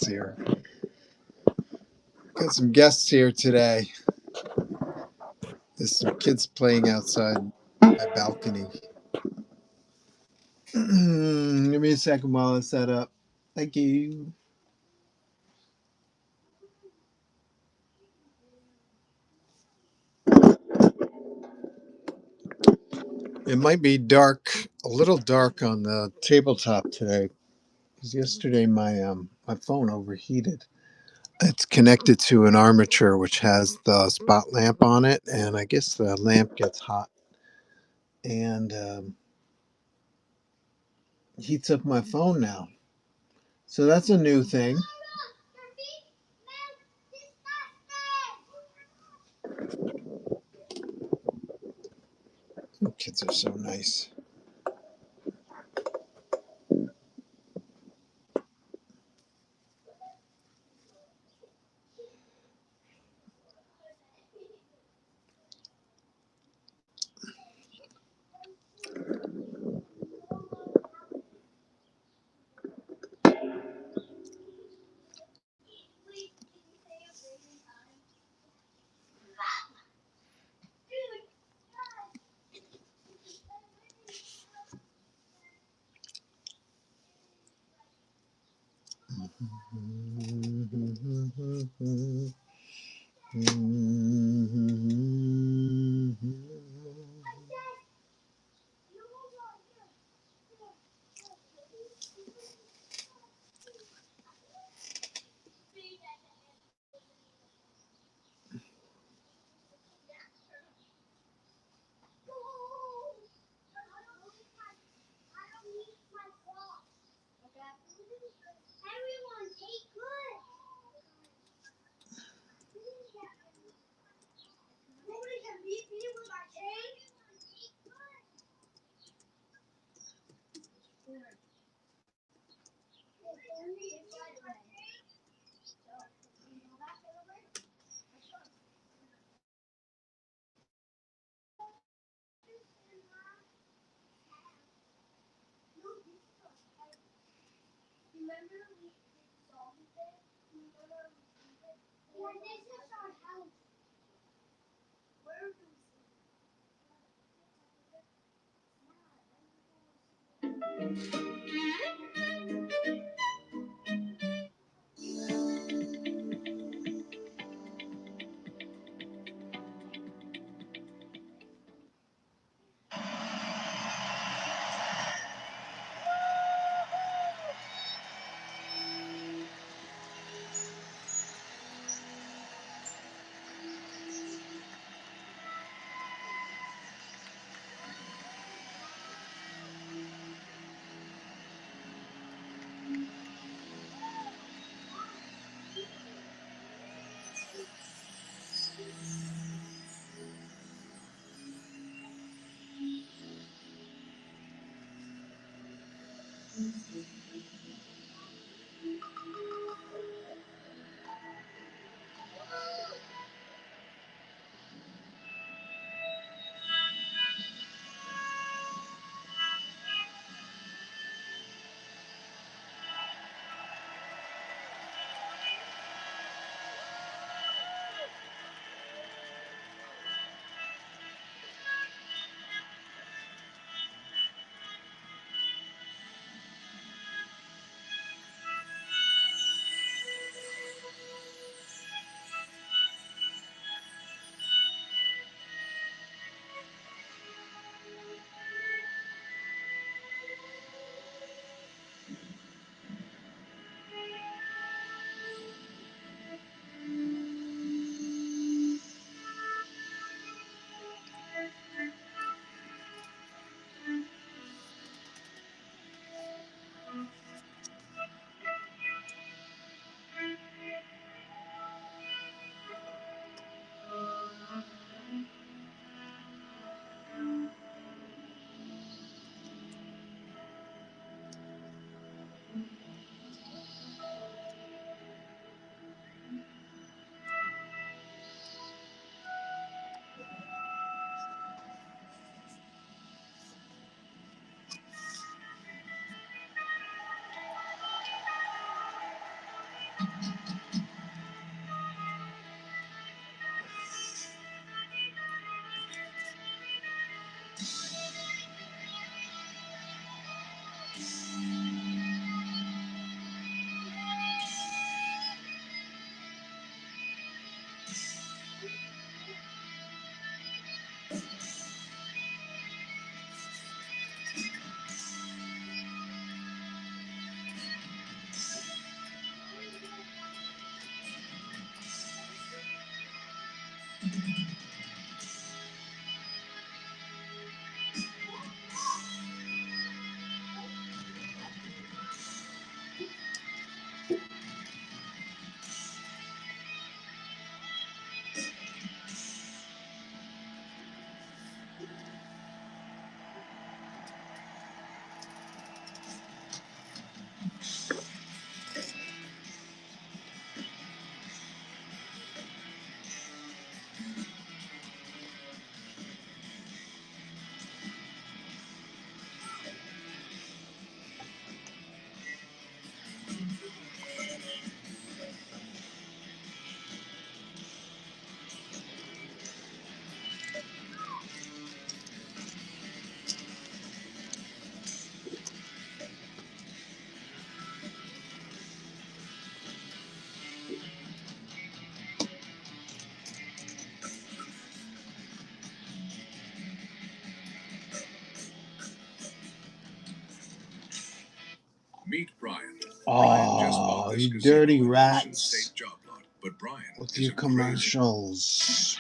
Here. Got some guests here today. There's some kids playing outside my balcony. Give me a second while I set up. Thank you. It might be dark, a little dark on the tabletop today. Because yesterday my phone overheated. It's connected to an armature which has the spot lamp on it, and I guess the lamp gets hot and heats up my phone now. So that's a new thing. Oh, kids are so nice. Meet Brian. Oh, you dirty rats. With your commercials.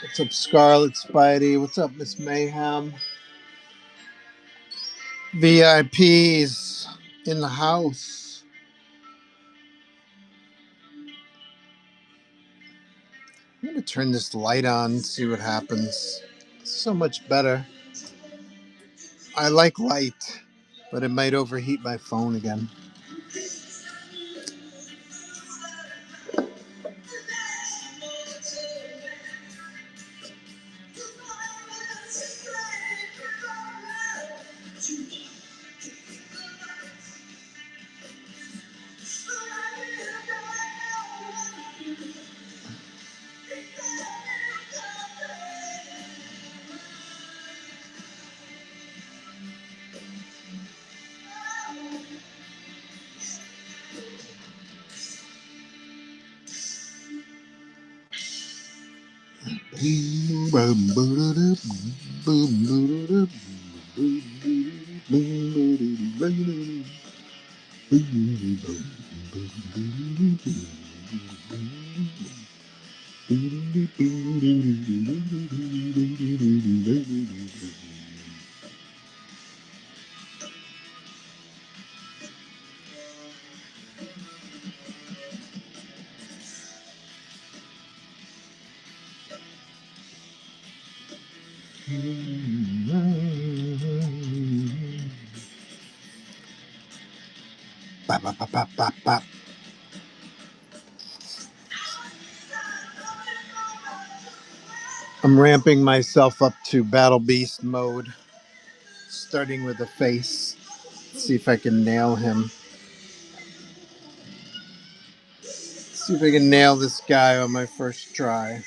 What's up, Scarlet Spidey? What's up, Miss Mayhem? VIPs in the house. I'm going to turn this light on and see what happens. It's so much better. I like light, but it might overheat my phone again. Bop, bop, bop, bop, bop, bop. I'm ramping myself up to Battle Beast mode, starting with a face. See if I can nail him. See if I can nail this guy on my first try.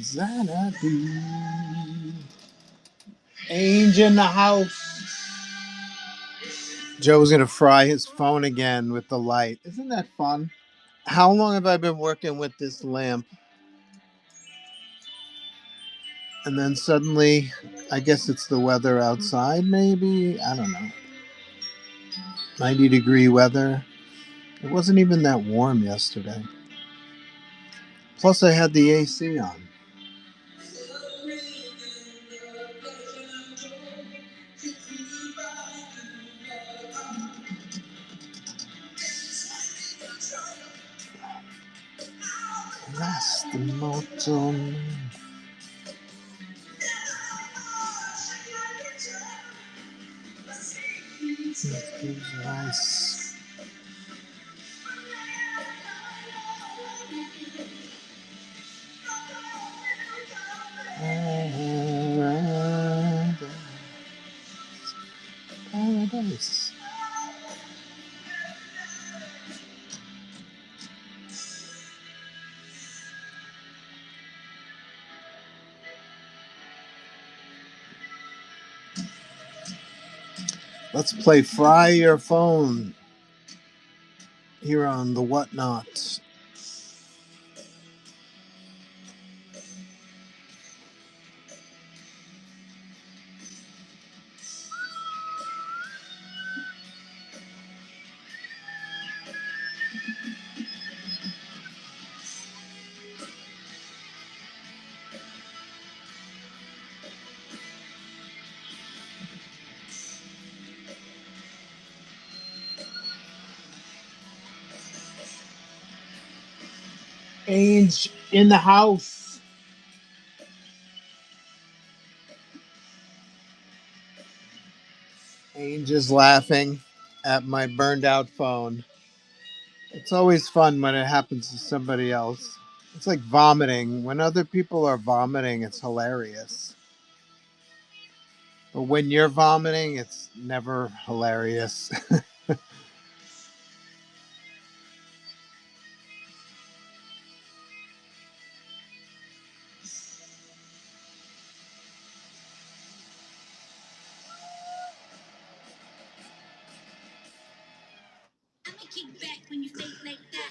Xanadu. Angel in the house. Joe's gonna fry his phone again with the light. Isn't that fun? How long have I been working with this lamp? And then suddenly, I guess it's the weather outside, maybe? I don't know. 90-degree weather. It wasn't even that warm yesterday. Plus, I had the AC on. Last immortal man. Rice. Paradise. Let's play Fry Your Phone here on the Whatnot. Ainge in the house. Ainge is laughing at my burned out phone. It's always fun when it happens to somebody else. It's like vomiting. When other people are vomiting, it's hilarious. But when you're vomiting, it's never hilarious.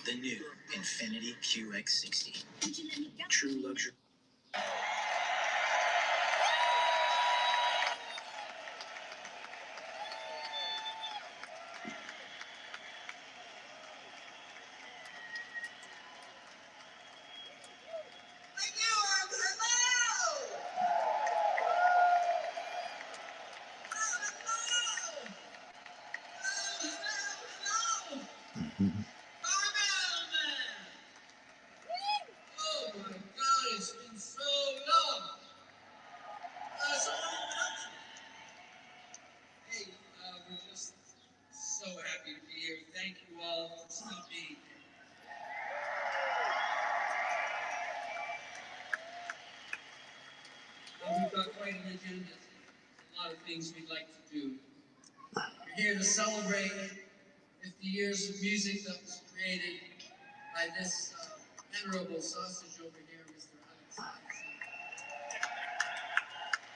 The new Infiniti QX60. True luxury. Oh my God, it's been so long. Hey, we're just so happy to be here. Thank you all for still being here. We've got quite an agenda today. A lot of things we'd like to do. We're here to celebrate 50 years of music that was created by this venerable sausage over here, Mr. Alex Sanchez.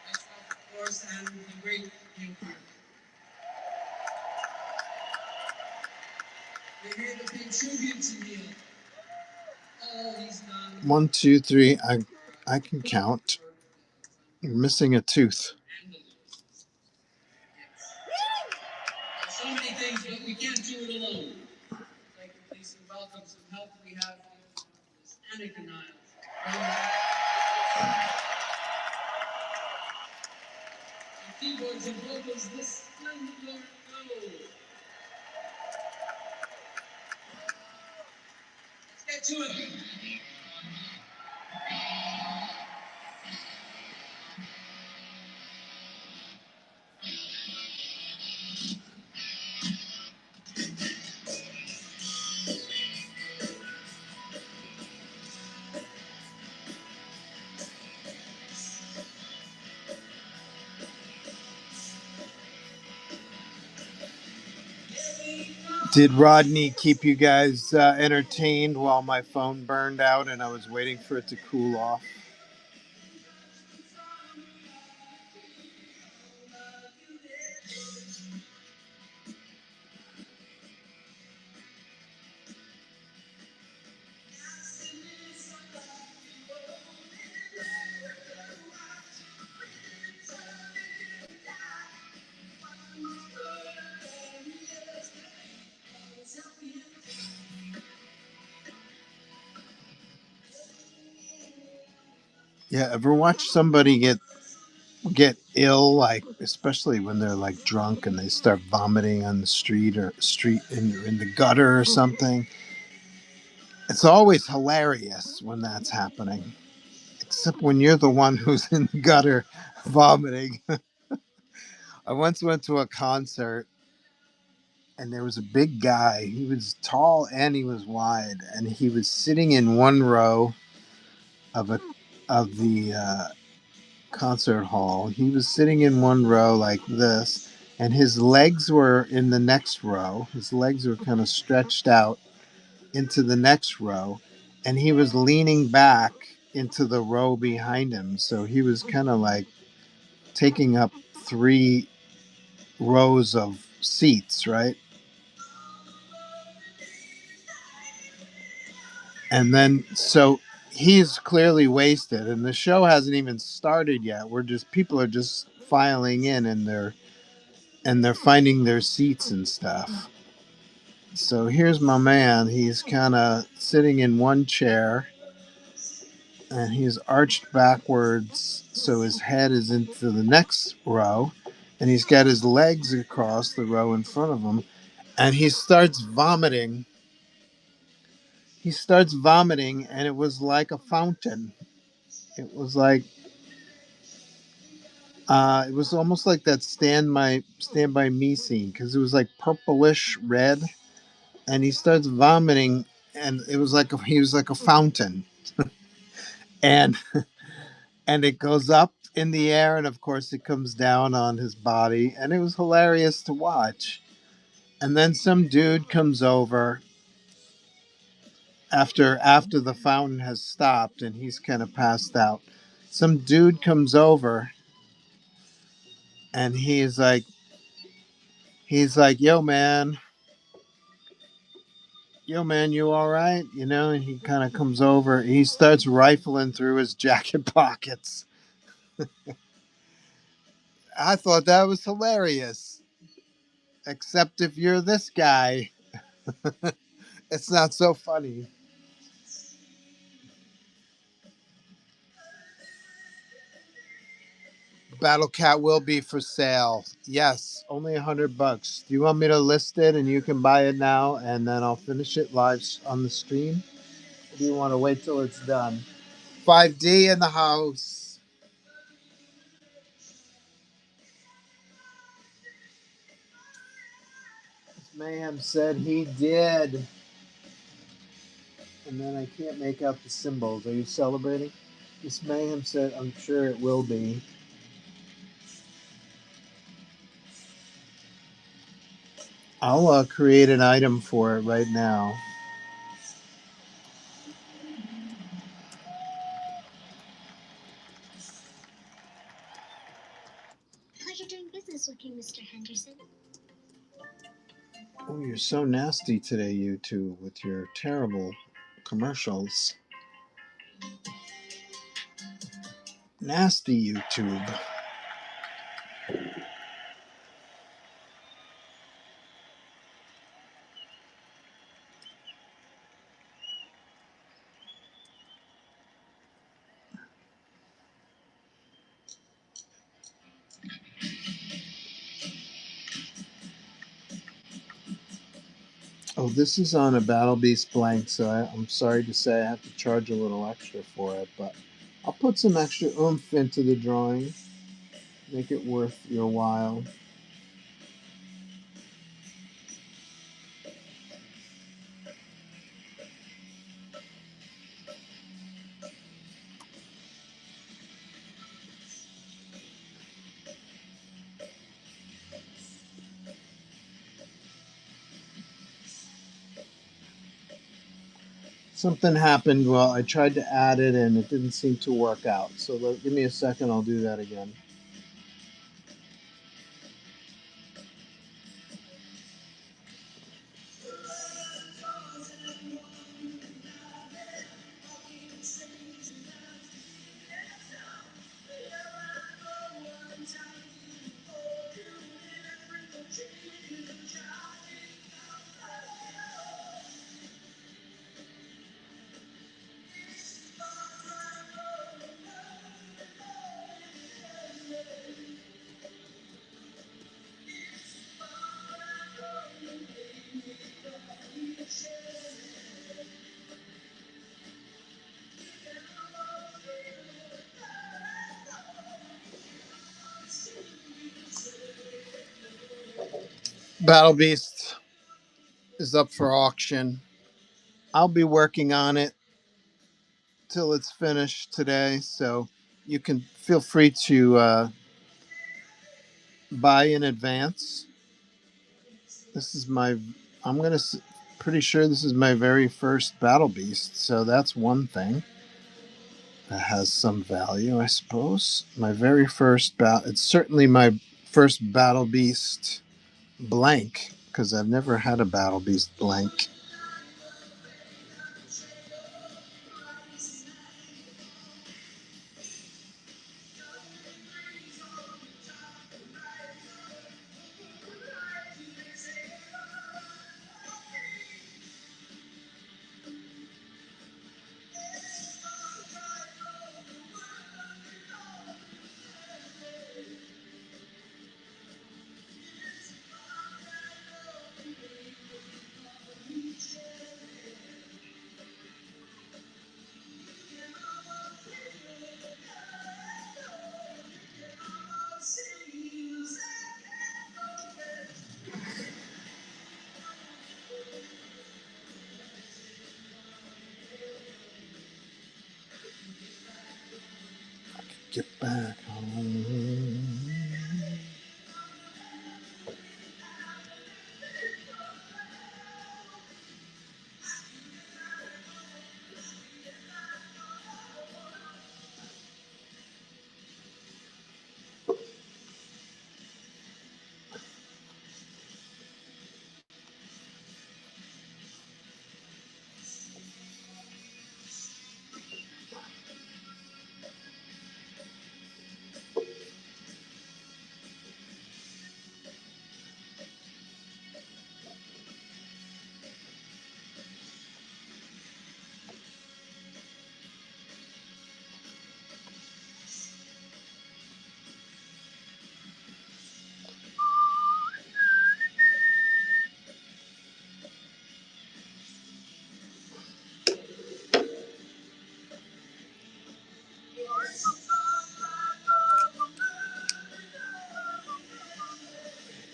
Myself, of course, and the great Neil Peart. We're here to pay tribute to Neil. All he's done. 1, 2, 3. I can count. You're missing a tooth. So many things, but we can't do it alone. I'd like to please welcome some help we have here from Miss Annika Niles. On keyboards and vocals, this splendid Lord Go. Let's get to it. Did Rodney keep you guys entertained while my phone burned out and I was waiting for it to cool off? Yeah, ever watch somebody get ill, like especially when they're like drunk and they start vomiting on the street in the gutter or something? It's always hilarious when that's happening, except when you're the one who's in the gutter vomiting. I once went to a concert and there was a big guy. He was tall and he was wide, and he was sitting in one row of a of the concert hall. He was sitting in one row like this, and his legs were in the next row. His legs were kind of stretched out into the next row, and he was leaning back into the row behind him. So he was kind of like taking up 3 rows of seats, right? And then so he's clearly wasted, and the show hasn't even started yet. We're just people are just filing in, and they're finding their seats and stuff. So here's my man. He's kind of sitting in one chair and he's arched backwards so his head is into the next row, and he's got his legs across the row in front of him, and he starts vomiting. He starts vomiting, and it was like a fountain. It was like it was almost like that Stand by Me scene, because it was like purplish red, and he starts vomiting, and it was like he was like a fountain, and and it goes up in the air, and of course it comes down on his body, and it was hilarious to watch. And then some dude comes over after the fountain has stopped and he's kind of passed out. Some dude comes over and he's like, yo man, you all right? And he kind of comes over. He starts rifling through his jacket pockets. I thought that was hilarious. Except if you're this guy, it's not so funny. Battle Cat will be for sale. Yes, only $100. Do you want me to list it and you can buy it now, and then I'll finish it live on the stream? Or do you want to wait till it's done? 5D in the house. Mayhem said he did. And then I can't make out the symbols. Are you celebrating? Miss Mayhem said, I'm sure it will be. I'll create an item for it right now. Pleasure doing business with you, Mr. Henderson. Oh, you're so nasty today, YouTube, with your terrible commercials. Nasty YouTube. Oh, this is on a Battle Beast blank, so I'm sorry to say I have to charge a little extra for it, but I'll put some extra oomph into the drawing, make it worth your while. Something happened. Well, I tried to add it and it didn't seem to work out. So give me a second. I'll do that again. Battle Beast is up for auction. I'll be working on it till it's finished today. So you can feel free to buy in advance. This is my, I'm going to, pretty sure this is my very first Battle Beast. So that's one thing that has some value, I suppose. My very first it's certainly my first Battle Beast blank because I've never had a Battle Beast blank. Get back home.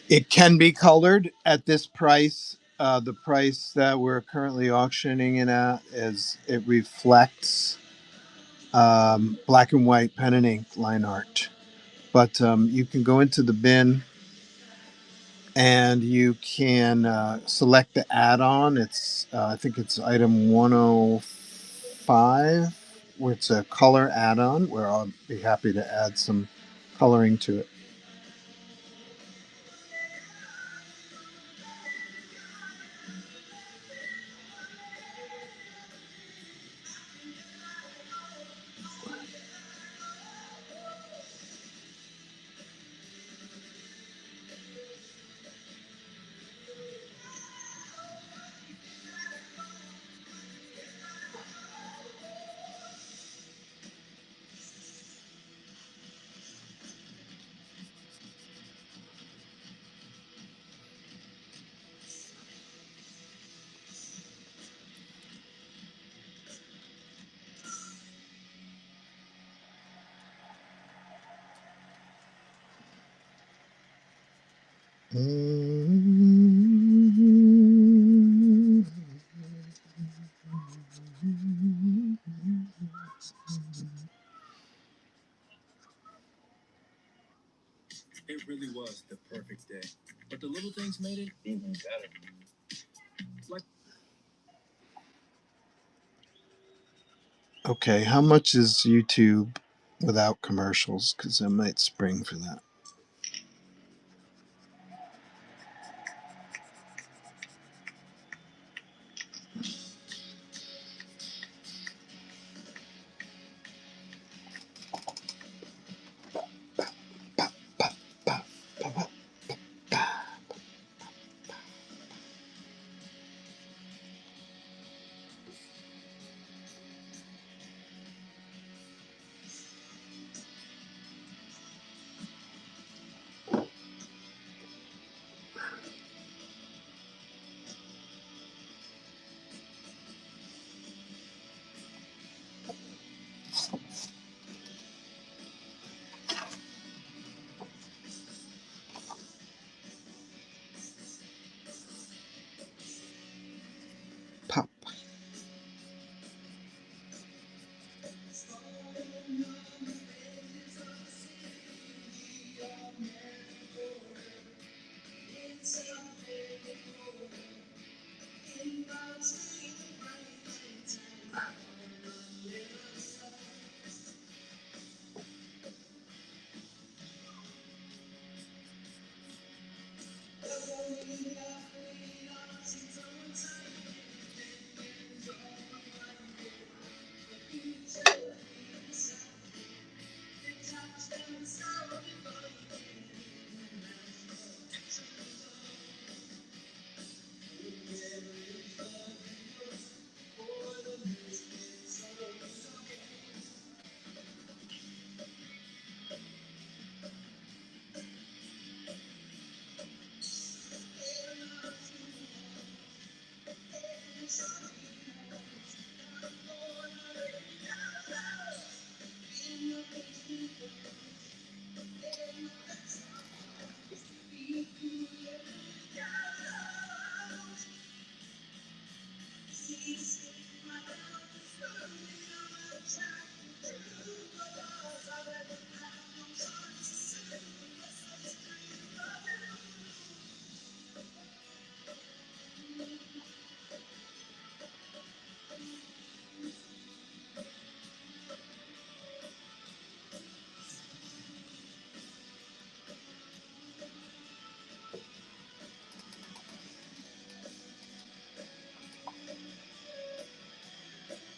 It can be colored at this price. The price that we're currently auctioning it at is it reflects black and white pen and ink line art. But you can go into the bin and you can select the add-on. It's I think it's item 105, where it's a color add-on, where I'll be happy to add some coloring to it. It really was the perfect day. But the little things made it even better. Like, okay, how much is YouTube without commercials? Because I might spring for that. Pop.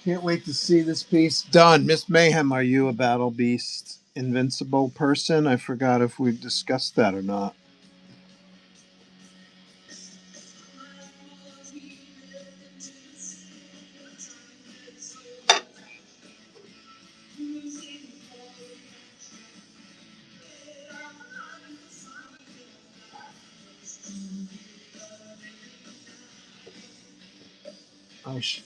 Can't wait to see this piece done. Miss Mayhem, are you a Battle Beast Invincible person? I forgot if we've discussed that or not. I sh-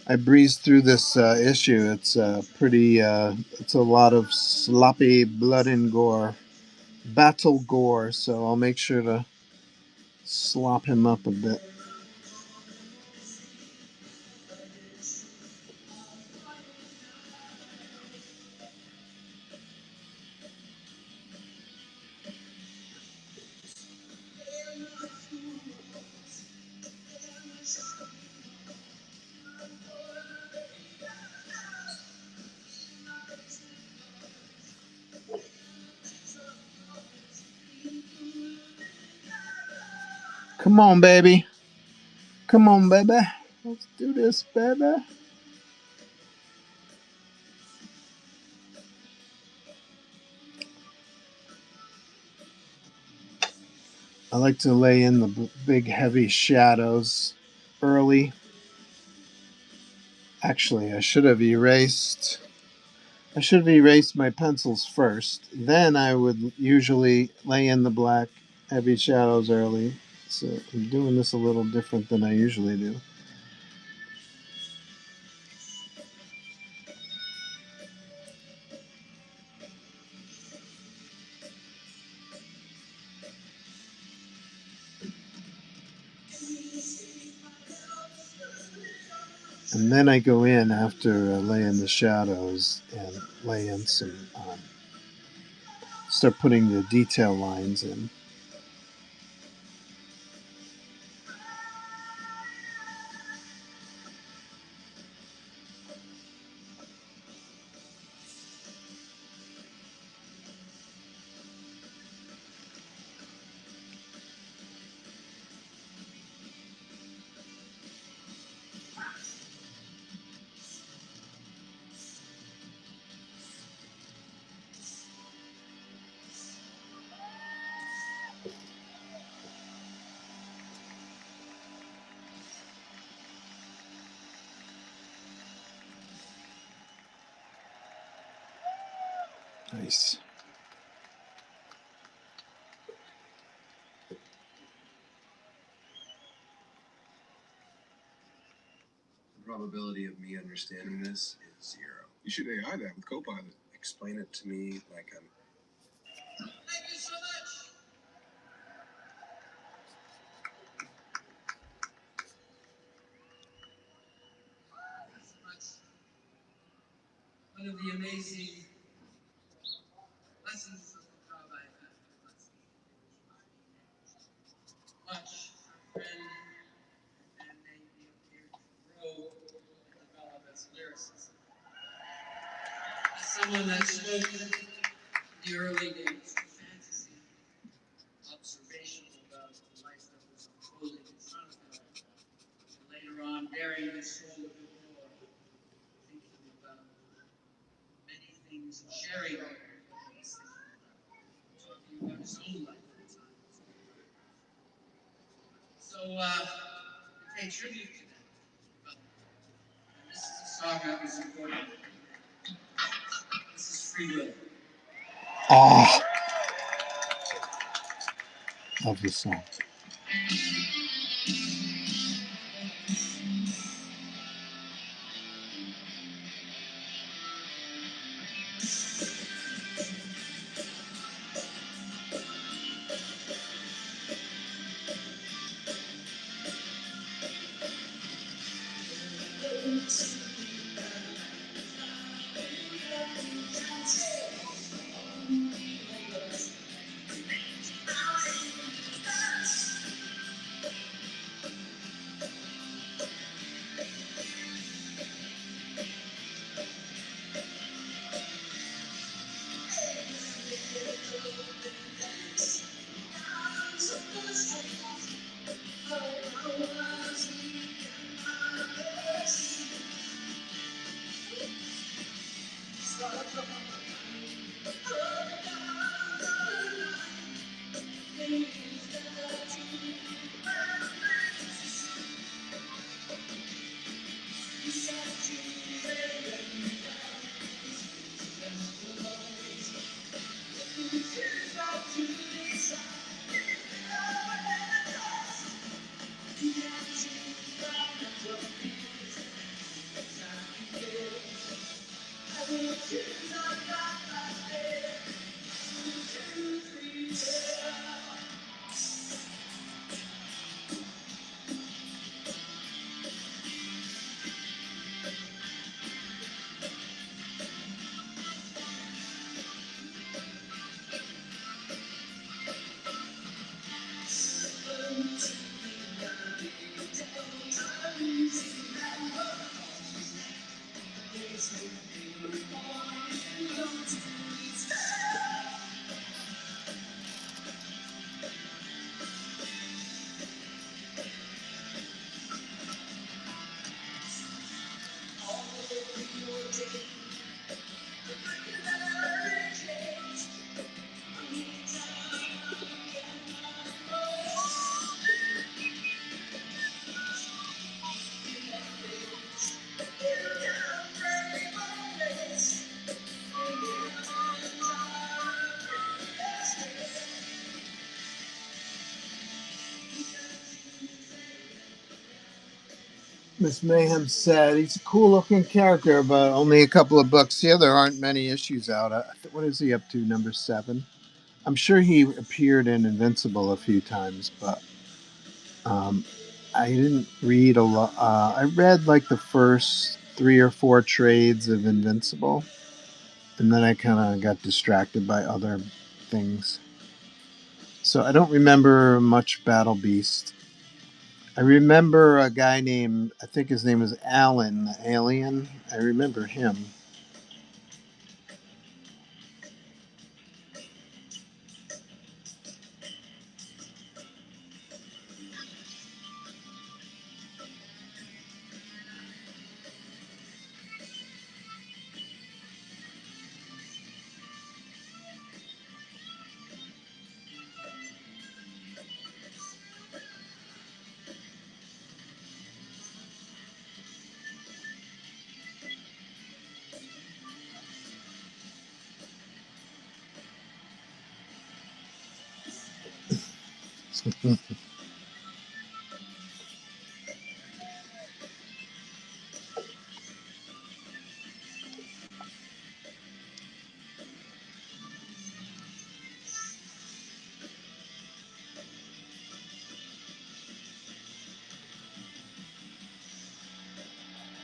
I breezed through this issue. It's pretty. It's a lot of sloppy blood and gore, battle gore. So I'll make sure to slop him up a bit. Come on, baby. Come on, baby. Let's do this, baby. I like to lay in the big, heavy shadows early. Actually, I should have erased. I should have erased my pencils first. Then I would usually lay in the black, heavy shadows early. So I'm doing this a little different than I usually do. And then I go in after Lay in the Shadows and lay in some, start putting the detail lines in. Nice. The probability of me understanding this is 0. You should AI that with Copilot. Explain it to me like I'm. Thank you so much. One of the amazing lessons of the job I had was watch a friend and made me appear to grow and develop as a lyricist. As someone that spoke in the early days of fantasy, observational about the life that was unfolding in front of her, and later on bearing his soul a bit more, thinking about many things, sharing these things, talking about his own life at times. So we pay tribute to that. And this is a song that was important. This is Free Will. Oh, love this song. Miss Mayhem said he's a cool looking character, but only a couple of books. Yeah, there aren't many issues out. What is he up to? Number 7. I'm sure he appeared in Invincible a few times, but I didn't read a lot. I read like the first 3 or 4 trades of Invincible, and then I kind of got distracted by other things. So I don't remember much Battle Beast. I remember a guy named, I think his name was Alan, the alien. I remember him.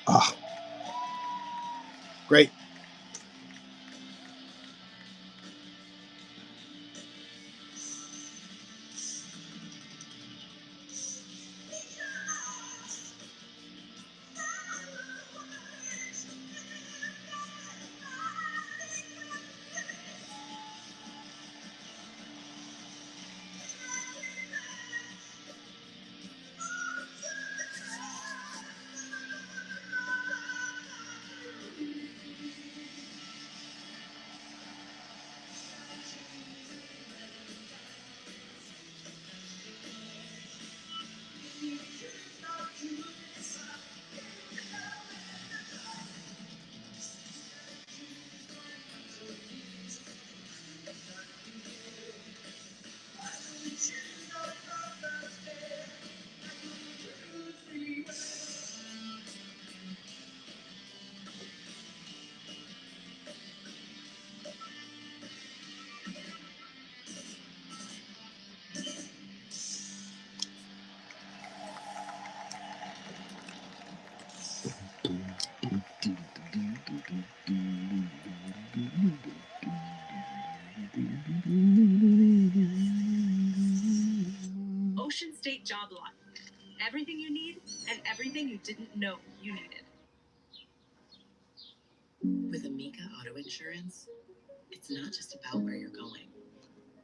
Ah, great. Ocean State Job Lot. Everything you need and everything you didn't know you needed. With Amica Auto Insurance, it's not just about where you're going.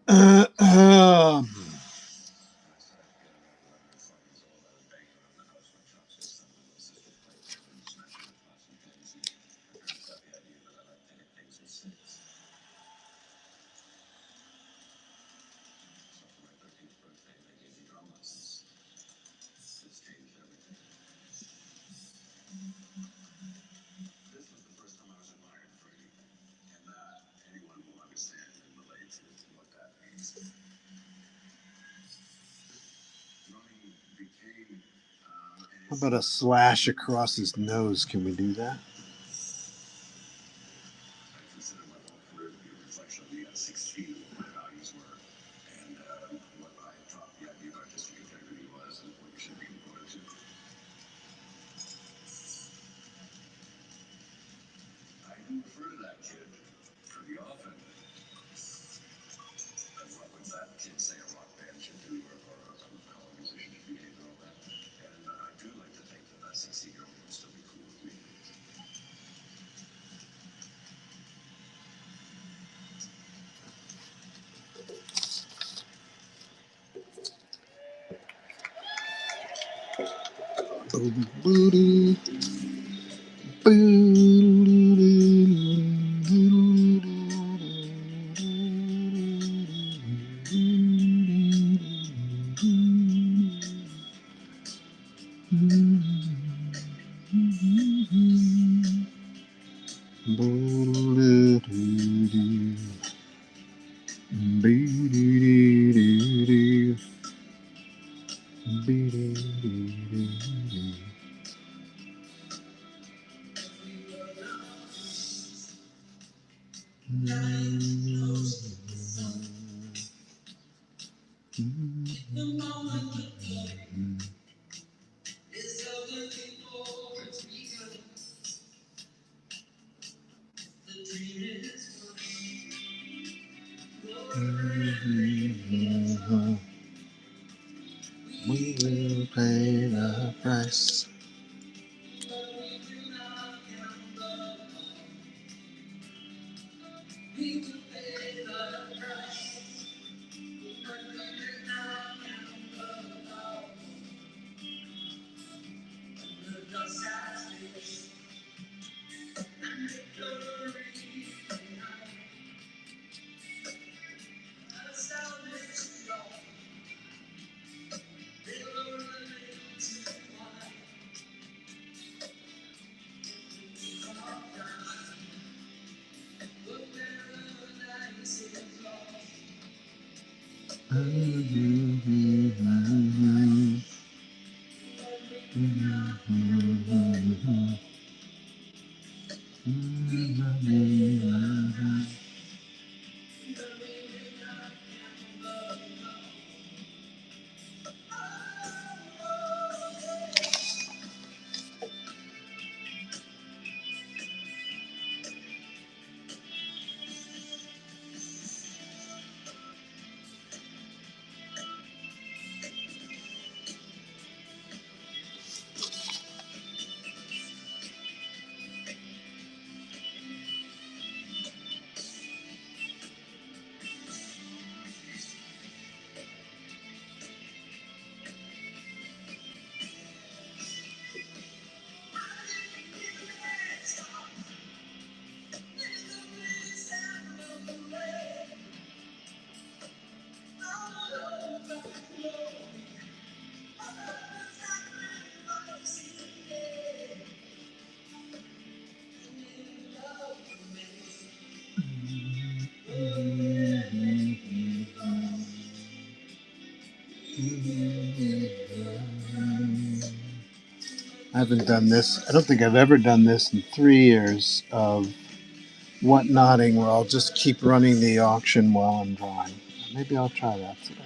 Uh, um, how about a slash across his nose? Can we do that? Booty, I haven't done this. I don't think I've ever done this in 3 years of what nodding where I'll just keep running the auction while I'm drawing. Maybe I'll try that today.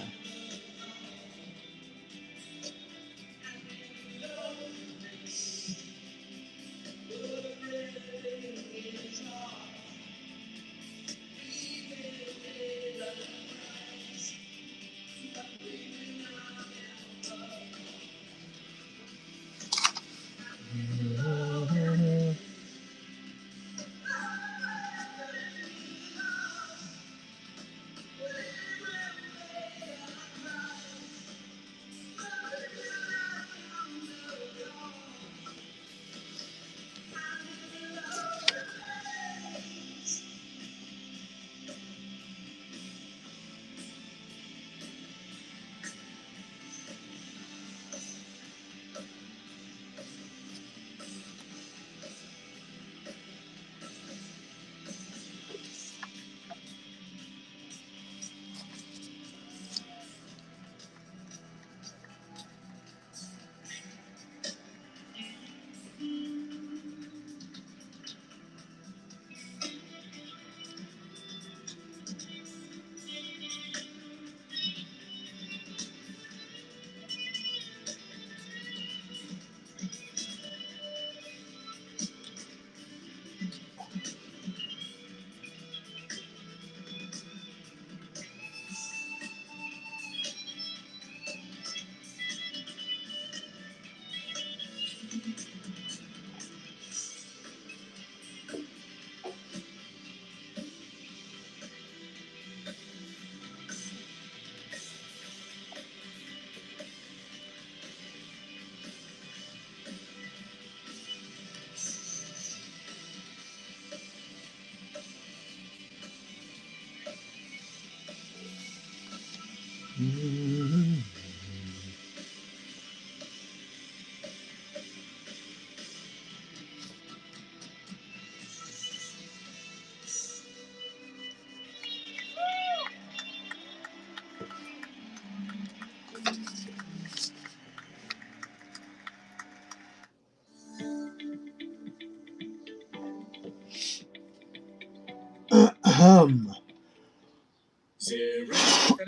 Ahem.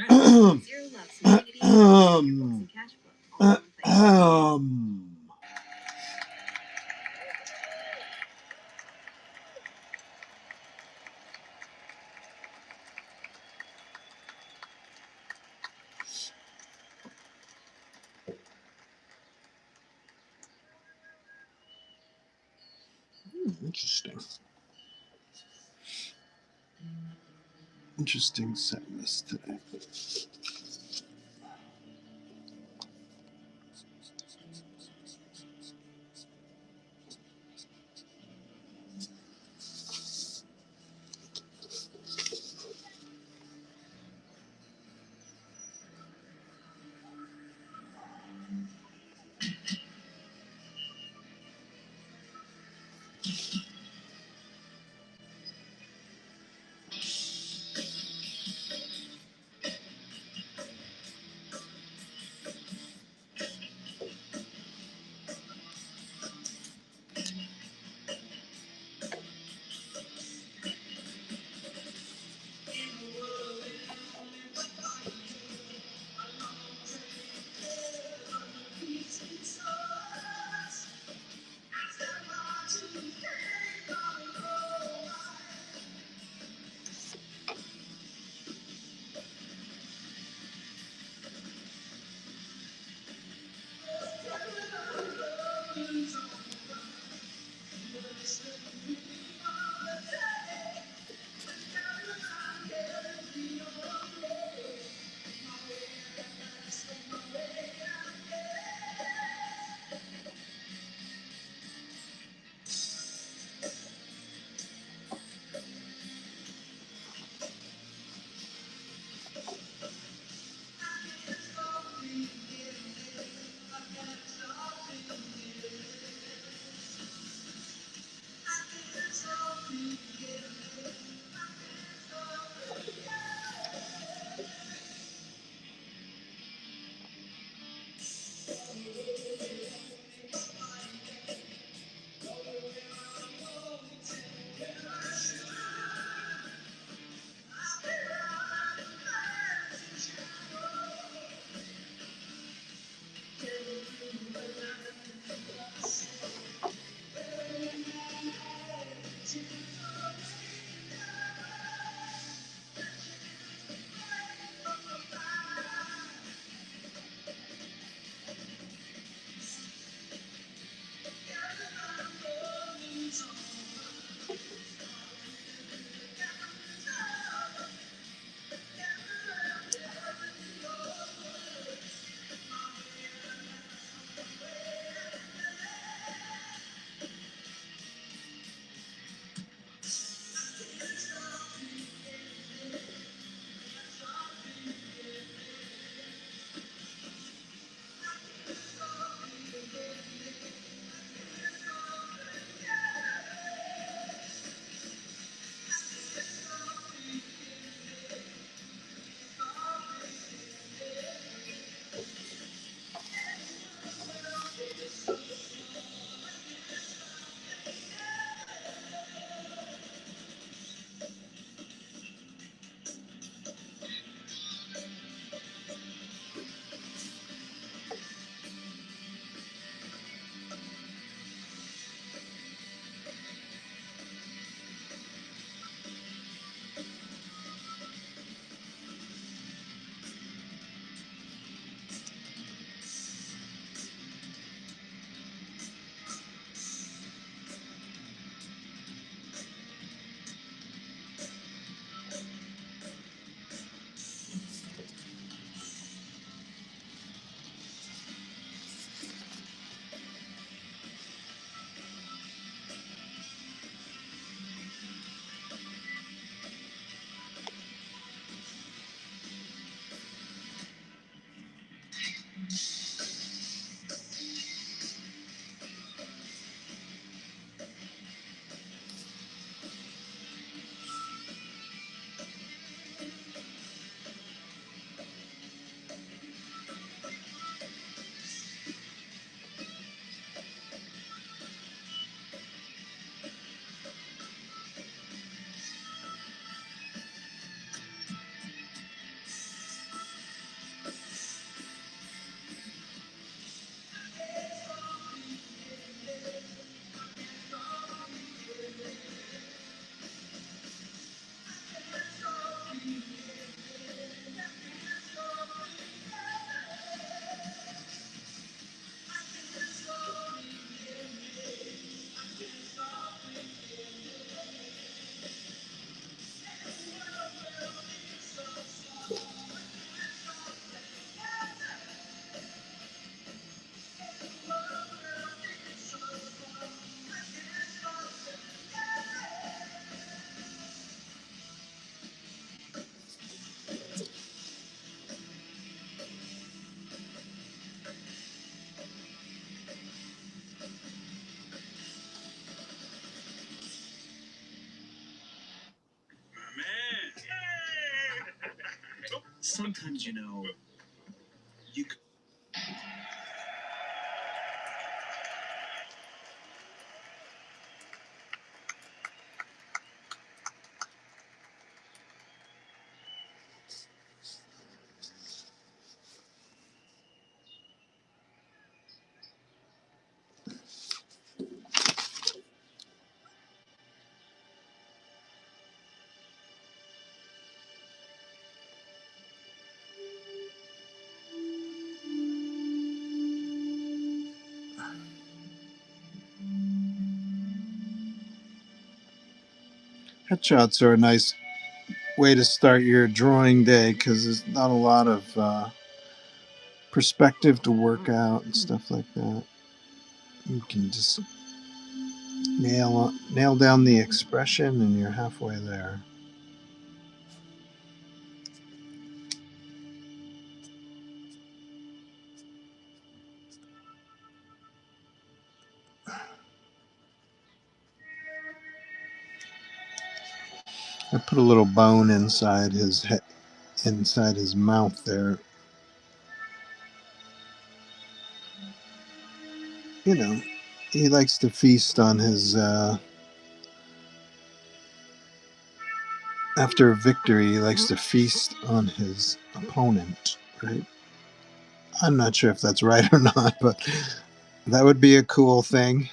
Ahem. Ahem. Interesting. Interesting set list today. sometimes, you. Headshots are a nice way to start your drawing day because there's not a lot of perspective to work out and stuff like that. You can just nail down the expression, and you're halfway there. I put a little bone inside his head, inside his mouth there. You know, he likes to feast on his. After a victory, he likes to feast on his opponent. Right? I'm not sure if that's right or not, but that would be a cool thing.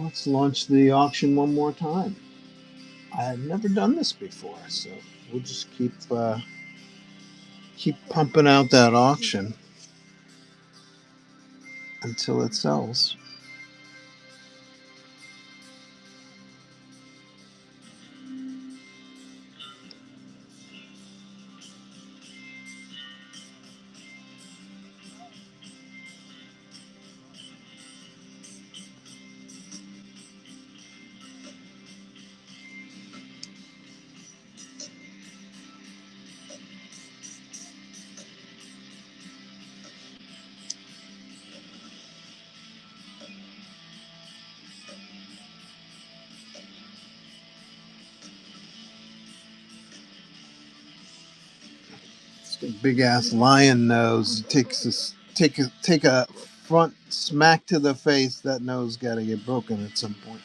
Let's launch the auction one more time. I've never done this before, so we'll just keep pumping out that auction until it sells. It's got a big ass lion nose. Take a front smack to the face. That nose got to get broken at some point.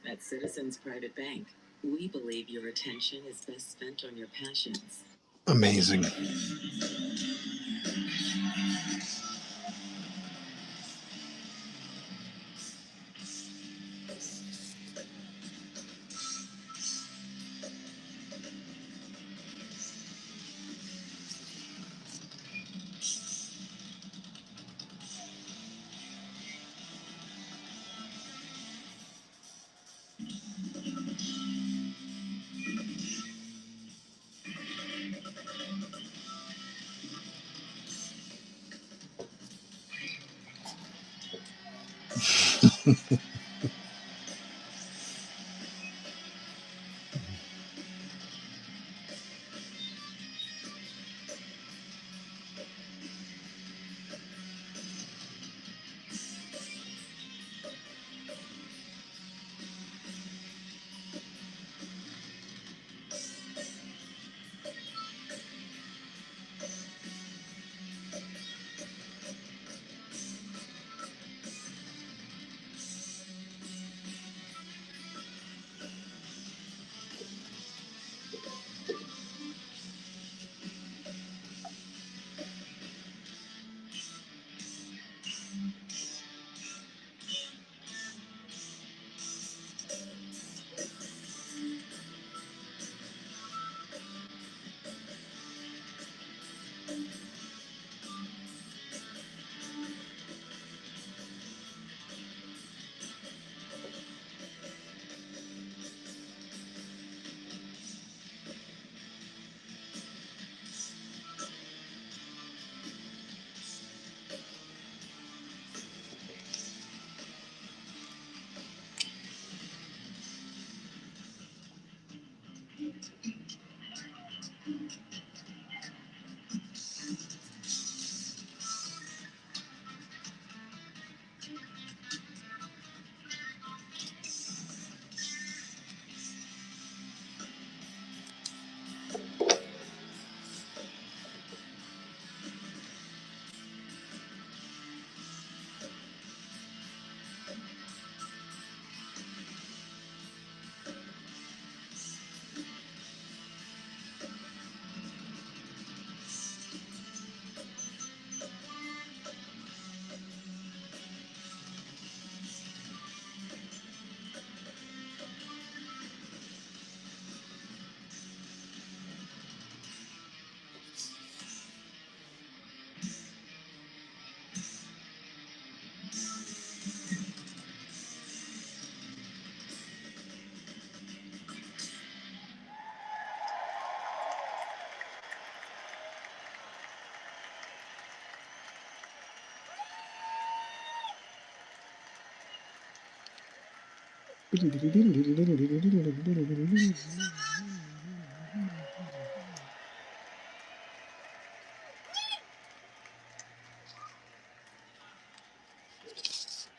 At Citizens Private Bank, we believe your attention is best spent on your passions. Amazing.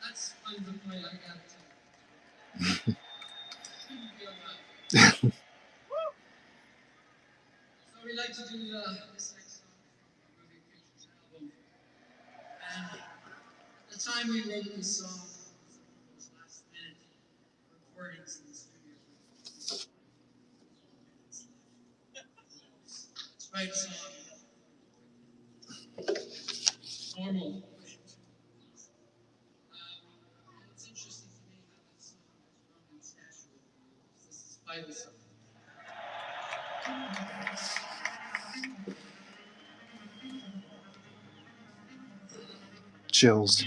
That's fun to play, I gotta tell you. Couldn't be allowed. So we like to do this next song from Moving Pictures album. And the time we wrote this song was those last minute recordings in the studio. It's right song. Normal. It's interesting to me how that song has grown in stature over the years. This is Vital Song. Chills.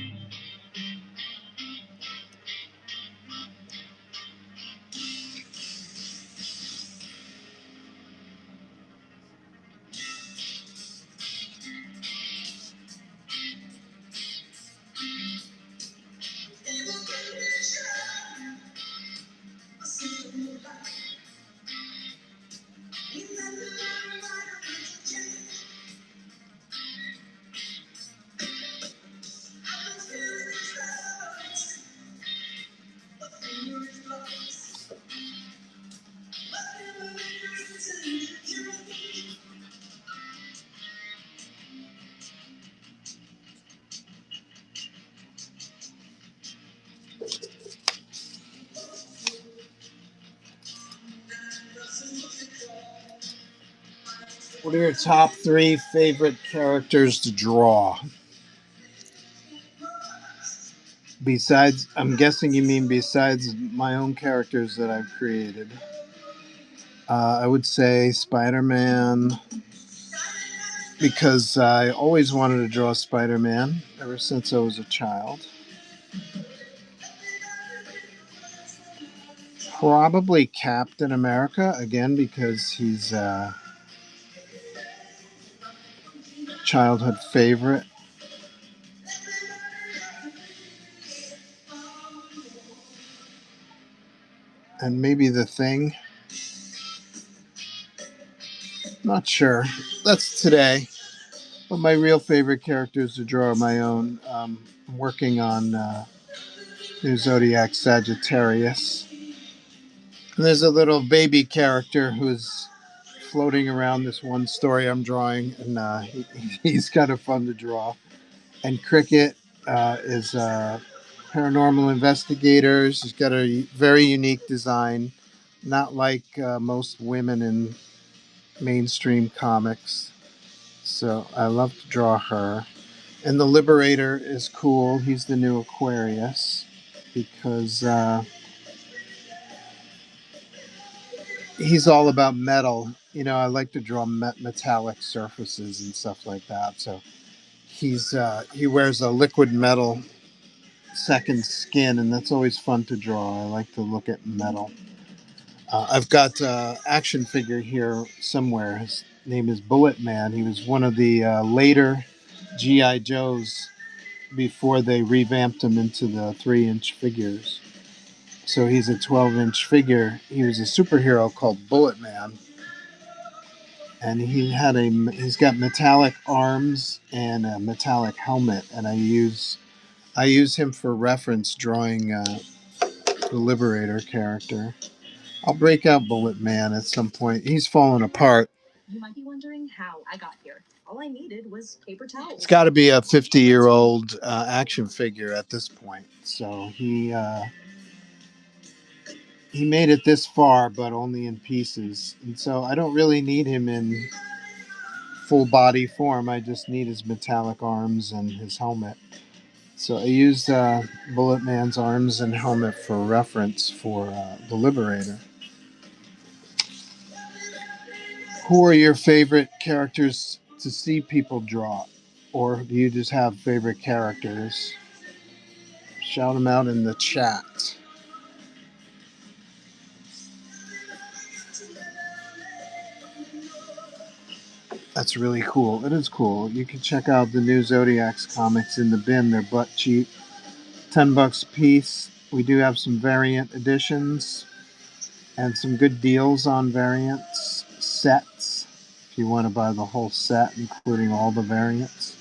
What are your top three favorite characters to draw? Besides, I'm guessing you mean besides my own characters that I've created. I would say Spider Man because I always wanted to draw Spider Man ever since I was a child. Probably Captain America again because he's a childhood favorite. And maybe the Thing. Not sure. That's today. But my real favorite characters to draw are my own. I'm working on New Zodiac Sagittarius. And there's a little baby character who's floating around this one story I'm drawing, and he's kind of fun to draw. And Cricket is paranormal investigators. He's got a very unique design, not like most women in mainstream comics. So I love to draw her. And the Liberator is cool. He's the new Aquarius because he's all about metal. You know, I like to draw metallic surfaces and stuff like that. So he wears a liquid metal second skin, and that's always fun to draw. I like to look at metal. I've got action figure here somewhere. His name is Bullet Man. He was one of the later GI Joes before they revamped him into the 3-inch figures. So he's a 12-inch figure. He was a superhero called Bullet Man, and he's got metallic arms and a metallic helmet. And I use him for reference drawing the Liberator character. I'll break out Bullet Man at some point. He's falling apart. You might be wondering how I got here. All I needed was paper towels. It's got to be a 50-year-old action figure at this point. So he made it this far, but only in pieces. And so I don't really need him in full body form. I just need his metallic arms and his helmet. So I used Bullet Man's arms and helmet for reference for the Liberator. Who are your favorite characters to see people draw? Or do you just have favorite characters? Shout them out in the chat. That's really cool. It is cool. You can check out the new Zodiacs comics in the bin. They're butt cheap. $10 a piece. We do have some variant editions and some good deals on variants sets if you want to buy the whole set, including all the variants.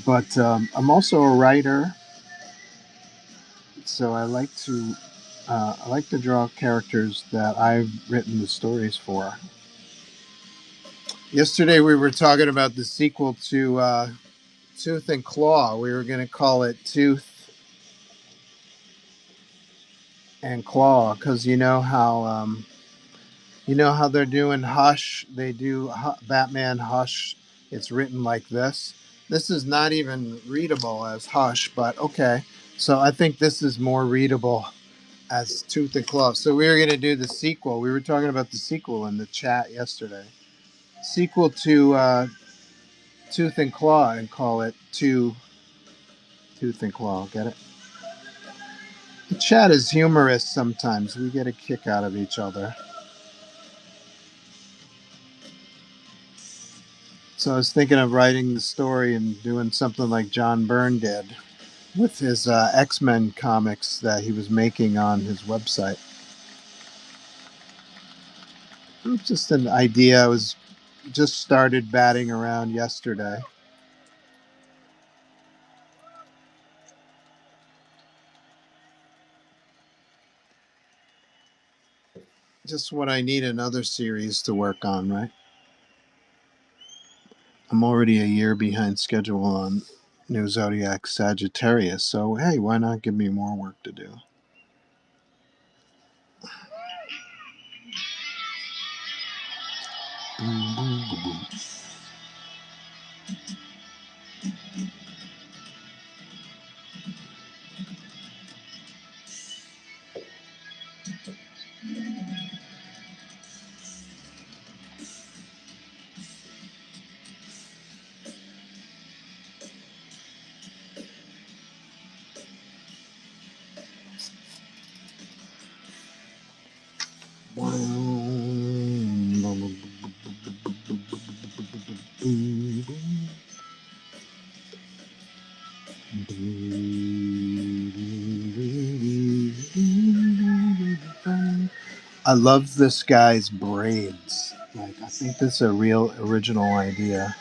But I'm also a writer, so I like to draw characters that I've written the stories for. Yesterday we were talking about the sequel to Tooth and Claw. We were going to call it Tooth and Claw because you know how they're doing Hush. They do Batman Hush. It's written like this. This is not even readable as Hush, but okay. So I think this is more readable as Tooth and Claw. So we were going to do the sequel. We were talking about the sequel in the chat yesterday. Sequel to Tooth and Claw and call it Tooth and Claw. Get it? The chat is humorous sometimes. We get a kick out of each other. So I was thinking of writing the story and doing something like John Byrne did with his X-Men comics that he was making on his website. It was just an idea. I was just started batting around yesterday. Just what I need another series to work on, right? I'm already a year behind schedule on New Zodiac Sagittarius, so hey, why not give me more work to do? I love this guy's braids. Like, I think this is a real original idea.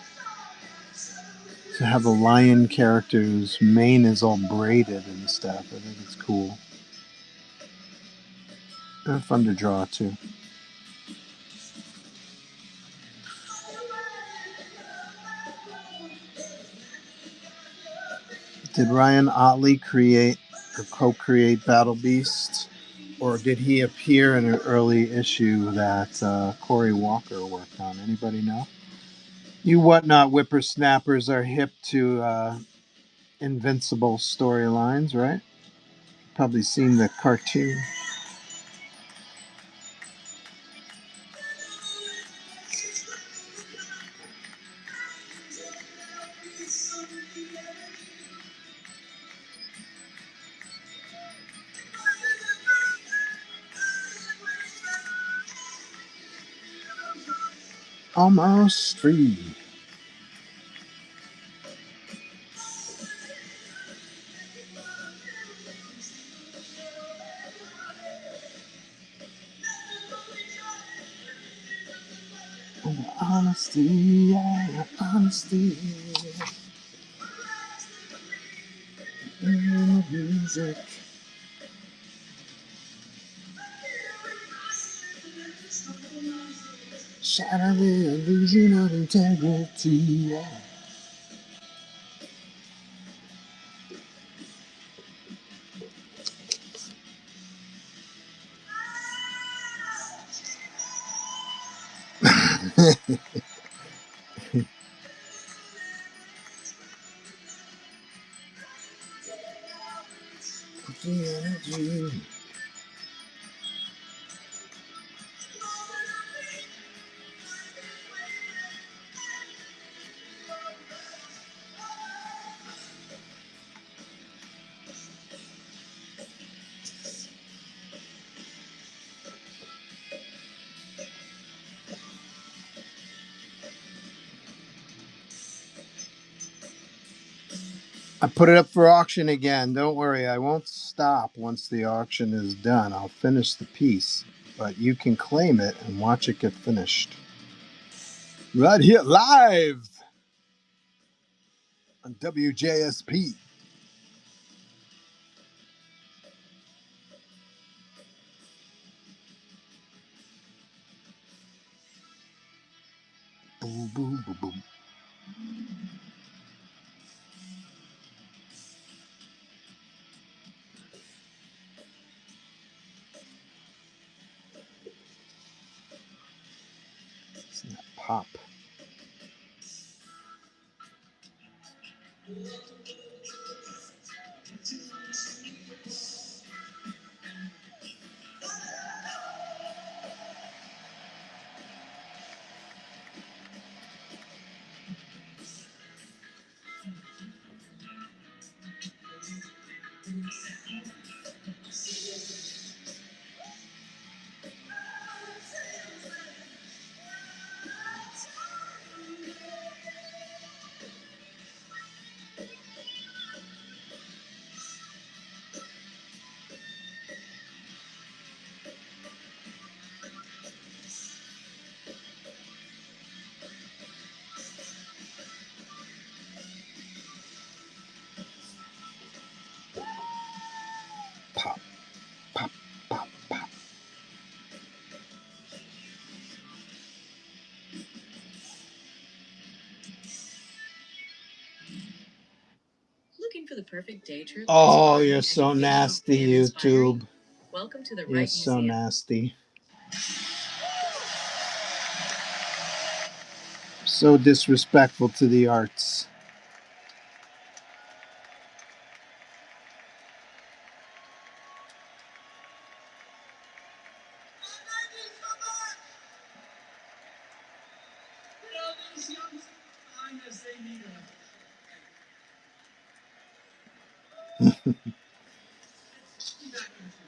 To have a lion character whose mane is all braided and stuff. I think it's cool. And fun to draw, too. Did Ryan Otley create or co-create Battle Beast? Or did he appear in an early issue that Cory Walker worked on? Anybody know? You whatnot whippersnappers are hip to Invincible storylines, right? Probably seen the cartoon. Almost free. Honesty, yeah, honesty. In the music. Shatter the illusion of integrity. Yeah. The energy. I put it up for auction again. Don't worry, I won't stop once the auction is done. I'll finish the piece, but you can claim it and watch it get finished. Right here, live on WJSP. Boom, boom, boom, boom. Isn't that pop? Pop, pop, pop, pop. Looking for the perfect day trip? Oh, you're so nasty, YouTube. Welcome to the You're right so museum. nasty. So disrespectful to the arts. Thank you so much. You know, these young singers, they need a. Be back in a few.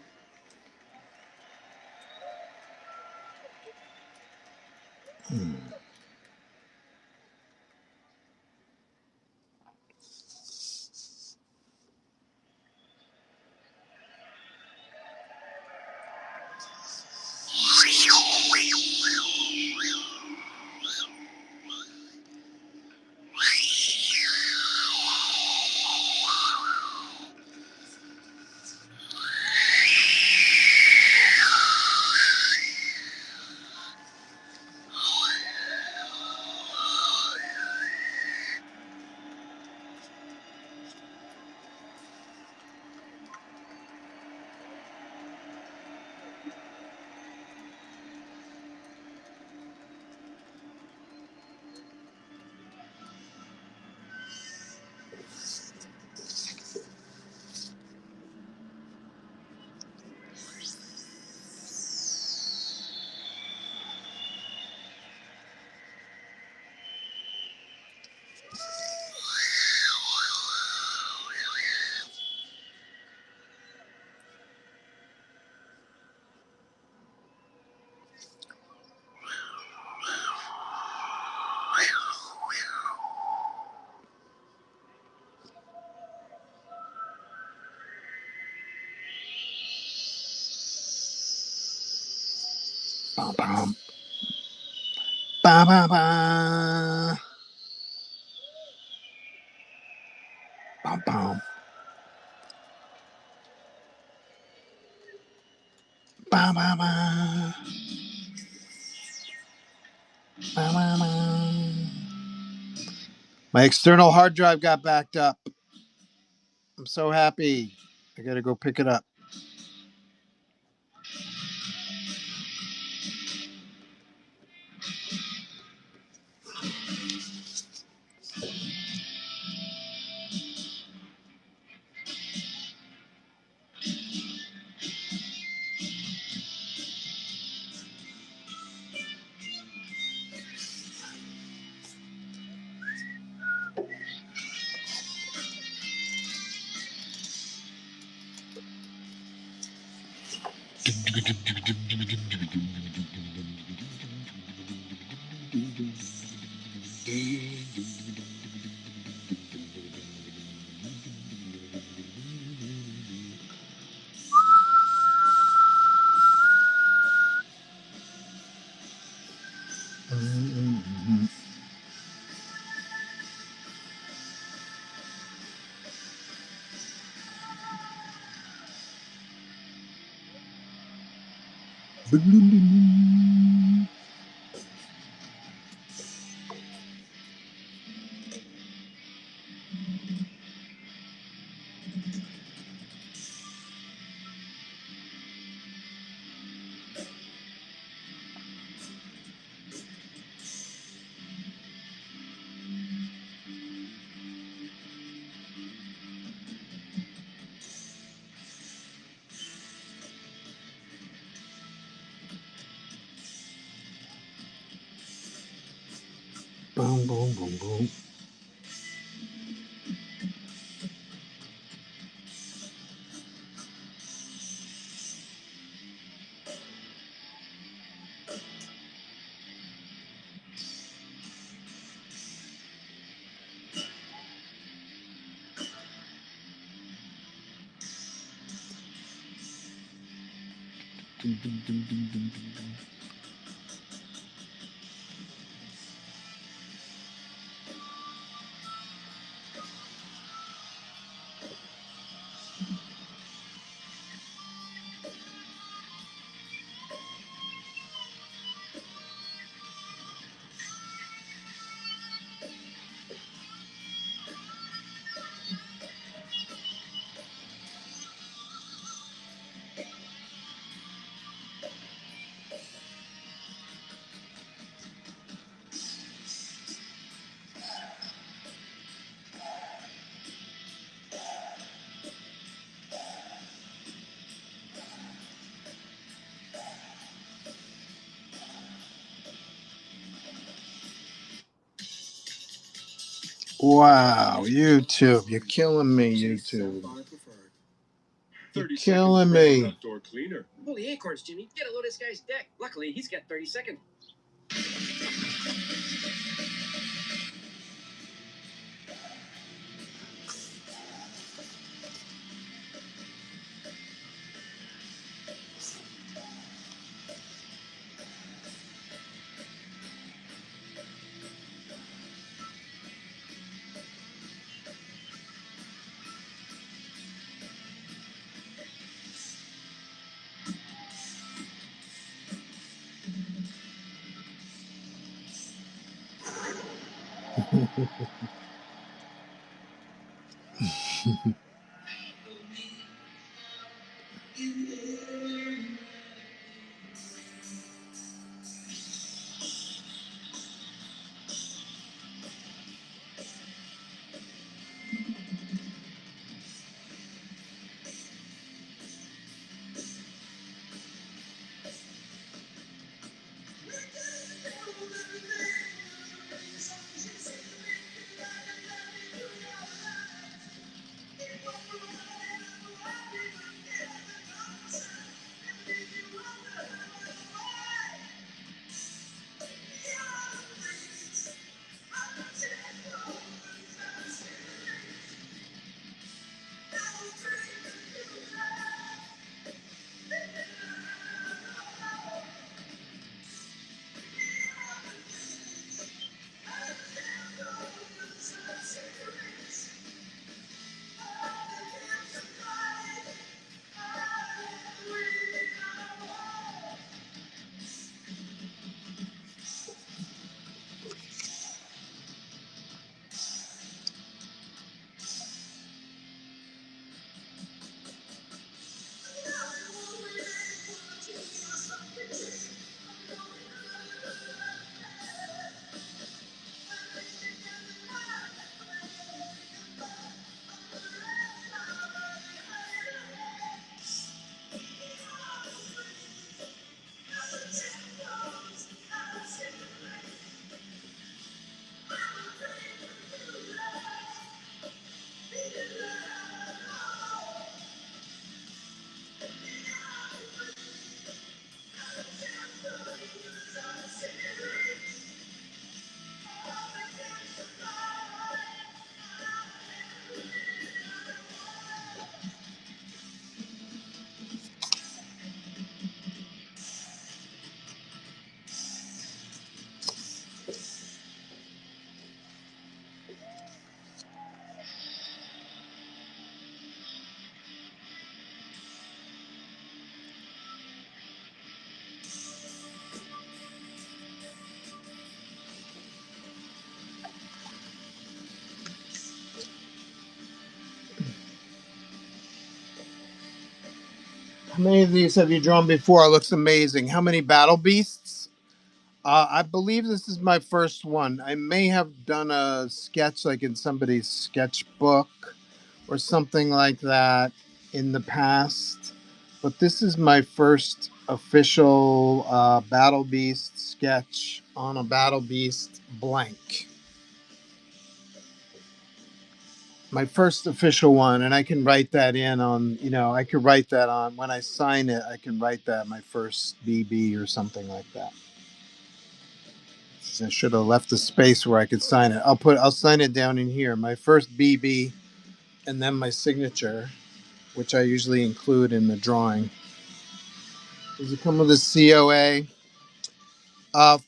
Bum, bum. Ba, ba, ba. Bum, bum. Ba, ba, ba. Ba, ba, ba. My external hard drive got backed up. I'm so happy. I gotta go pick it up. Boom, boom, boom, boom. Wow, YouTube, you're killing me, YouTube. You're killing me. Holy acorns, Jimmy. Get a load of this guy's deck. Luckily, he's got 30 seconds. How many of these have you drawn before? It looks amazing. How many battle beasts? I believe this is my first one. I may have done a sketch like in somebody's sketchbook or something like that in the past, but this is my first official Battle Beast sketch on a Battle Beast blank. My first official one, and I can write that in on, I could write that on when I sign it. I can write that my first BB or something like that. I should have left the space where I could sign it. I'll sign it down in here. My first BB, and then my signature, which I usually include in the drawing. Does it come with a COA?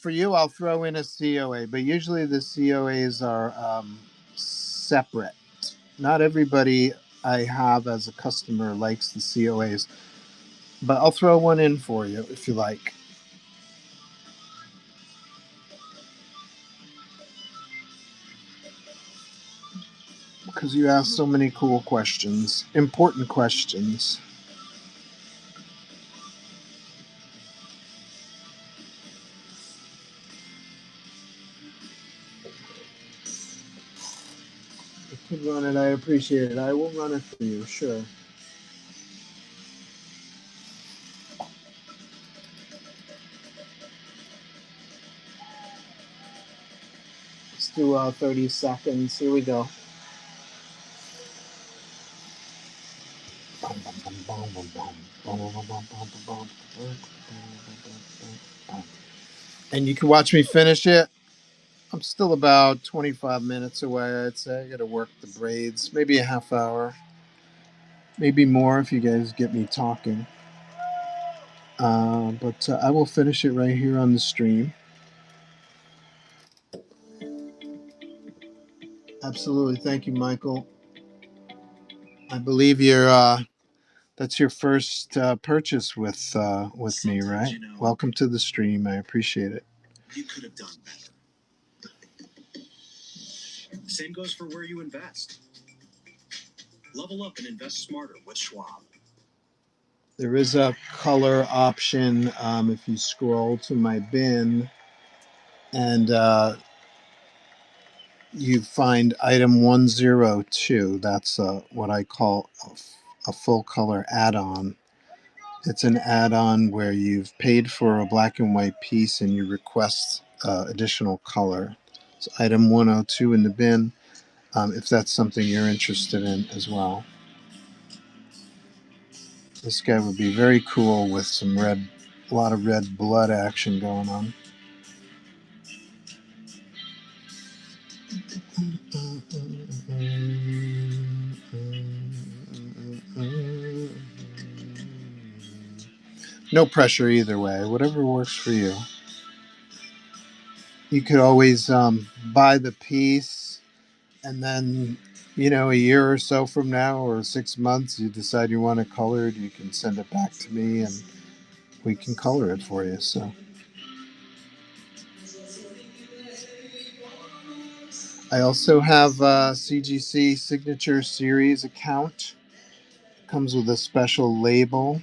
For you, I'll throw in a COA, but usually the COAs are separate. Not everybody I have as a customer likes the COAs, but I'll throw one in for you if you like. Because you asked so many cool questions, important questions. You could run it. I appreciate it. I will run it for you, sure. do 30 seconds. Here we go. And you can watch me finish it. I'm still about 25 minutes away, I'd say. I got to work the braids, maybe a half hour, maybe more if you guys get me talking. But I will finish it right here on the stream. Absolutely. Thank you, Michael. I believe that's your first purchase with me, right? Welcome to the stream. I appreciate it. You could have done better. Same goes for where you invest. Level up and invest smarter with Schwab. There is a color option if you scroll to my bin and you find item 102. That's what I call a full color add-on. It's an add-on where you've paid for a black and white piece and you request additional color. It's item 102 in the bin if that's something you're interested in as well. This guy would be very cool with some a lot of red blood action going on. No pressure either way, whatever works for you. You could always buy the piece and then, a year or so from now or 6 months, you decide you want it colored, you can send it back to me and we can color it for you. So I also have a CGC Signature Series account. Comes with a special label.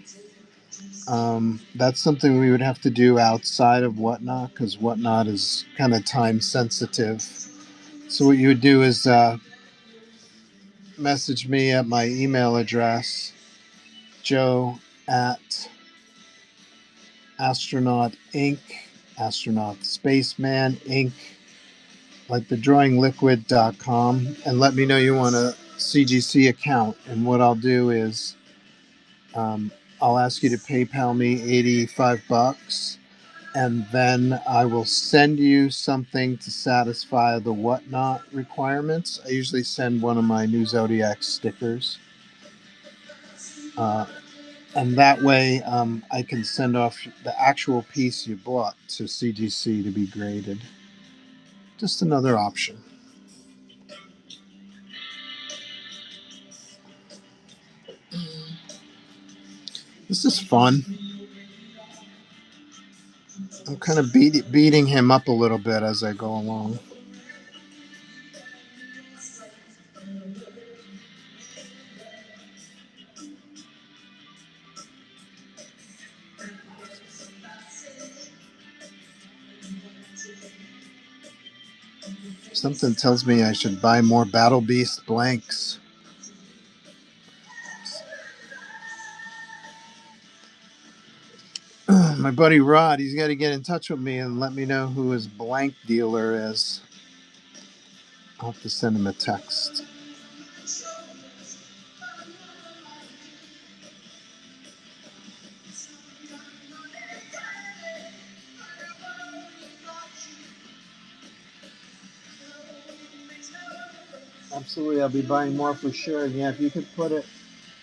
That's something we would have to do outside of Whatnot because Whatnot is kind of time sensitive. So what you would do is message me at my email address, joe at astronaut inc, astronaut spaceman inc, like the drawingliquid.com, and let me know you want a CGC account. And what I'll do is I'll ask you to PayPal me $85, and then I will send you something to satisfy the Whatnot requirements. I usually send one of my new Zodiac stickers. And that way I can send off the actual piece you bought to CGC to be graded. Just another option. This is fun. I'm kind of beating him up a little bit as I go along. Something tells me I should buy more Battle Beast blanks. My buddy Rod, he's got to get in touch with me and let me know who his blank dealer is. I'll have to send him a text. Absolutely, I'll be buying more for sure. Yeah, if you could put it,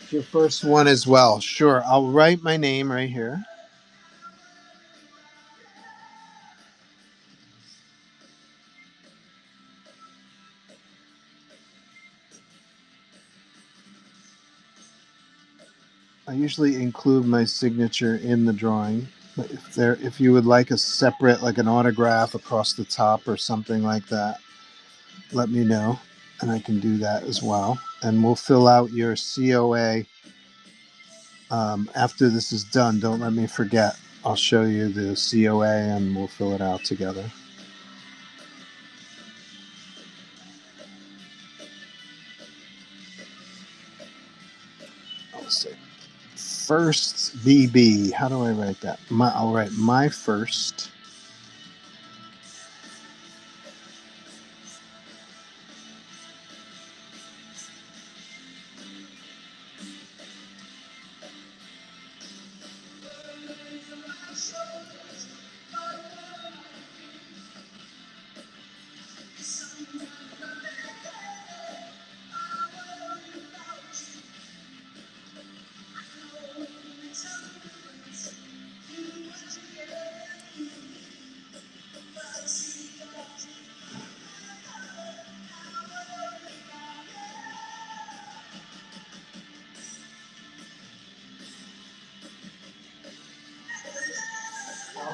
your first one as well. Sure, I'll write my name right here. I usually include my signature in the drawing. But if you would like a separate, like an autograph across the top or something like that, let me know, and I can do that as well. And we'll fill out your COA after this is done. Don't let me forget. I'll show you the COA, and we'll fill it out together. I'll say first BB. How do I write that? I'll write my first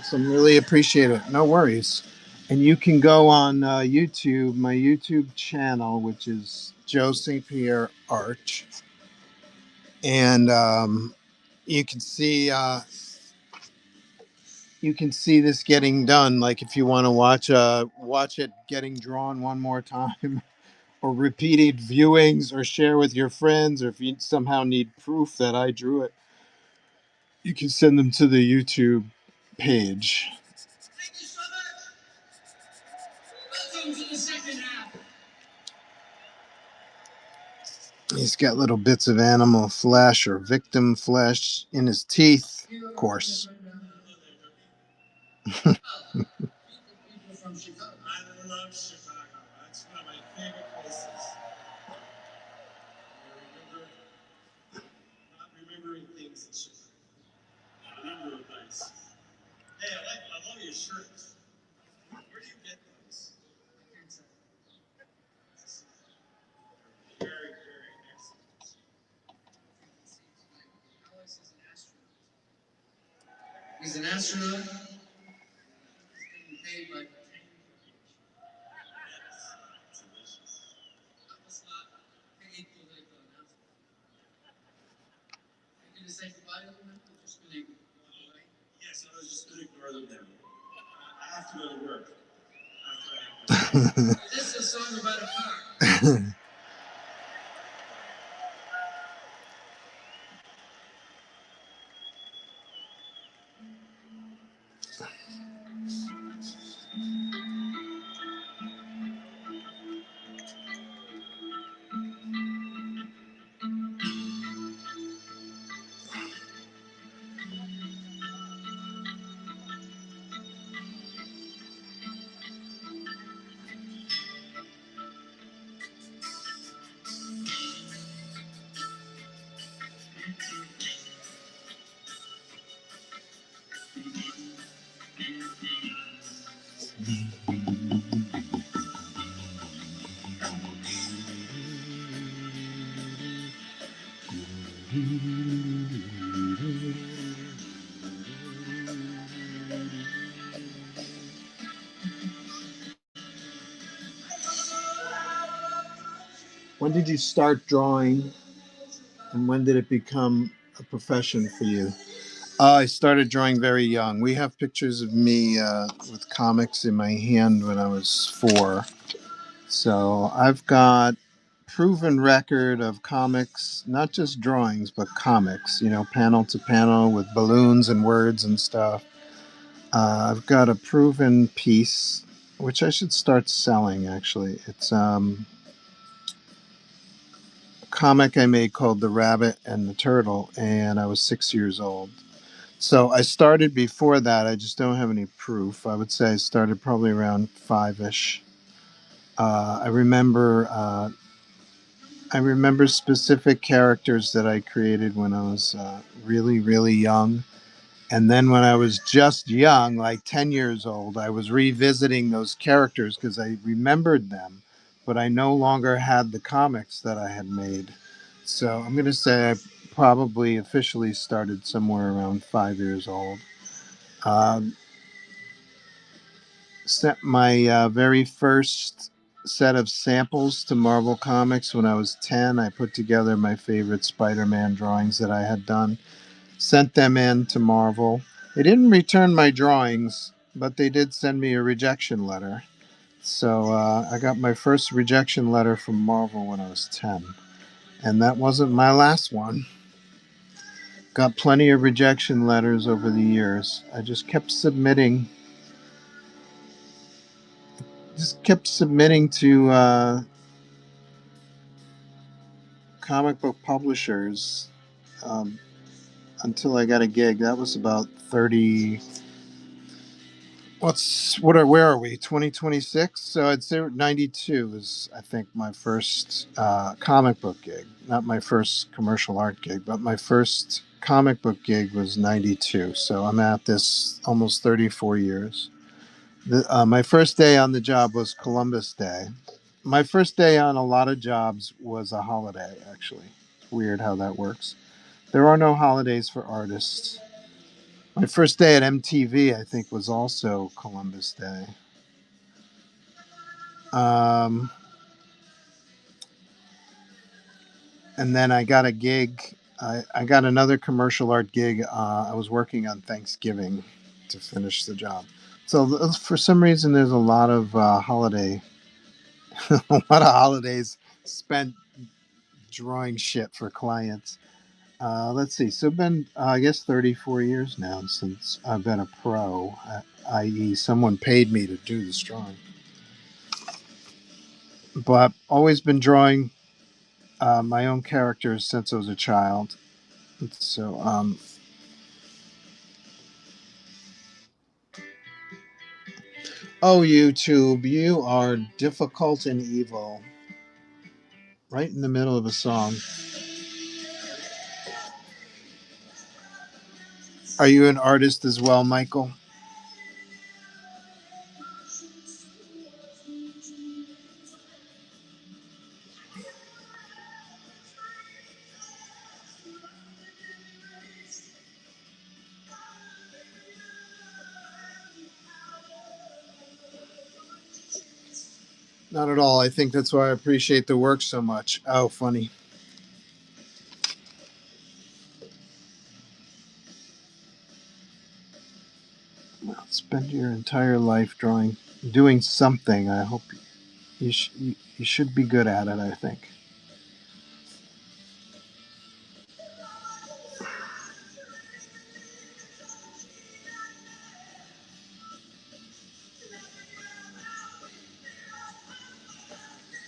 Awesome. Really appreciate it. No worries. And you can go on YouTube, my YouTube channel, which is Joe St. Pierre Art, and you can see this getting done. Like if you want to watch it getting drawn one more time, or repeated viewings, or share with your friends, or if you somehow need proof that I drew it, you can send them to the YouTube page. Thank you so much. Welcome to the second half. He's got little bits of animal flesh or victim flesh in his teeth, of course. People from Chicago. I love Chicago. That's one of my favorite places. Not remembering things in Chicago. Remember things. Hey, I love your shirts. Where do you get those? Very, very excellent. Alex is an astronaut. He's an astronaut. He's getting paid by I was not paid till they go announcement. Are you going to say goodbye to them? Or just going to walk away? Yes, I was just going to ignore them now. I have to go to work. This is a song about a car. When did you start drawing, and when did it become a profession for you? I started drawing very young. We have pictures of me with comics in my hand when I was 4. So I've got proven record of comics, not just drawings, but comics, panel to panel with balloons and words and stuff. I've got a proven piece, which I should start selling actually. It's a comic I made called The Rabbit and the Turtle, and I was 6 years old. So I started before that. I just don't have any proof. I would say I started probably around 5-ish. I remember specific characters that I created when I was really, really young. And then when I was just young, like 10 years old, I was revisiting those characters because I remembered them, but I no longer had the comics that I had made. So I'm going to say I probably officially started somewhere around 5 years old. Um, Sent my very first set of samples to Marvel Comics when I was 10. I put together my favorite Spider-Man drawings that I had done, sent them in to Marvel. They didn't return my drawings, but they did send me a rejection letter. So I got my first rejection letter from Marvel when I was 10. And that wasn't my last one. Got plenty of rejection letters over the years. I just kept submitting to comic book publishers um, until I got a gig. That was about 30. Where are we? 2026. So I'd say 92 is, I think, my first comic book gig. Not my first commercial art gig, but my first comic book gig was 92. So I'm at this almost 34 years. My first day on the job was Columbus Day. My first day on a lot of jobs was a holiday, actually. It's weird how that works. There are no holidays for artists. My first day at MTV, I think, was also Columbus Day. Um, and then I got a gig. I got another commercial art gig. I was working on Thanksgiving to finish the job. So for some reason, there's a lot of holiday, a lot of holidays spent drawing shit for clients. Let's see. So been I guess 34 years now since I've been a pro, i.e., someone paid me to do this drawing. But always been drawing my own characters since I was a child. So oh, YouTube, you are difficult and evil. Right in the middle of a song. Are you an artist as well, Michael? Not at all. I think that's why I appreciate the work so much. Oh, funny. Well, spend your entire life drawing, doing something. I hope you should be good at it, I think.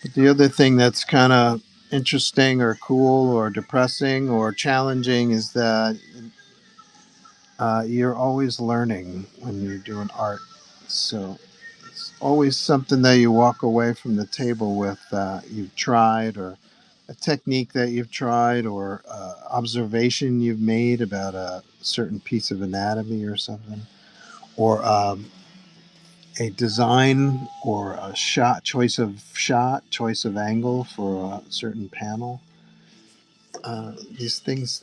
But the other thing that's kind of interesting or cool or depressing or challenging is that you're always learning when you're doing art. So it's always something that you walk away from the table with you've tried, or a technique that you've tried, or observation you've made about a certain piece of anatomy or something, or a design or a shot, choice of angle for a certain panel. These things,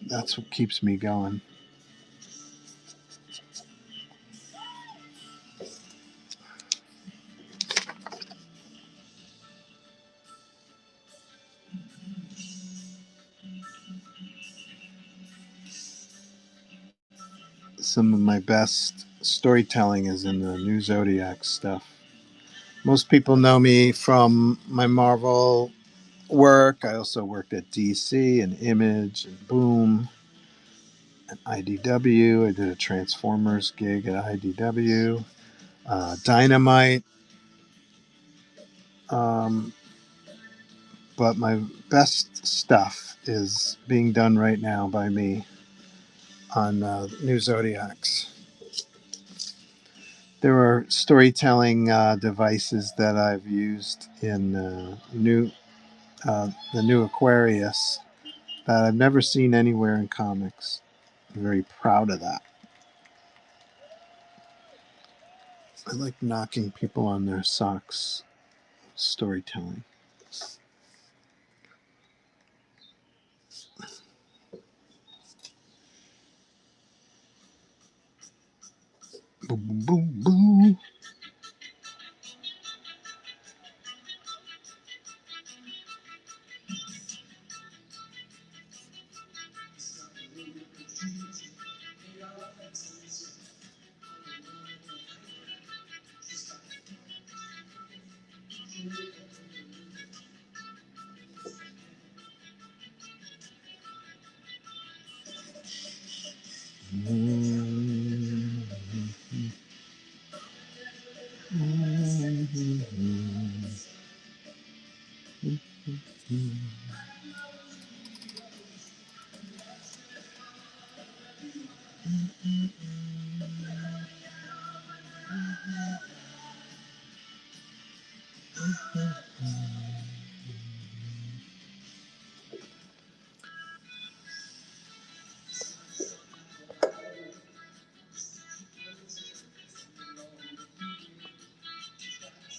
that's what keeps me going. Some of my best storytelling is in the New Zodiac stuff. Most people know me from my Marvel work. I also worked at DC and Image and Boom and IDW. I did a Transformers gig at IDW. Dynamite. Um, but my best stuff is being done right now by me on New Zodiacs. There are storytelling devices that I've used in the new Aquarius that I've never seen anywhere in comics. I'm very proud of that. I like knocking people on their socks. Storytelling. Boom, boom, boom, boom.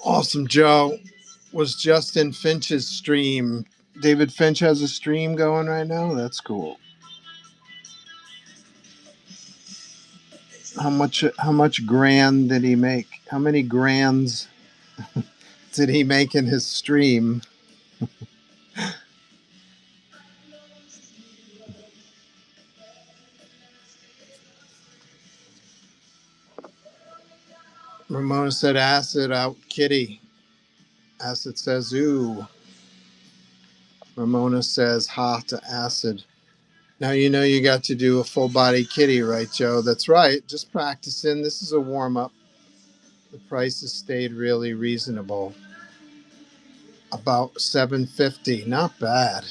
Awesome, Joe. Was Justin Finch's stream. David Finch has a stream going right now. That's cool. How much grand did he make? How many grands did he make in his stream? Ramona said acid out kitty. Acid says ooh. Ramona says ha to acid. Now you know you got to do a full body kitty, right, Joe? That's right. Just practicing. This is a warm up. The prices stayed really reasonable. About $7.50. Not bad.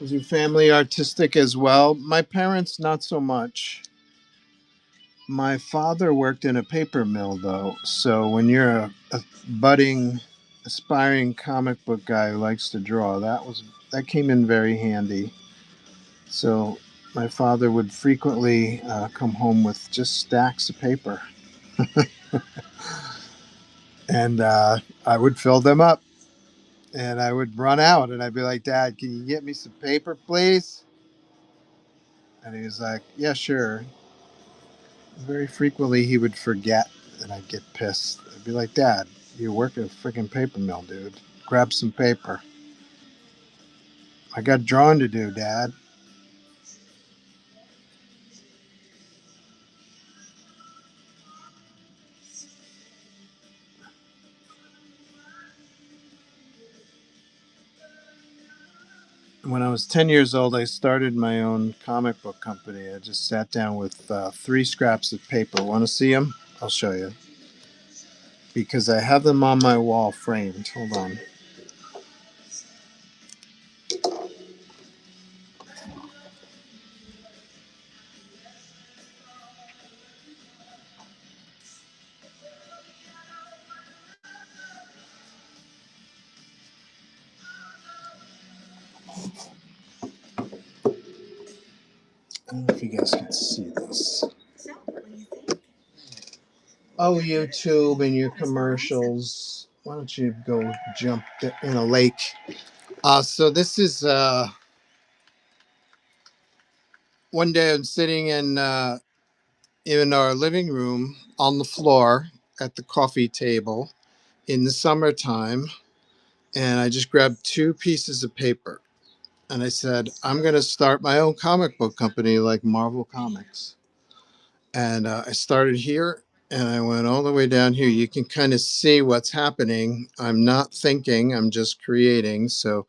Was your family artistic as well? My parents, not so much. My father worked in a paper mill, though. So when you're a budding, aspiring comic book guy who likes to draw, that came in very handy. So my father would frequently come home with just stacks of paper, and I would fill them up, and I would run out, and I'd be like, "Dad, can you get me some paper, please?" And he was like, "Yeah, sure." Very frequently, he would forget, and I'd get pissed. I'd be like, "Dad, you work at a freaking paper mill, dude. Grab some paper. I got drawing to do, Dad." When I was 10 years old, I started my own comic book company. I just sat down with 3 scraps of paper. Want to see them? I'll show you. Because I have them on my wall framed. Hold on. I don't know if you guys can see this. Oh, YouTube and your commercials. Why don't you go jump in a lake? So this is one day I'm sitting in our living room on the floor at the coffee table in the summertime, and I just grabbed 2 pieces of paper, and I said, I'm going to start my own comic book company like Marvel Comics. And I started here, and I went all the way down here. You can kind of see what's happening. I'm not thinking, I'm just creating. So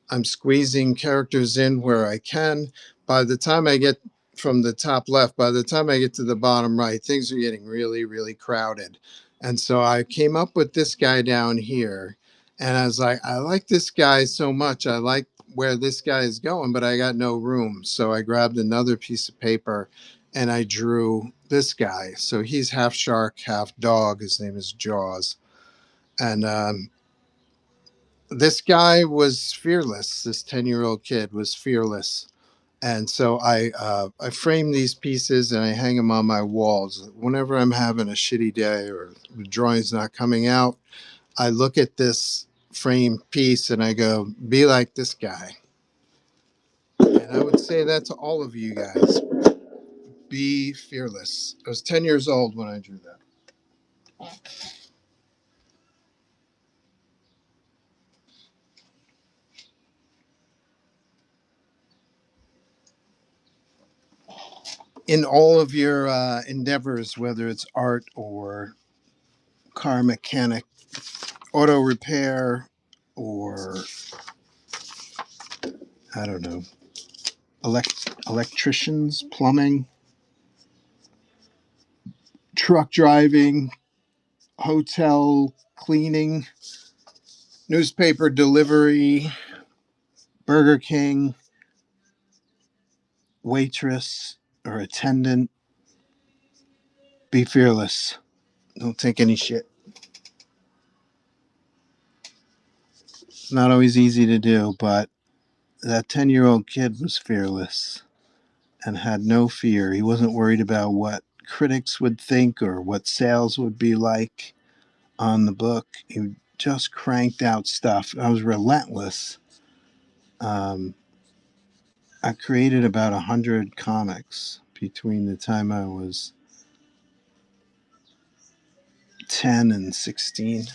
I'm squeezing characters in where I can. By the time I get from the top left, by the time I get to the bottom right, things are getting really, really crowded. And so I came up with this guy down here. And I was like, I like this guy so much. I like where this guy is going, but I got no room. So I grabbed another piece of paper and I drew this guy. So he's half shark, half dog. His name is Jaws. And this guy was fearless. This 10-year-old kid was fearless. And so I frame these pieces and I hang them on my walls. Whenever I'm having a shitty day or the drawing's not coming out, I look at this framed piece and I go, be like this guy. And I would say that to all of you guys. Be fearless. I was 10 years old when I drew that. in all of your endeavors, whether it's art or car mechanic, auto repair, or I don't know, electricians, plumbing, truck driving, hotel cleaning, newspaper delivery, Burger King, waitress or attendant, be fearless. Don't take any shit. It's not always easy to do, but that 10-year-old kid was fearless and had no fear. He wasn't worried about what critics would think or what sales would be like on the book. He just cranked out stuff. I was relentless. Um, I created about 100 comics between the time I was 10 and 16.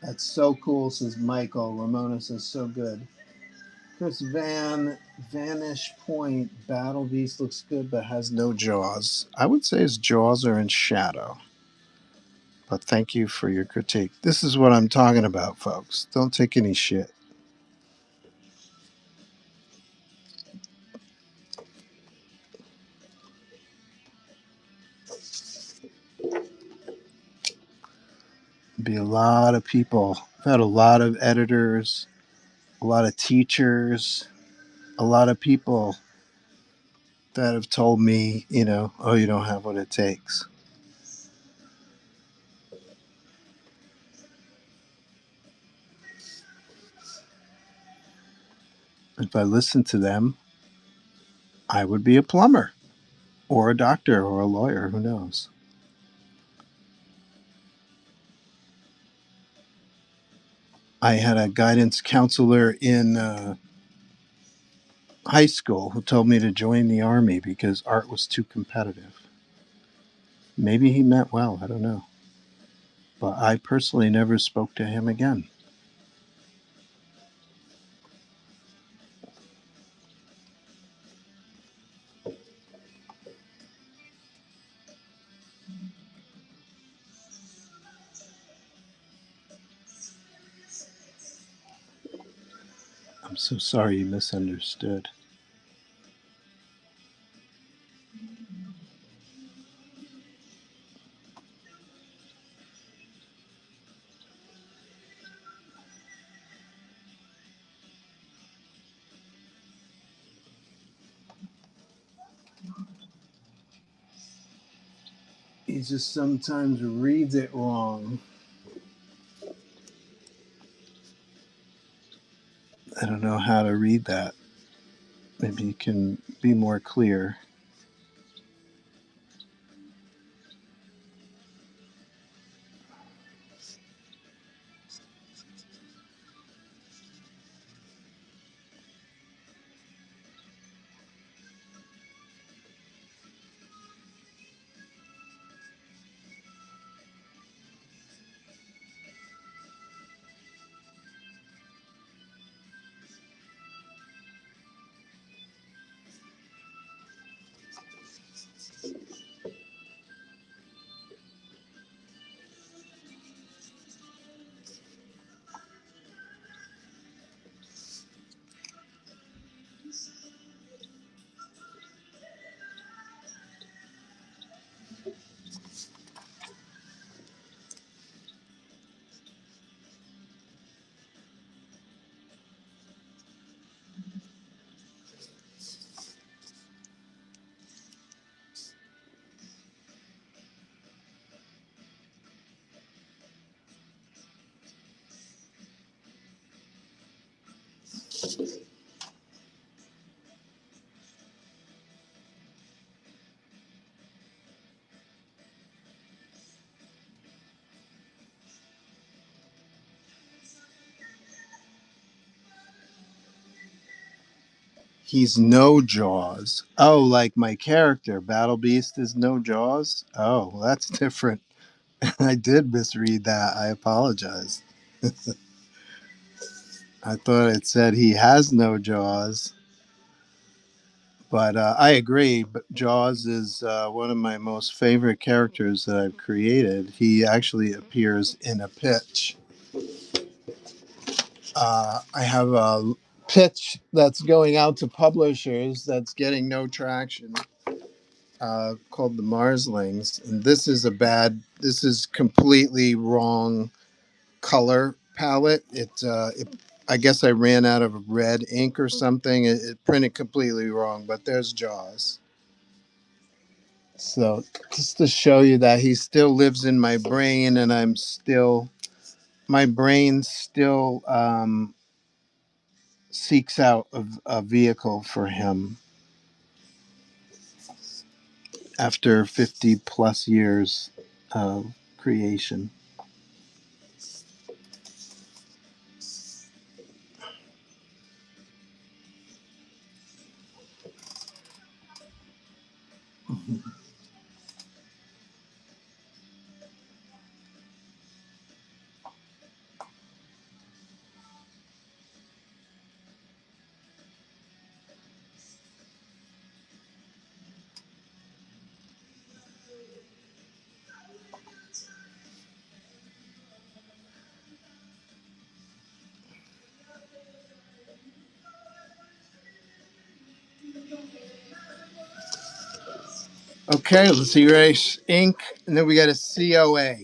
That's so cool, says Michael. Ramona says, so good. Chris Vanish Point, Battle Beast looks good but has no jaws. I would say his jaws are in shadow. But thank you for your critique. This is what I'm talking about, folks. Don't take any shit. Be a lot of people. I've had a lot of editors, a lot of teachers, a lot of people that have told me, oh, you don't have what it takes. If I listened to them, I would be a plumber or a doctor or a lawyer. Who knows? I had a guidance counselor in high school who told me to join the army because art was too competitive. Maybe he meant well. I don't know. But I personally never spoke to him again. I'm so sorry you misunderstood. He just sometimes reads it wrong. I don't know how to read that. Maybe you can be more clear. He's no Jaws. Oh, like my character, Battle Beast is no Jaws? Oh, well, that's different. I did misread that. I apologize. I thought it said he has no Jaws, but I agree. But Jaws is one of my most favorite characters that I've created. He actually appears in a pitch. I have a pitch that's going out to publishers that's getting no traction, called the Marslings, and this is completely wrong color palette. I guess I ran out of red ink or something. It printed completely wrong, but there's Jaws. So just to show you that he still lives in my brain, and my brain still seeks out a vehicle for him after 50 plus years of creation. Okay, let's erase ink, and then we got a COA.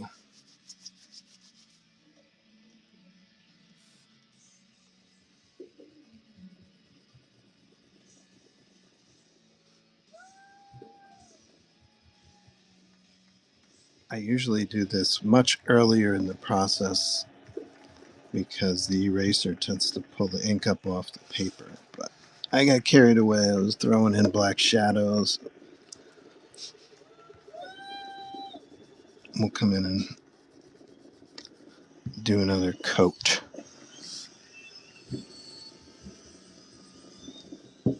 I usually do this much earlier in the process because the eraser tends to pull the ink up off the paper. But I got carried away. I was throwing in black shadows. We'll come in and do another coat. You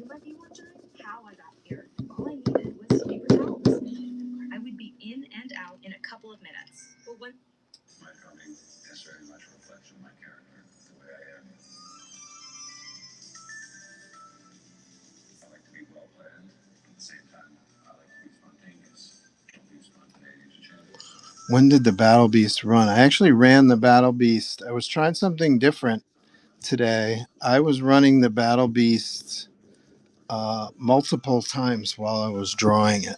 might be wondering how I got here. All I needed was paper towels. I would be in and out in a couple of minutes. But when my drumming is very much a reflection of my character, the way I am. I like to be well planned. At the same time, I like to be spontaneous. Don't be spontaneous, change. When did the Battle Beast run? I actually ran the Battle Beast. I was trying something different today. I was running the Battle Beast multiple times while I was drawing it.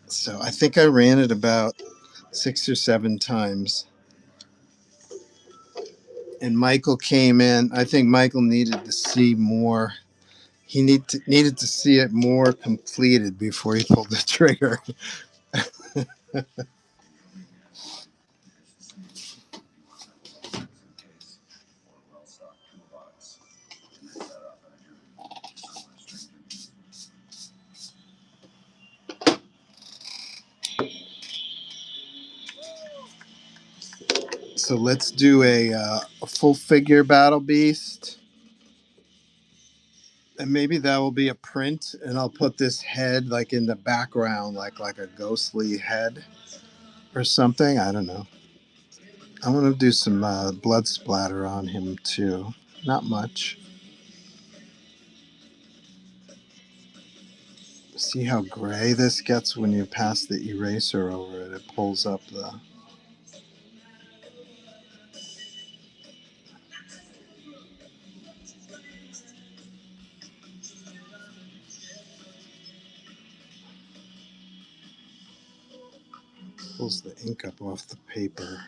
So I think I ran it about 6 or 7 times. And Michael came in. I think Michael needed to see more. He needed to see it more completed before he pulled the trigger. So let's do a full figure Battle Beast. And maybe that will be a print, and I'll put this head like in the background, like a ghostly head or something. I don't know. I want to do some blood splatter on him too. Not much. See how gray this gets when you pass the eraser over it. It pulls up pulls the ink up off the paper.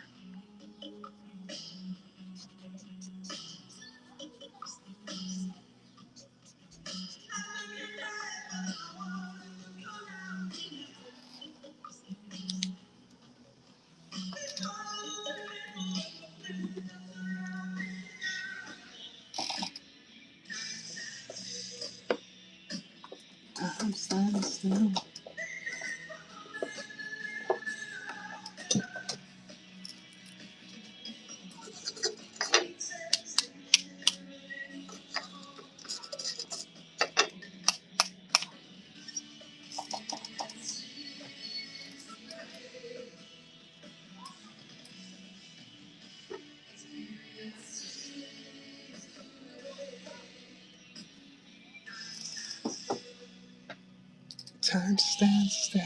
I'm standing still. Time stands still.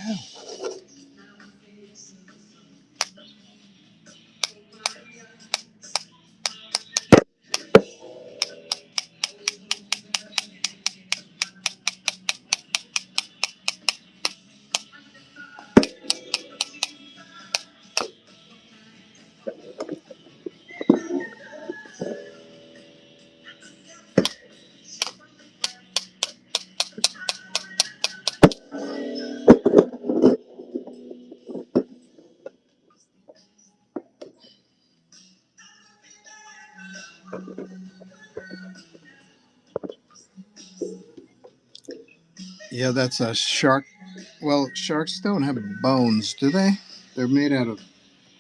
Yeah, that's a shark. Well, sharks don't have bones, do they? They're made out of.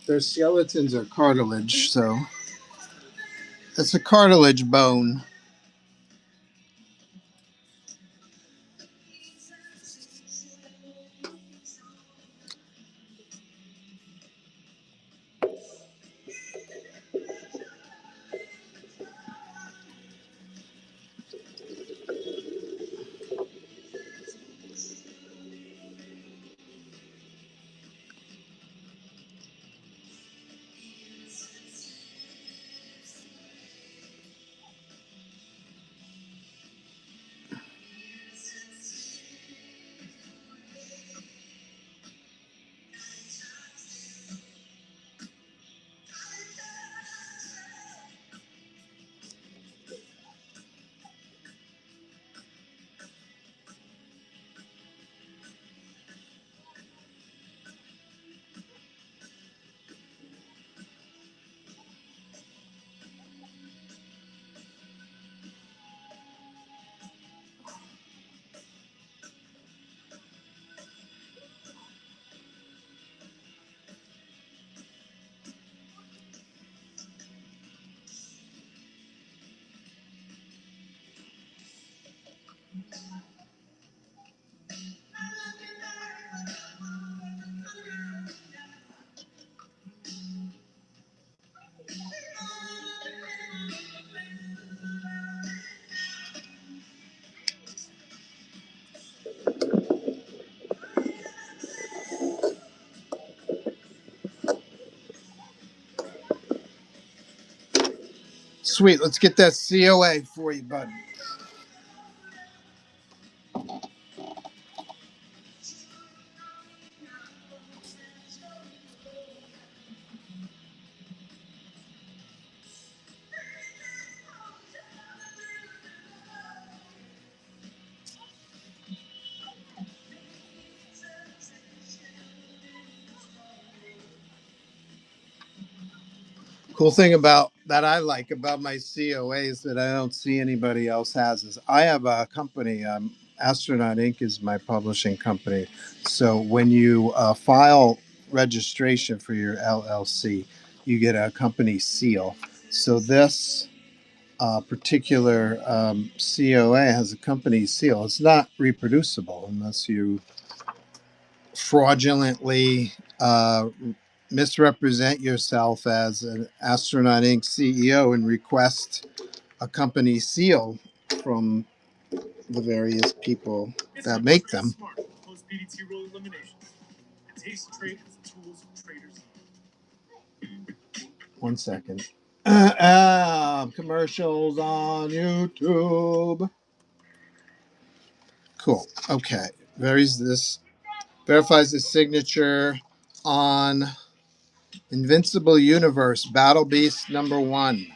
Their skeletons are cartilage, so it's a cartilage bone. Sweet, let's get that COA for you, bud. Cool thing about that I like about my COAs that I don't see anybody else has is I have a company. Astronaut Inc. is my publishing company. So when you file registration for your LLC, you get a company seal. So this particular COA has a company seal. It's not reproducible unless you fraudulently misrepresent yourself as an Astronaut Inc. CEO and request a company seal from the various people that make them. One second. Commercials on YouTube. Cool. Okay. Verifies the signature on Invincible Universe Battle Beast #1.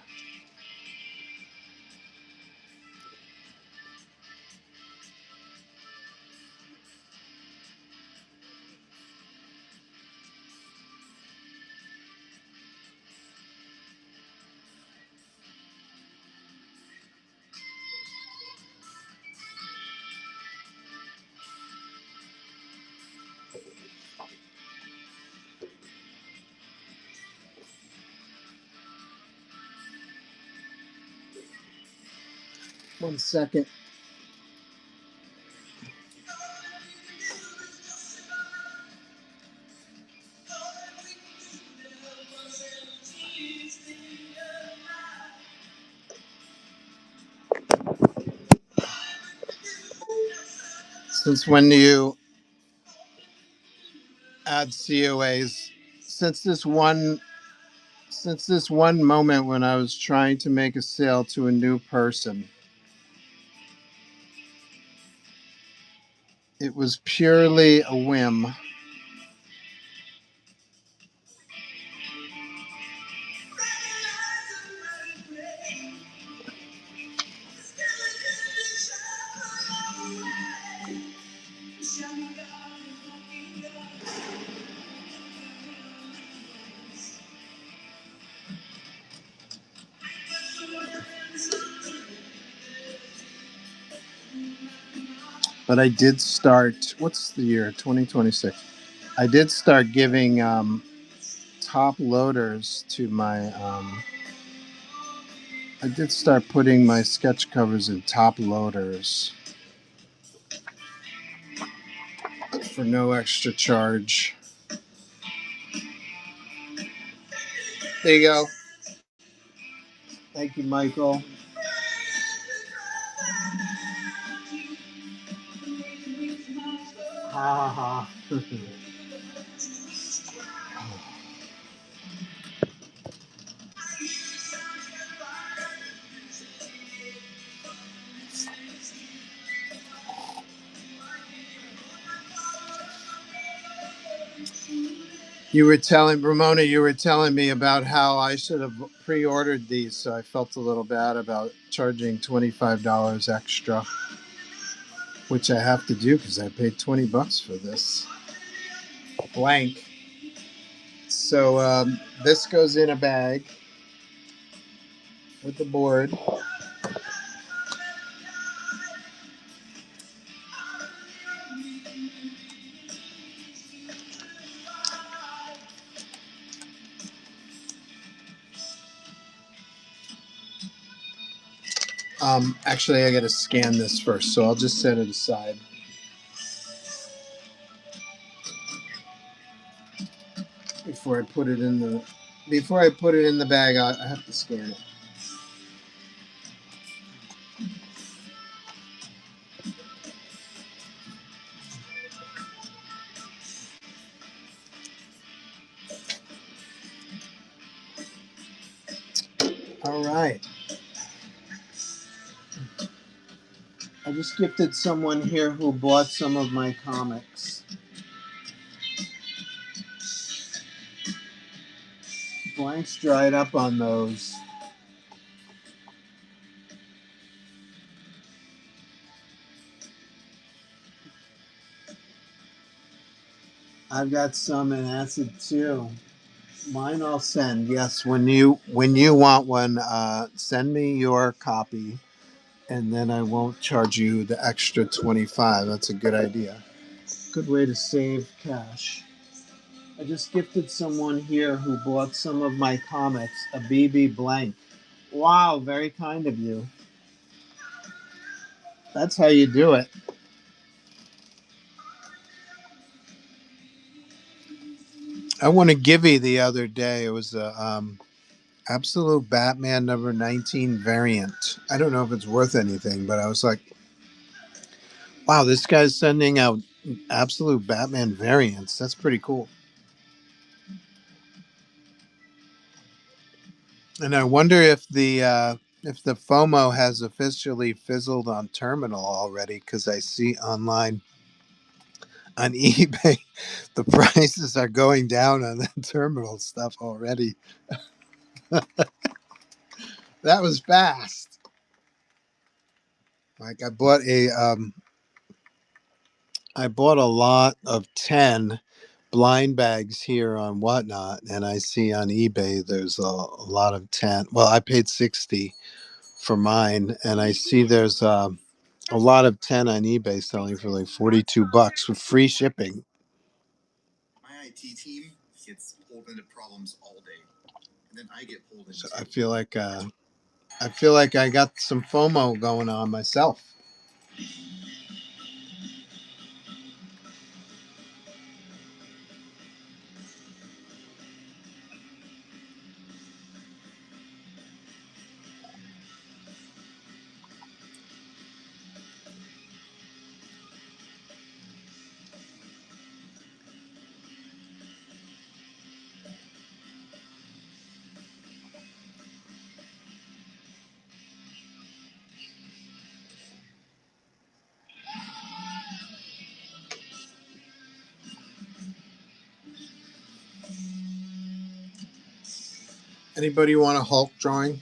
1 second. Since when do you God, COAs. Since this one since this one moment when I was trying to make a sale to a new person, it was purely a whim. But I did start, what's the year? 2026. I did start giving top loaders to my, I did start putting my sketch covers in top loaders for no extra charge. There you go. Thank you, Michael. Ha ha ha. You were telling Ramona, you were telling me about how I should have pre-ordered these, so I felt a little bad about charging $25 extra, which I have to do because I paid $20 for this blank. So this goes in a bag with the board. Actually, I got to scan this first, so I'll just set it aside before I put it in the bag. I have to scan it. All right. I just gifted someone here who bought some of my comics. Blanks dried up on those. I've got some in acid too. Mine I'll send. Yes, when you want one, send me your copy, and then I won't charge you the extra 25. That's a good idea. Good way to save cash. I just gifted someone here who bought some of my comics, a BB blank. Wow, very kind of you. That's how you do it. I won a Givey the other day. It was a Absolute Batman number 19 variant. I don't know if it's worth anything, but I was like, wow, this guy's sending out Absolute Batman variants. That's pretty cool. And I wonder if the FOMO has officially fizzled on Terminal already, because I see online on eBay the prices are going down on the Terminal stuff already. That was fast. Like I bought a lot of 10 blind bags here on Whatnot, and I see on eBay there's a lot of 10. Well, I paid 60 for mine, and I see there's a lot of 10 on eBay selling for like $42 with free shipping. My IT team gets pulled into problems all day, and then I get pulled into. So I feel like I got some FOMO going on myself. Anybody want a Hulk drawing?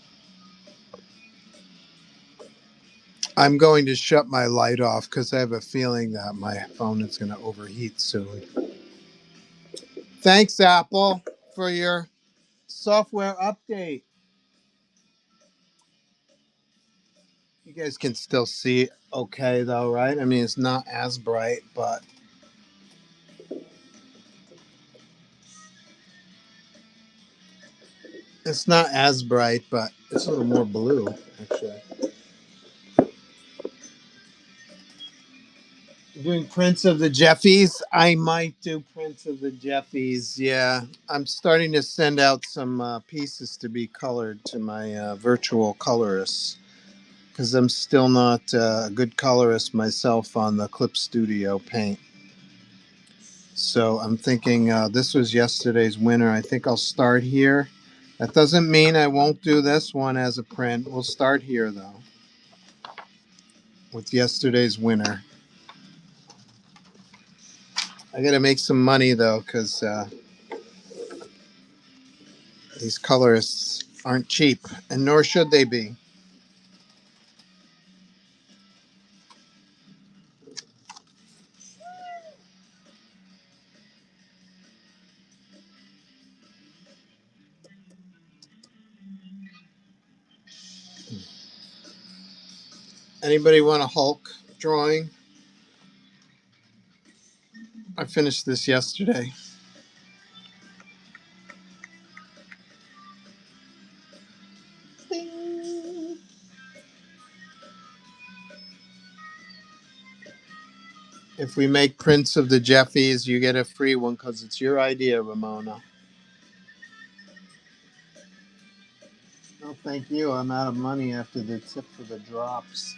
I'm going to shut my light off because I have a feeling that my phone is going to overheat soon. Thanks, Apple, for your software update. You guys can still see okay, though, right? I mean, it's not as bright, but it's not as bright, but it's a little more blue, actually. Doing Prince of the Jeffies. I might do Prince of the Jeffies. Yeah, I'm starting to send out some pieces to be colored to my virtual colorists because I'm still not a good colorist myself on the Clip Studio paint. So I'm thinking this was yesterday's winner. I think I'll start here. That doesn't mean I won't do this one as a print. We'll start here though with yesterday's winner. I got to make some money though because these colorists aren't cheap, and nor should they be. Anybody want a Hulk drawing? I finished this yesterday. If we make prints of the Jeffies, you get a free one because it's your idea, Ramona. No, thank you. I'm out of money after the tip for the drops.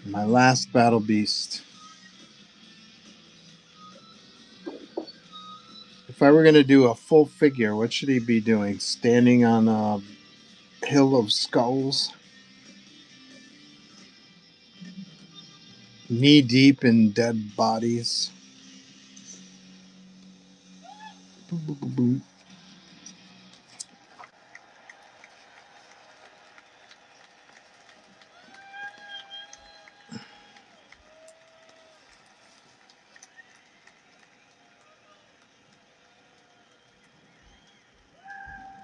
My last battle beast. If I were going to do a full figure, what should he be doing? Standing on a hill of skulls? Knee deep in dead bodies?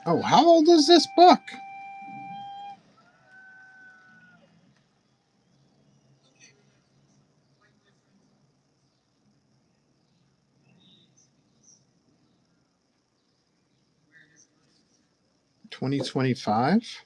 Oh, how old is this book? 2025?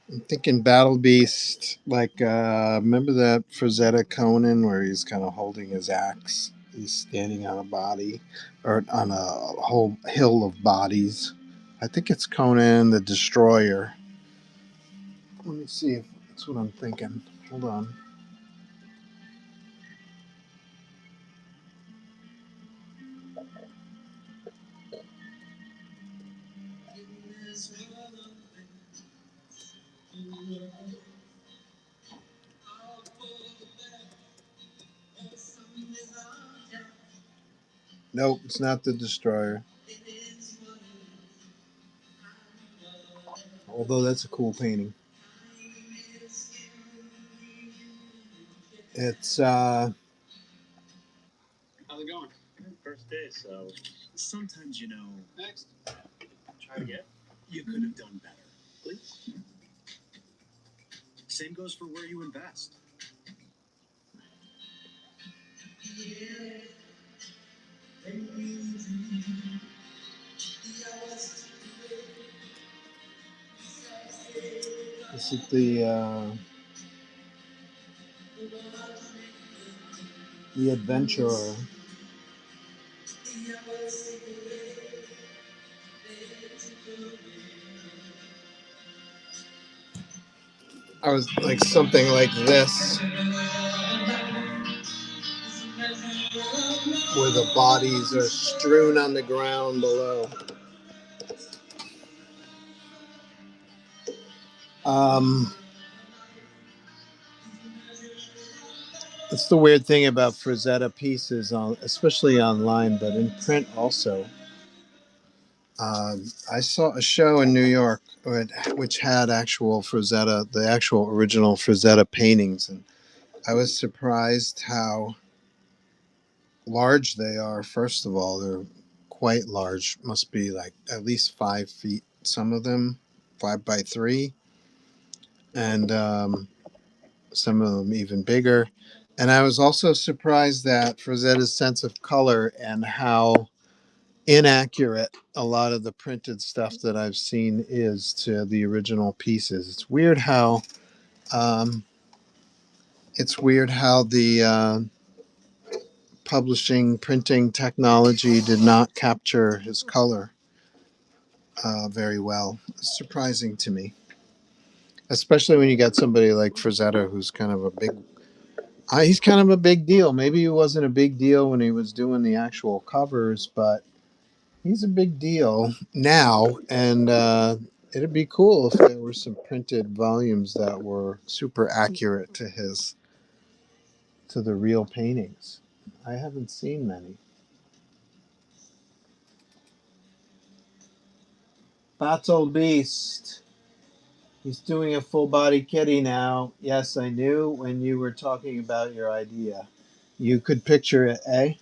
I'm thinking Battle Beast, like remember that Frazetta Conan where he's kind of holding his axe? He's standing on a body or on a whole hill of bodies. I think it's Conan the Destroyer. Let me see if that's what I'm thinking. Hold on. Nope, it's not the Destroyer. Although that's a cool painting. It's How's it going? First day, so sometimes Next. Try again. You could have done better. Please. Same goes for where you invest. this is the Adventurer. I was like something like this, where the bodies are strewn on the ground below. Um, it's the weird thing about Frazetta pieces, especially online, but in print also. I saw a show in New York which had actual Frazetta, the actual original Frazetta paintings, and I was surprised how large they are. First of all, they're quite large. Must be like at least 5 feet. Some of them 5 by 3, and some of them even bigger. And I was also surprised at Frazetta's sense of color and how inaccurate a lot of the printed stuff that I've seen is to the original pieces. Um, it's weird how the publishing printing technology did not capture his color very well. It's surprising to me, especially when you got somebody like Frazetta, who's kind of a big. He's kind of a big deal. Maybe he wasn't a big deal when he was doing the actual covers, but he's a big deal now, and it'd be cool if there were some printed volumes that were super accurate to the real paintings. I haven't seen many. Battle Beast. He's doing a full body kitty now. Yes, I knew when you were talking about your idea. You could picture it, eh?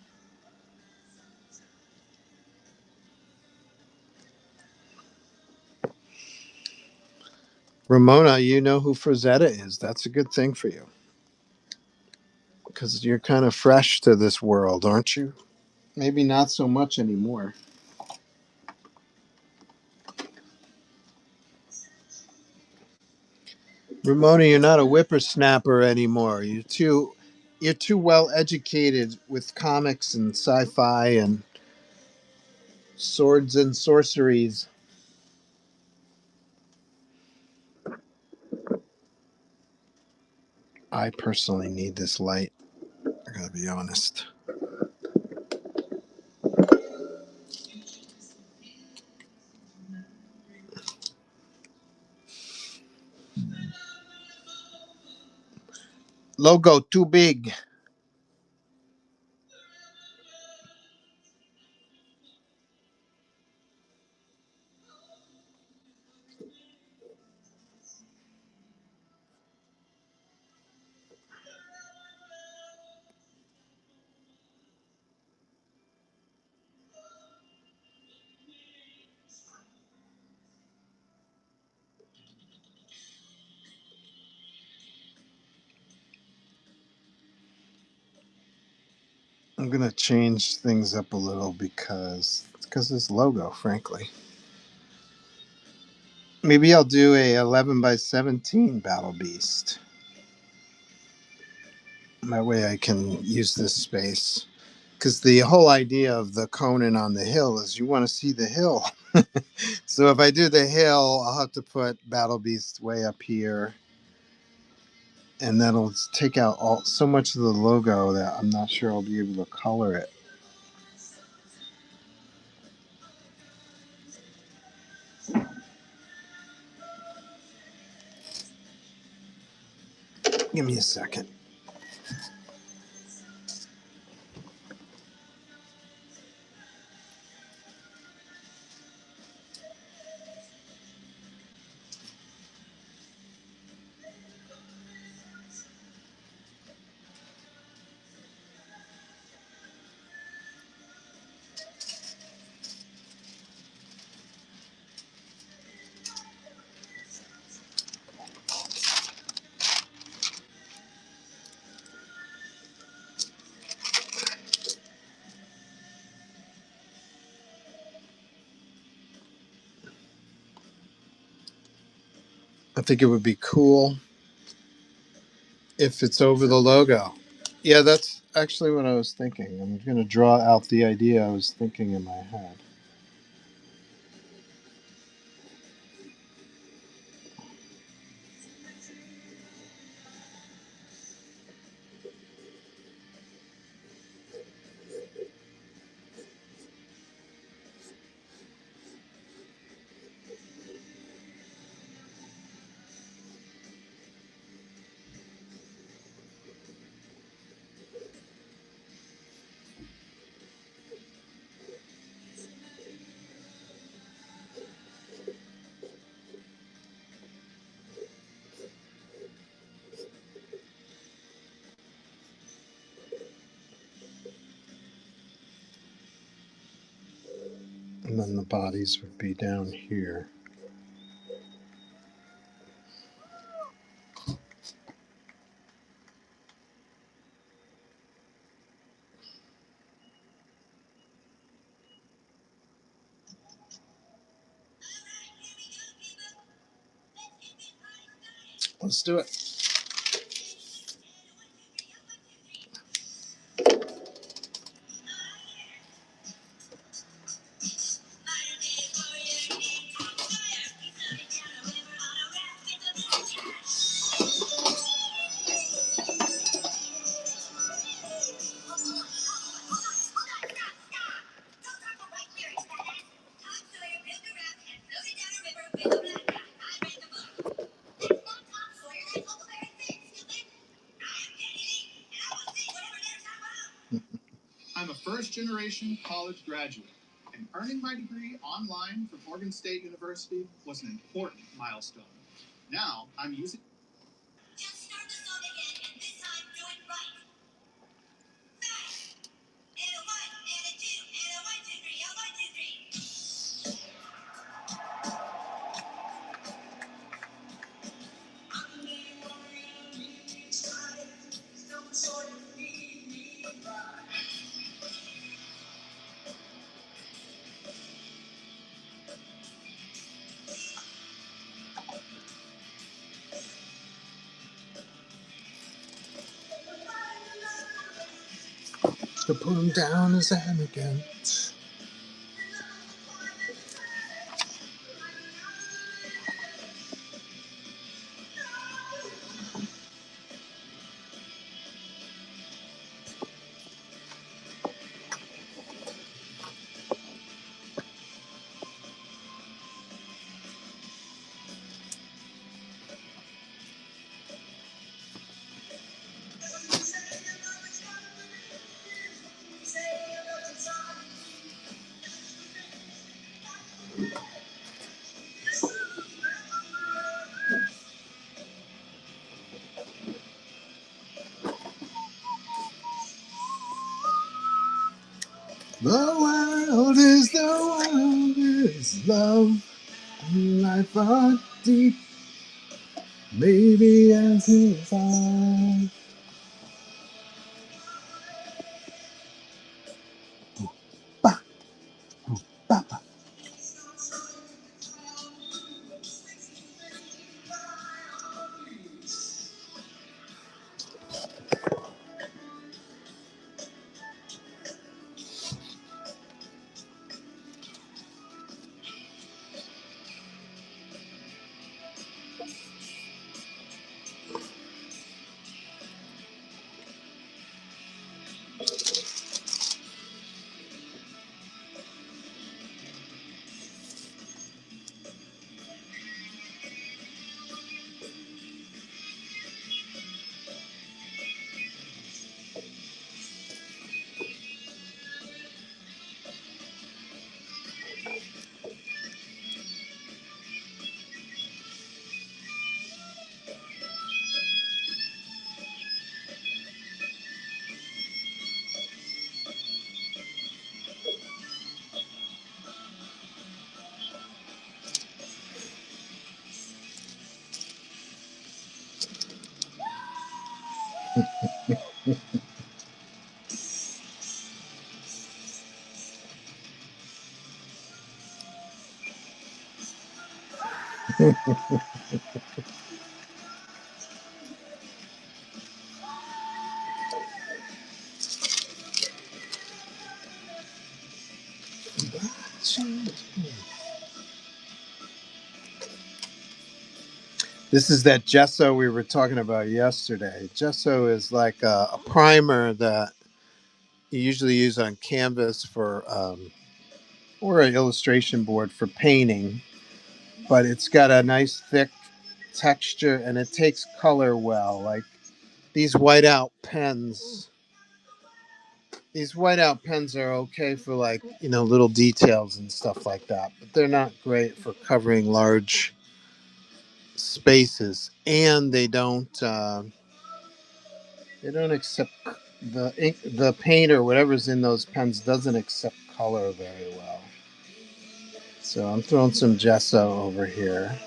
Ramona, you know who Frazetta is. That's a good thing for you. Because you're kind of fresh to this world, aren't you? Maybe not so much anymore. Ramona, you're not a whippersnapper anymore. You're too well educated with comics and sci-fi and swords and sorceries. I personally need this light. I gotta be honest. Logo too big. I'm gonna change things up a little because this logo, frankly. Maybe I'll do a 11 by 17 Battle Beast. That way I can use this space. Because the whole idea of the Conan on the hill is you want to see the hill. So if I do the hill, I'll have to put Battle Beast way up here, and that'll take out so much of the logo that I'm not sure I'll be able to color it. Give me a second. I think it would be cool if it's over the logo. Yeah, that's actually what I was thinking. I'm going to draw out the idea I was thinking in my head. And then the bodies would be down here. Let's do it. I'm a first-generation college graduate, and earning my degree online from Oregon State University was an important milestone. Now, I'm using... Just start the song again, and this time do it right. Back! And a one, and a two, and a one, two, three, a one, two, three. To put him down as again. The world is love and life are deep. Maybe as if I. Ba, ba, ba. This is that gesso we were talking about yesterday. Gesso is like a primer that you usually use on canvas for or an illustration board for painting, but it's got a nice thick texture and it takes color well. Like these whiteout pens, these whiteout pens are okay for like, little details and stuff like that, but they're not great for covering large spaces, and they don't accept the ink, the paint or whatever's in those pens doesn't accept color very well. So I'm throwing some gesso over here,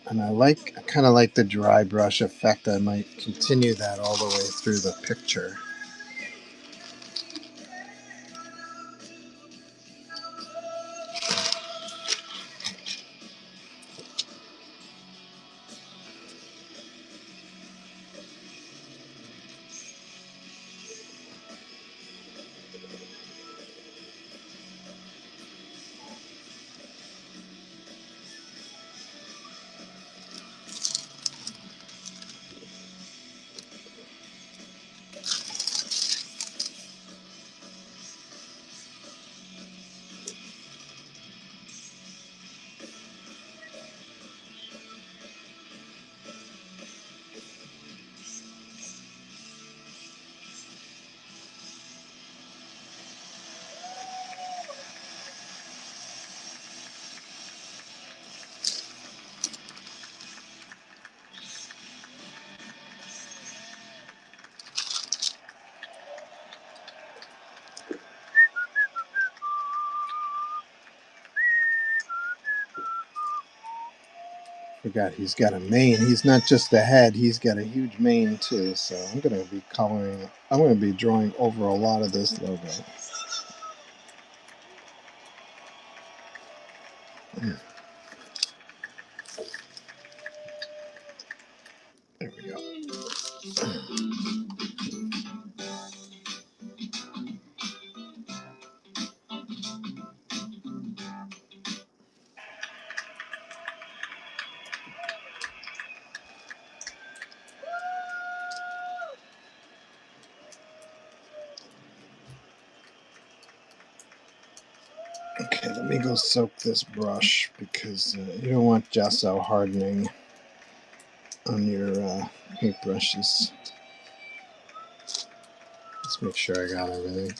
and I kind of like the dry brush effect. I might continue that all the way through the picture. Forgot he's got a mane. He's not just the head, he's got a huge mane too. So I'm going to be coloring, I'm going to be drawing over a lot of this logo. There we go. Okay, let me go soak this brush because you don't want gesso hardening on your paintbrushes. Let's make sure I got everything.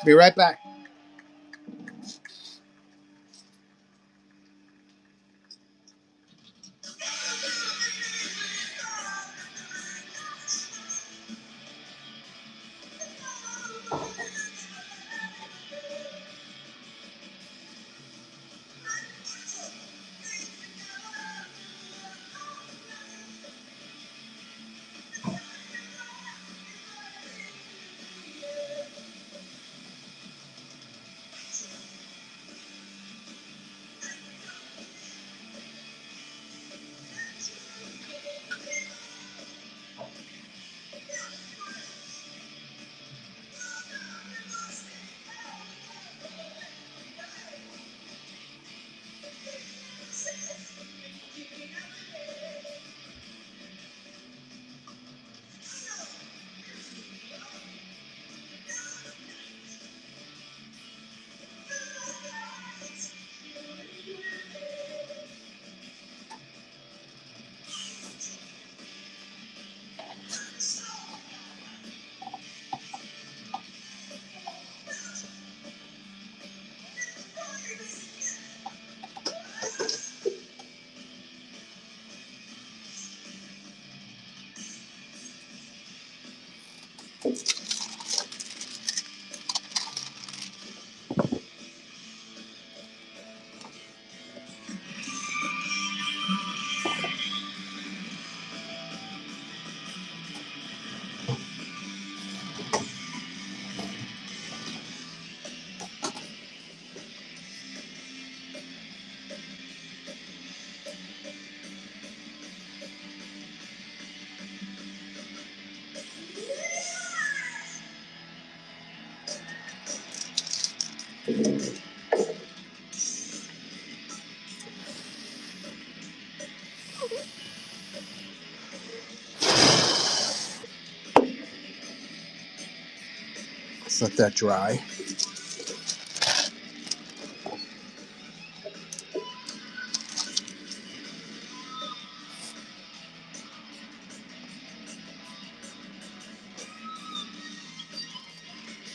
Be right back. Let's let that dry.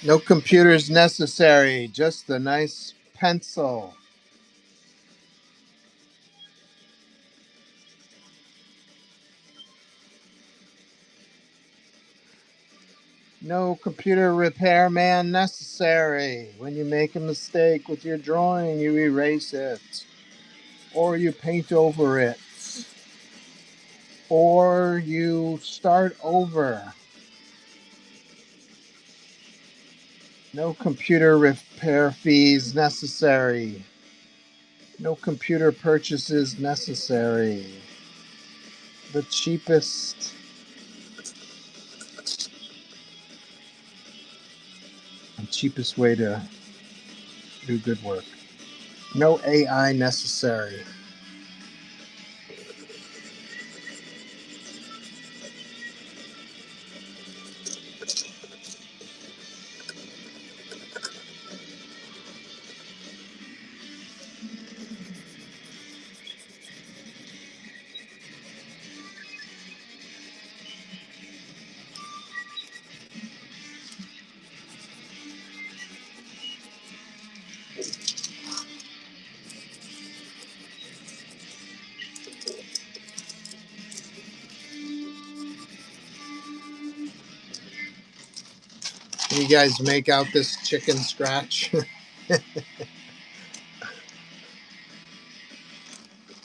No computers necessary, just a nice pencil. No computer repairman necessary. When you make a mistake with your drawing, you erase it, or you paint over it, or you start over. No computer repair fees necessary. No computer purchases necessary. The cheapest and cheapest way to do good work. No AI necessary. Can you guys make out this chicken scratch?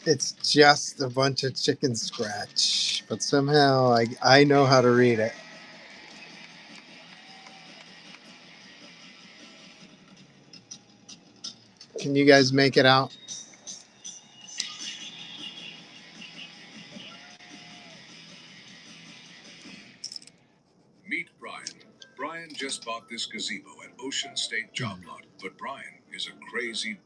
It's just a bunch of chicken scratch, but somehow I know how to read it. Can you guys make it out? Meet Brian. Brian just bought this gazebo at Ocean State Job Lot, but Brian is a crazy.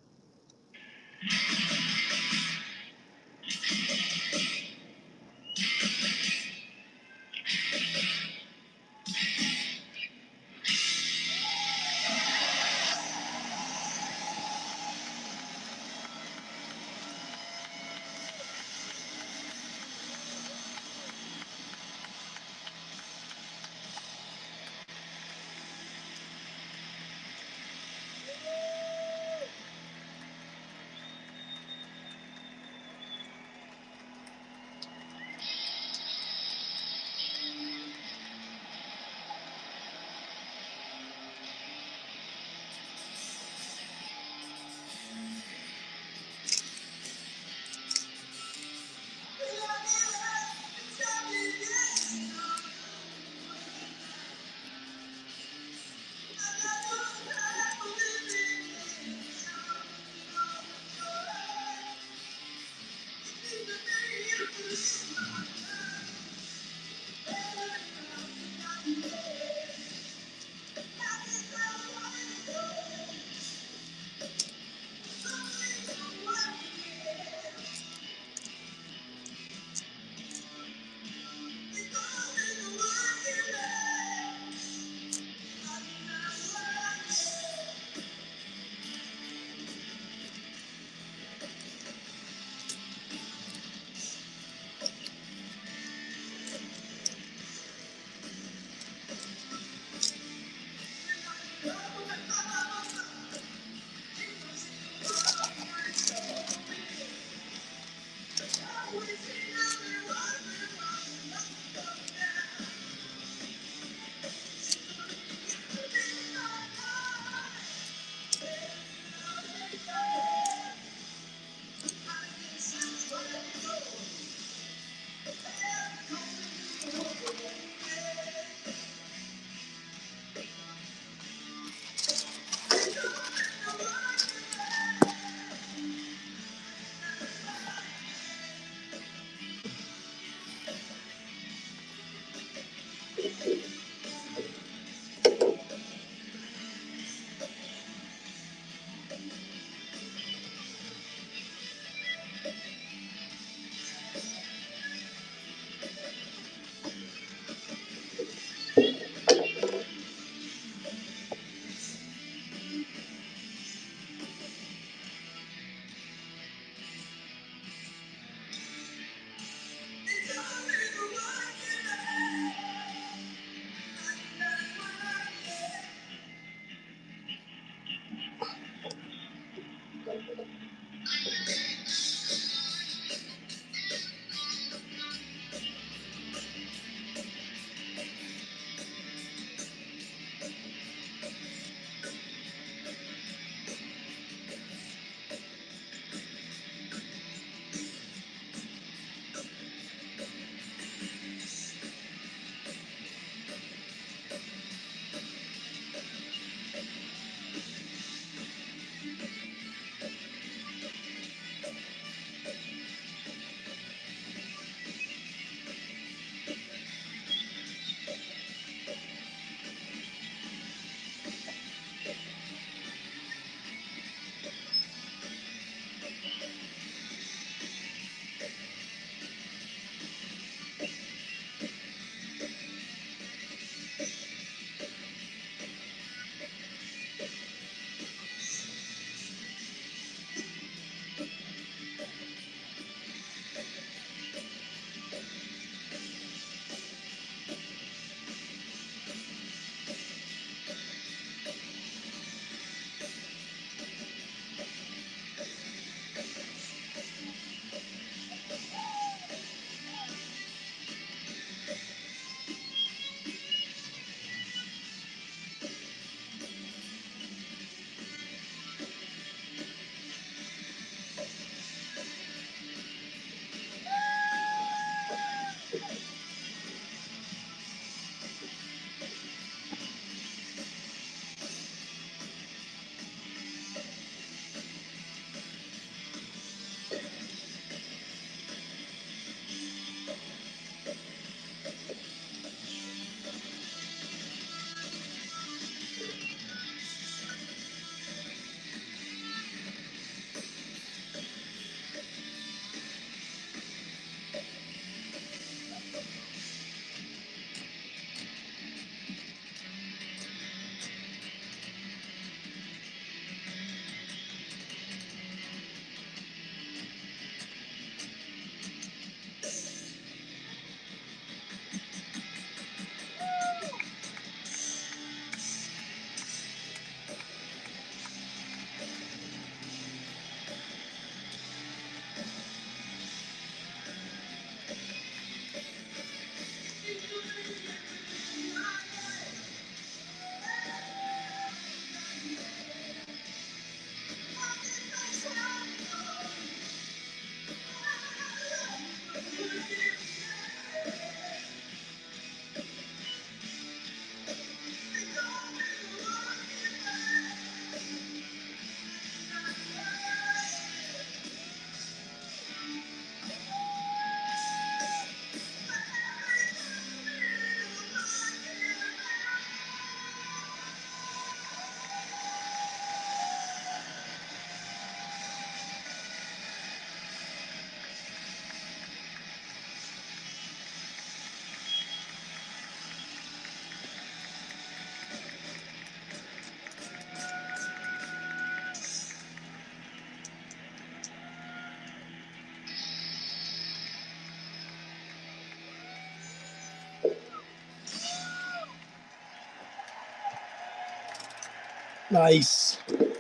Nice. Oh, thank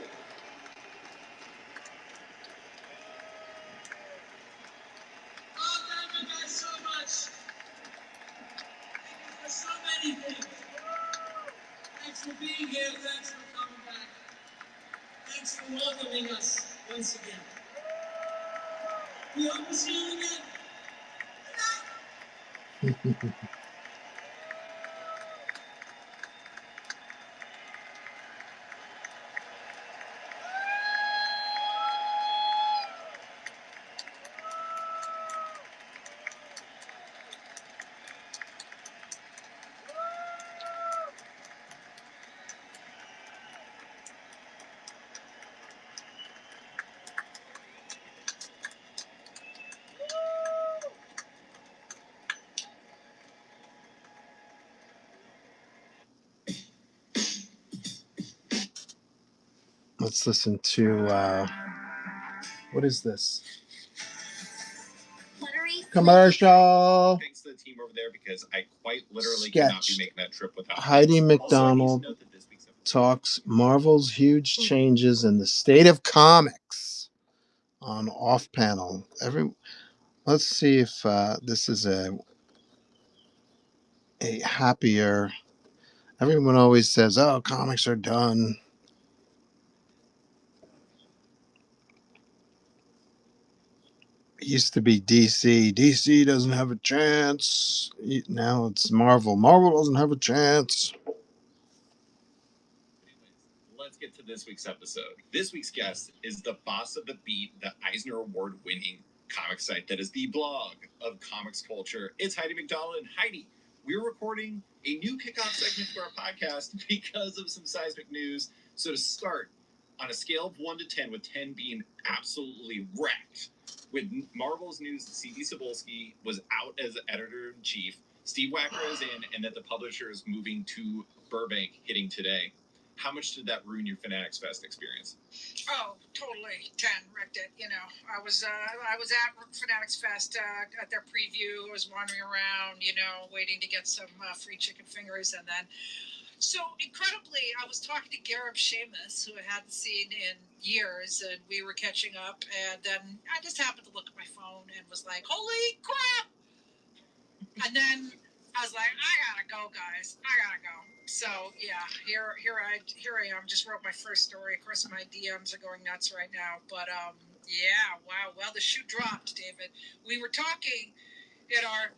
you guys so much. Thank you for so many things. Thanks for being here. Thanks for coming back. Thanks for welcoming us once again. We hope to see you again. Let's listen to what is this? Commercial. Thanks to the team over there because I quite literally cannot be making that trip without Heidi this. McDonald Also, that this week's episode talks Marvel's huge changes in the state of comics on off panel. Let's see if this is a happier. Everyone always says, "Oh, comics are done." It used to be DC. DC doesn't have a chance. Now it's Marvel. Marvel doesn't have a chance. Let's get to this week's episode. This week's guest is the boss of The Beat, the Eisner Award winning comic site that is the blog of comics culture. It's Heidi McDonald. And Heidi, we're recording a new kickoff segment for our podcast because of some seismic news. So to start, on a scale of 1 to 10, with 10 being absolutely wrecked, with Marvel's news that CD Cebulski was out as editor-in-chief, Steve Wacker is in, and that the publisher is moving to Burbank hitting today. How much did that ruin your Fanatics Fest experience? Oh, totally. 10 wrecked it. You know, I was at Fanatics Fest at their preview. I was wandering around, waiting to get some free chicken fingers, and then so incredibly, I was talking to Gareb Shamus, who I hadn't seen in years, and we were catching up. And then I just happened to look at my phone and was like, "Holy crap!" And then I was like, I gotta go, guys. I gotta go. So yeah, here I am. Just wrote my first story. Of course, my DMs are going nuts right now. But yeah, wow. Well, the shoe dropped, David. We were talking in our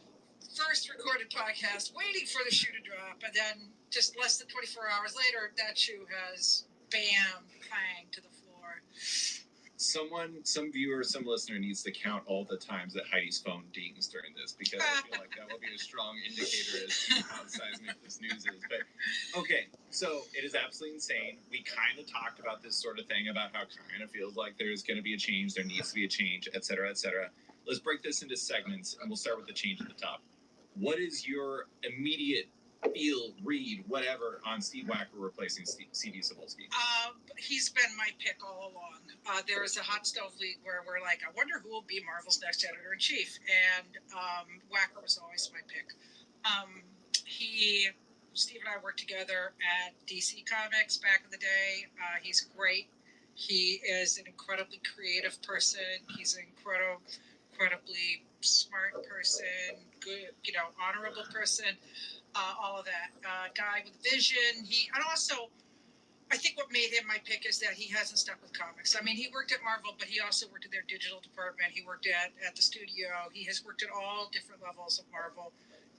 first recorded podcast, waiting for the shoe to drop, and then just less than 24 hours later, that shoe has bam, clang to the floor. Some viewer, some listener needs to count all the times that Heidi's phone dings during this, because I feel like that will be a strong indicator as to how seismic this news is. But okay, so it is absolutely insane. We kind of talked about this sort of thing, about how it kind of feels like there's going to be a change, there needs to be a change, et cetera, et cetera. Let's break this into segments, and we'll start with the change at the top. What is your immediate feel, read, whatever, on Steve Wacker replacing CD Cebulski? He's been my pick all along. There was a hot stove league where we're like, I wonder who will be Marvel's next editor-in-chief, and Wacker was always my pick. Steve and I worked together at DC Comics back in the day. He's great. He is an incredibly creative person. He's an incredibly smart person, good, honorable person. All of that. Guy with vision. I think what made him my pick is that he hasn't stuck with comics. I mean, he worked at Marvel, but he also worked at their digital department. He worked at the studio. He has worked at all different levels of Marvel,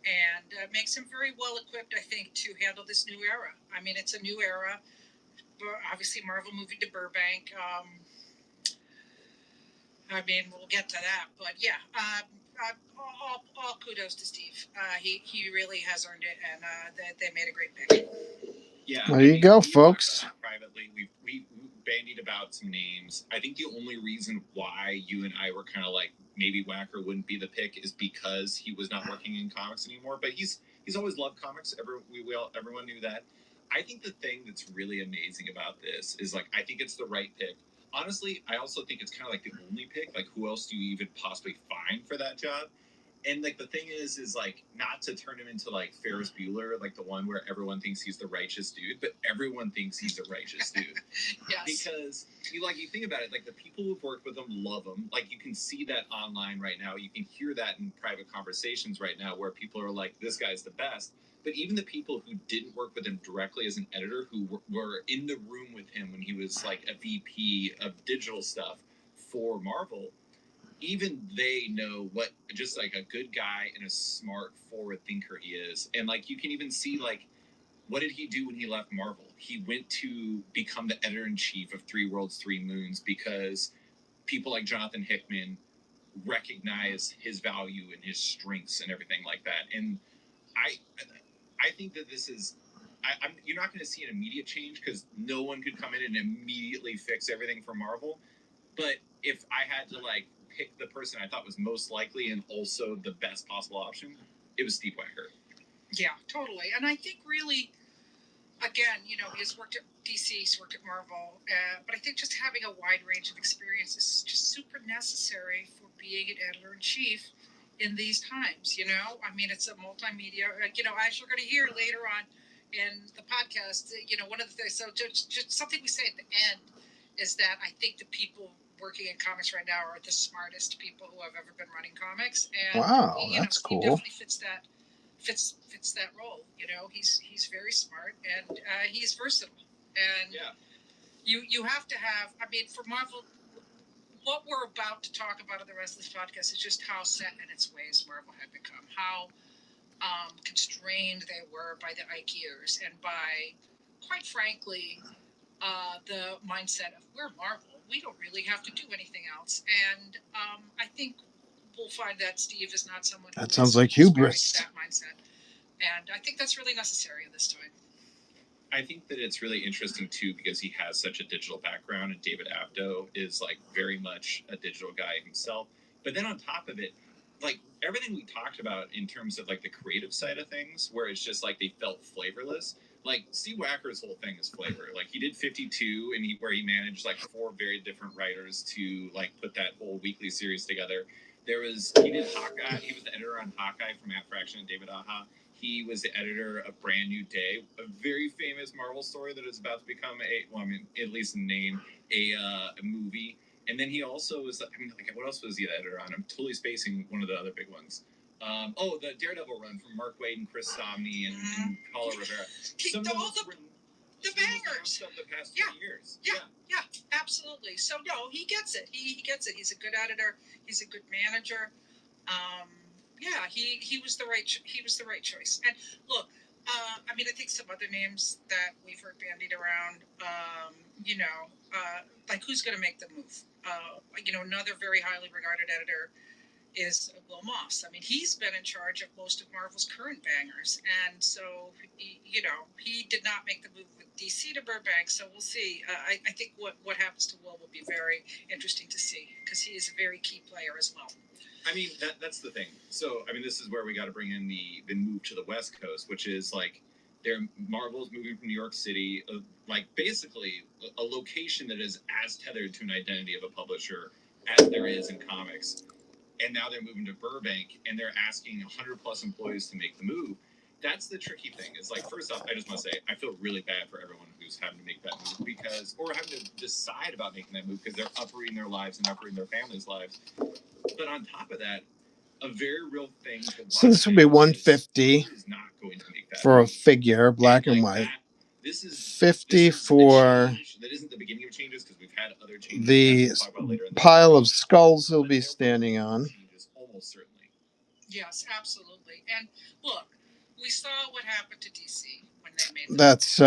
and makes him very well equipped, I think, to handle this new era. I mean, it's a new era. Obviously, Marvel moving to Burbank. I mean, we'll get to that, but yeah. All kudos to Steve. He really has earned it, and they made a great pick. Yeah, there you go, folks. Privately, we bandied about some names. I think the only reason why you and I were kind of like maybe Wacker wouldn't be the pick is because he was not working in comics anymore. But he's always loved comics. Everyone knew that. I think the thing that's really amazing about this is, like, I think it's the right pick. Honestly, I also think it's kind of like the only pick. Like, who else do you even possibly find for that job? And like the thing is like not to turn him into like Ferris Bueller, like the one where everyone thinks he's the righteous dude, but everyone thinks he's a righteous dude. Yes. Because you think about it, like the people who've worked with him love him. Like you can see that online right now. You can hear that in private conversations right now where people are like, "This guy's the best." But even the people who didn't work with him directly as an editor, who were in the room with him when he was like a VP of digital stuff for Marvel, even they know what just like a good guy and a smart forward thinker he is. And like you can even see like what did he do when he left Marvel? He went to become the editor-in-chief of Three Worlds, Three Moons because people like Jonathan Hickman recognize his value and his strengths and everything like that. And I think that this is you're not going to see an immediate change because no one could come in and immediately fix everything for Marvel. But if I had to like pick the person I thought was most likely and also the best possible option, it was Steve Wacker. Yeah, totally. And I think really, again, he's worked at DC, he's worked at Marvel, but I think just having a wide range of experience is just super necessary for being an editor-in-chief in these times. I mean, it's a multimedia, as you're going to hear later on in the podcast, one of the things, so just something we say at the end is that I think the people working in comics right now are the smartest people who have ever been running comics. And Wow, that's Steve cool. definitely fits that role. He's very smart and he's versatile. And Yeah. you have to have. I mean, for Marvel, what we're about to talk about in the rest of this podcast is just how set in its ways Marvel had become. How constrained they were by the Ike years and by, quite frankly, the mindset of we're Marvel. We don't really have to do anything else. And I think we'll find that Steve is not someone That who sounds is like hubris. that mindset. And I think that's really necessary in this time. I think that it's really interesting too because he has such a digital background, and David Abdo is like very much a digital guy himself. But then on top of it, like everything we talked about in terms of like the creative side of things, where it's just like they felt flavorless. Like Steve Wacker's whole thing is flavor. Like he did 52, and where he managed like 4 very different writers to like put that whole weekly series together. He did Hawkeye. He was the editor on Hawkeye from Matt Fraction and David Aja. He was the editor of Brand New Day, a very famous Marvel story that is about to become at least in name, a movie. And then he also was, what else was he the editor on? I'm totally spacing one of the other big ones. The Daredevil run from Mark Waid and Chris Samnee and Paulo Rivera. The bangers of the past 2 years. Yeah, absolutely. So no, he gets it. He gets it. He's a good editor. He's a good manager. He was the right choice. And look, I mean, I think some other names that we've heard bandied around, like who's going to make the move? Another very highly regarded editor is Will Moss. I mean, he's been in charge of most of Marvel's current bangers, and so he did not make the move with DC to Burbank. So we'll see. I think what happens to Will be very interesting to see because he is a very key player as well. I mean, that's the thing. So, I mean, this is where we got to bring in the move to the West Coast, which is like Marvel's moving from New York City, like basically a location that is as tethered to an identity of a publisher as there is in comics. And now they're moving to Burbank, and they're asking 100 plus employees to make the move. That's the tricky thing. It's like, first off, I just want to say I feel really bad for everyone who's having to make that move or having to decide about making that move because they're uprooting their lives and uprooting their families' lives. But on top of that, a very real thing. So this would be 150 is not going to make that for move. A figure, black and white. This is 50 for that isn't the beginning of changes because we've had other changes. The pile of skulls he'll be standing on. Almost certainly. Yes, absolutely. And look, we saw what happened to DC when they made. That's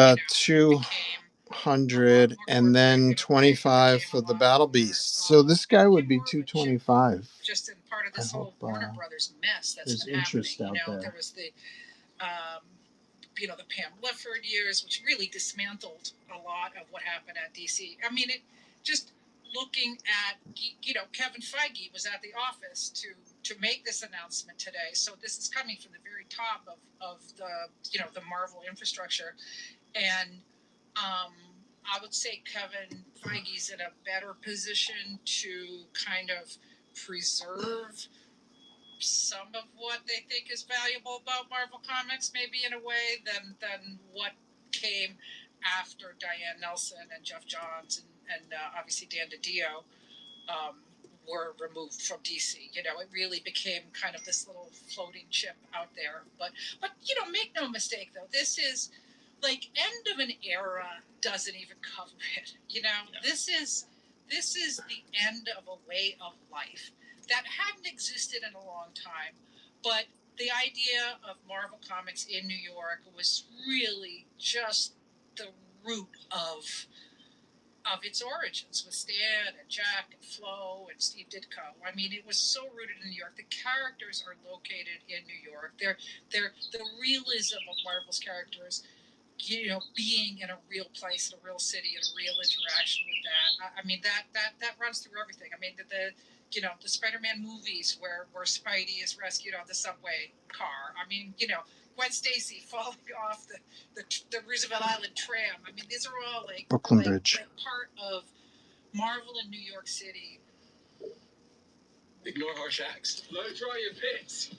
200 and then 25 for the Battle Beast. So this guy would be 225. Just in part of this whole Warner Brothers mess that's been interest happening. out there. There was the the Pam Lefford years, which really dismantled a lot of what happened at DC. I mean, it just looking at, Kevin Feige was at the office to make this announcement today. So this is coming from the very top of the, the Marvel infrastructure. And I would say Kevin Feige's in a better position to kind of preserve some of what they think is valuable about Marvel Comics, maybe in a way, than what came after Diane Nelson and Jeff Johns and obviously Dan DiDio were removed from DC. You know, it really became kind of this little floating chip out there. But you know, make no mistake though, this is like end of an era doesn't even cover it. You know, yeah. This is the end of a way of life that hadn't existed in a long time, but the idea of Marvel Comics in New York was really just the root of its origins with Stan and Jack and Flo and Steve Ditko. I mean, it was so rooted in New York. The characters are located in New York. They're the realism of Marvel's characters, you know, being in a real place, in a real city, in a real interaction with that. I mean, that runs through everything. I mean, the you know, the Spider-Man movies where Spidey is rescued on the subway car. I mean, you know, Gwen Stacy falling off the Roosevelt Island tram. I mean, these are all Brooklyn Bridge. like part of Marvel in New York City. Ignore harsh acts. Let it dry your pits.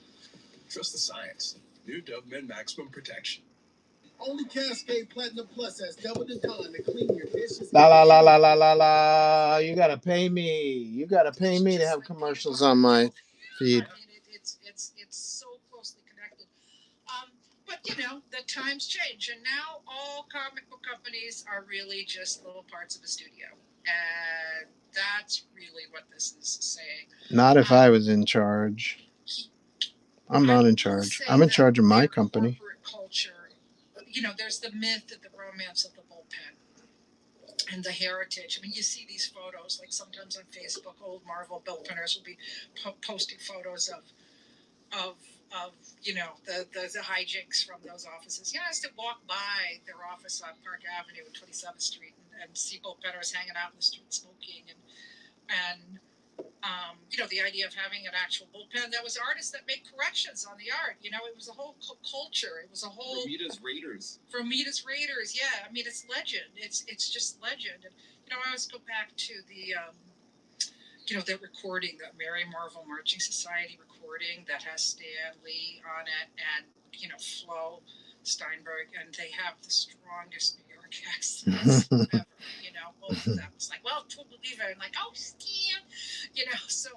Trust the science. New Doberman Maximum Protection. Only Cascade Platinum Plus has double the time to clean your dishes. La la la la la la la. You gotta pay me. You gotta pay me to have commercials on my feed. I mean, it's so closely connected. But you know, the times change, and now all comic book companies are really just little parts of a studio, and that's really what this is saying. Not if I was in charge. I'm not in charge. I'm in charge of my company. Corporate culture, you know, there's the myth of the romance of the bullpen and the heritage. I mean, you see these photos, like sometimes on Facebook, old Marvel bullpenners will be posting photos of you know, the hijinks from those offices. You know, I used to walk by their office on Park Avenue and 27th Street and see bullpenners hanging out in the street smoking and you know, the idea of having an actual bullpen that was artists that made corrections on the art. You know, it was a whole culture. It was a whole Romita's Raiders. Yeah, I mean, it's legend. It's just legend. And you know, I always go back to the you know, that recording, that Mary Marvel Marching Society recording that has Stan Lee on it and, you know, Flo Steinberg, and they have the strongest New York accents ever. You know, both of them. It's like, well, true believer, and like, oh, Stan, you know. So,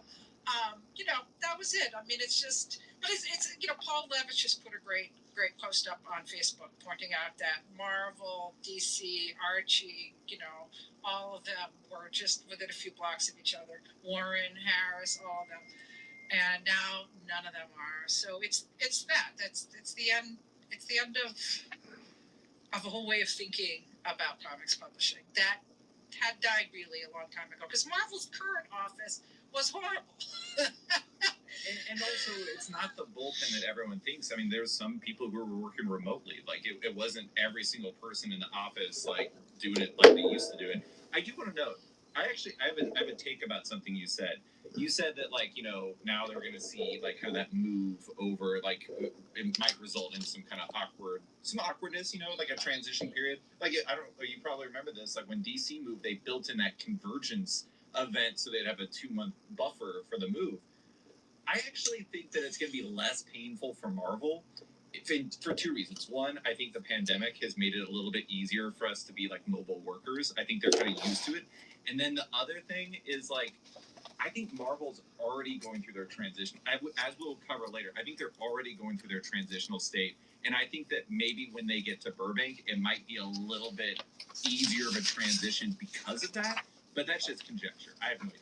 you know, that was it. I mean, it's just, but it's you know, Paul Levitz just put a great post up on Facebook pointing out that Marvel, DC, Archie, you know, all of them were just within a few blocks of each other. Warren, Harris, all of them, and now none of them are. So it's the end. It's the end of a whole way of thinking about comics publishing that had died really a long time ago. Because Marvel's current office was horrible. And also, it's not the bullpen that everyone thinks. I mean, there's some people who were working remotely. Like, it wasn't every single person in the office, like, doing it like they used to do it. I do want to note, I have a take about something you said. You said that, like, you know, now they're going to see, like, kind of that move over, like, it might result in some kind of awkwardness, you know, like a transition period. Like, I don't know, you probably remember this. Like, when DC moved, they built in that convergence event so they'd have a 2-month buffer for the move. I actually think that it's going to be less painful for Marvel for 2 reasons. One, I think the pandemic has made it a little bit easier for us to be like mobile workers. I think they're kind of used to it. And then the other thing is, like, I think Marvel's already going through their transition. As we'll cover later, I think they're already going through their transitional state. And I think that maybe when they get to Burbank, it might be a little bit easier of a transition because of that. But that's just conjecture. I have no idea.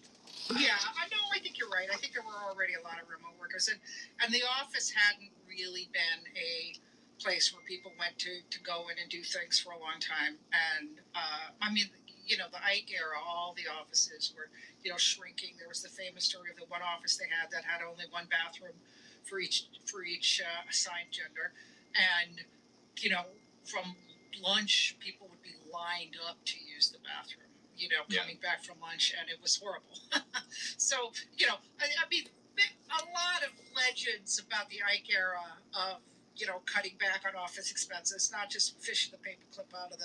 Yeah, I think you're right. I think there were already a lot of remote workers, and the office hadn't really been a place where people went to go in and do things for a long time. And I mean, you know, the Ike era, all the offices were, you know, shrinking. There was the famous story of the one office they had that had only one bathroom for each assigned gender, and you know, from lunch, people would be lined up to use the bathroom. You know, coming back from lunch, and it was horrible. So, you know, I mean, a lot of legends about the Ike era of, you know, cutting back on office expenses, not just fishing the paperclip out of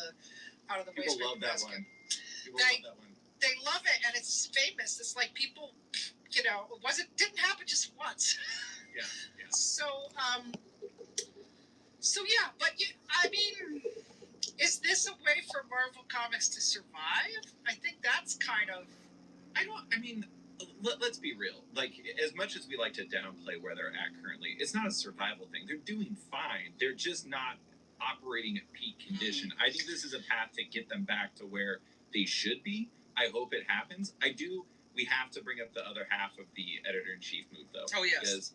the waste paper basket. People love that one. They love it, and it's famous. It's like people, you know, didn't happen just once. Yeah. So, but I mean, is this a way for Marvel Comics to survive? I think that's kind of. I mean, let's be real. Like, as much as we like to downplay where they're at currently, it's not a survival thing. They're doing fine. They're just not operating at peak condition. I think this is a path to get them back to where they should be. I hope it happens. We have to bring up the other half of the editor in chief move, though. Oh, yes. Because,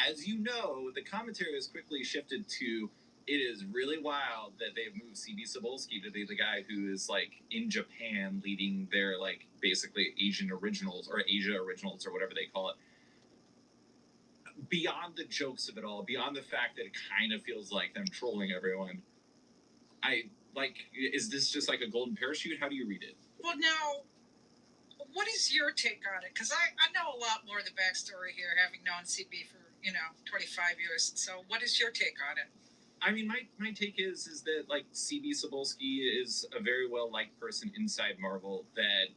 as you know, the commentary has quickly shifted to it is really wild that they've moved CB Cebulski to be the guy who is like in Japan leading their like basically Asian originals or Asia originals or whatever they call it. Beyond the jokes of it all, beyond the fact that it kind of feels like them trolling everyone, is this just like a golden parachute? How do you read it? Well, now, what is your take on it? Because I know a lot more of the backstory here, having known CB for 25 years. So, what is your take on it? I mean, my take is that like CB Cebulski is a very well liked person inside Marvel that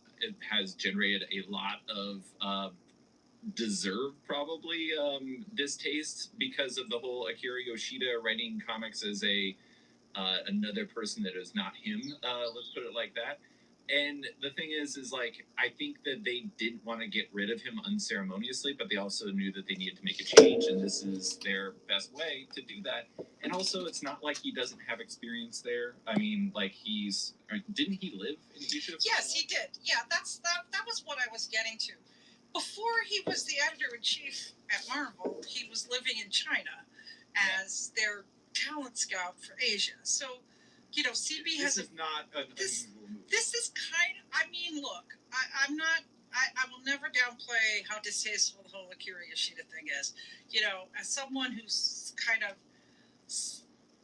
has generated a lot of deserved probably distaste because of the whole Akira Yoshida writing comics as a another person that is not him. Let's put it like that. And the thing is like I think that they didn't want to get rid of him unceremoniously, but they also knew that they needed to make a change, and this is their best way to do that. And also, it's not like he doesn't have experience there. I mean, like didn't he live in Asia? Yes, he did. Yeah, that was what I was getting to. Before he was the editor in chief at Marvel, he was living in China as their talent scout for Asia. So, CB has. This is not an unusual move. This is kind of. I mean, look, I'm not. I will never downplay how distasteful the whole Akira Yoshida thing is. As someone who's kind of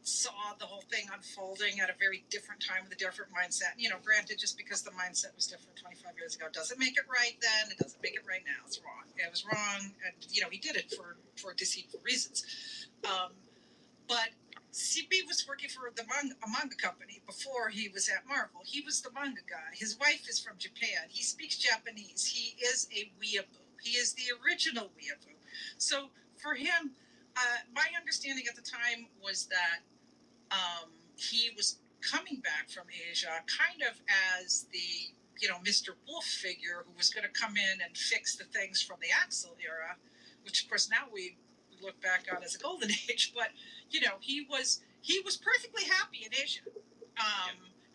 saw the whole thing unfolding at a very different time with a different mindset. Granted, just because the mindset was different 25 years ago doesn't make it right then. It doesn't make it right now. It's wrong. It was wrong, and he did it for deceitful reasons. But CB was working for a manga company before he was at Marvel. He was the manga guy. His wife is from Japan. He speaks Japanese. He is a weeaboo. He is the original weeaboo. So for him, my understanding at the time was that he was coming back from Asia kind of as the Mr. Wolf figure who was going to come in and fix the things from the Axel era, which of course now we look back on as a golden age. But he was perfectly happy in Asia,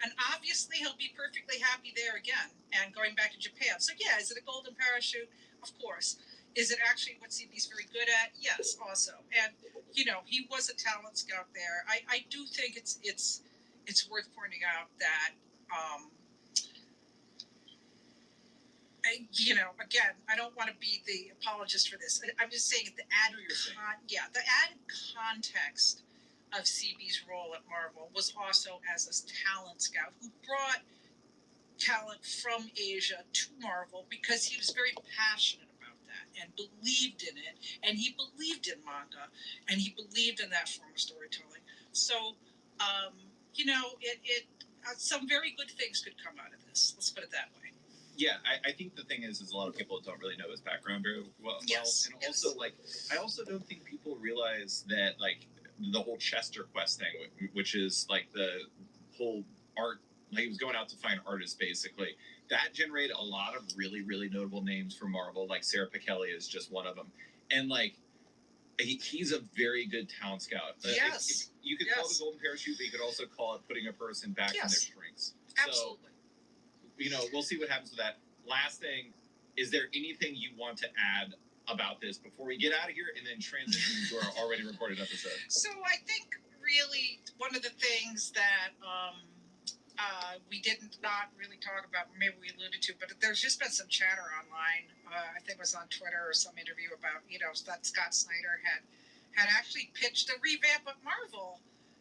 and obviously he'll be perfectly happy there again and going back to Japan. So yeah, is it a golden parachute? Of course. Is it actually what CB's very good at? Yes, also. And he was a talent scout there. I do think it's worth pointing out that again, I don't want to be the apologist for this. I'm just saying the added context of CB's role at Marvel was also as a talent scout who brought talent from Asia to Marvel because he was very passionate about that and believed in it, and he believed in manga, and he believed in that form of storytelling. So, some very good things could come out of this. Let's put it that way. Yeah, I think the thing is a lot of people don't really know his background very well. Yes, and also I also don't think people realize that like the whole Chester Quest thing, which is like the whole art. Like he was going out to find artists basically. That generated a lot of really really notable names for Marvel. Like Sarah Pichelli is just one of them, and like. He's a very good talent scout. Yes. If you could call it a golden parachute, but you could also call it putting a person back in their strengths. Absolutely. So, we'll see what happens with that. Last thing, is there anything you want to add about this before we get out of here and then transition to our already recorded episode? So I think really one of the things that we did not really talk about, maybe we alluded to, but there's just been some chatter online. I think it was on Twitter or some interview about, that Scott Snyder had actually pitched a revamp of Marvel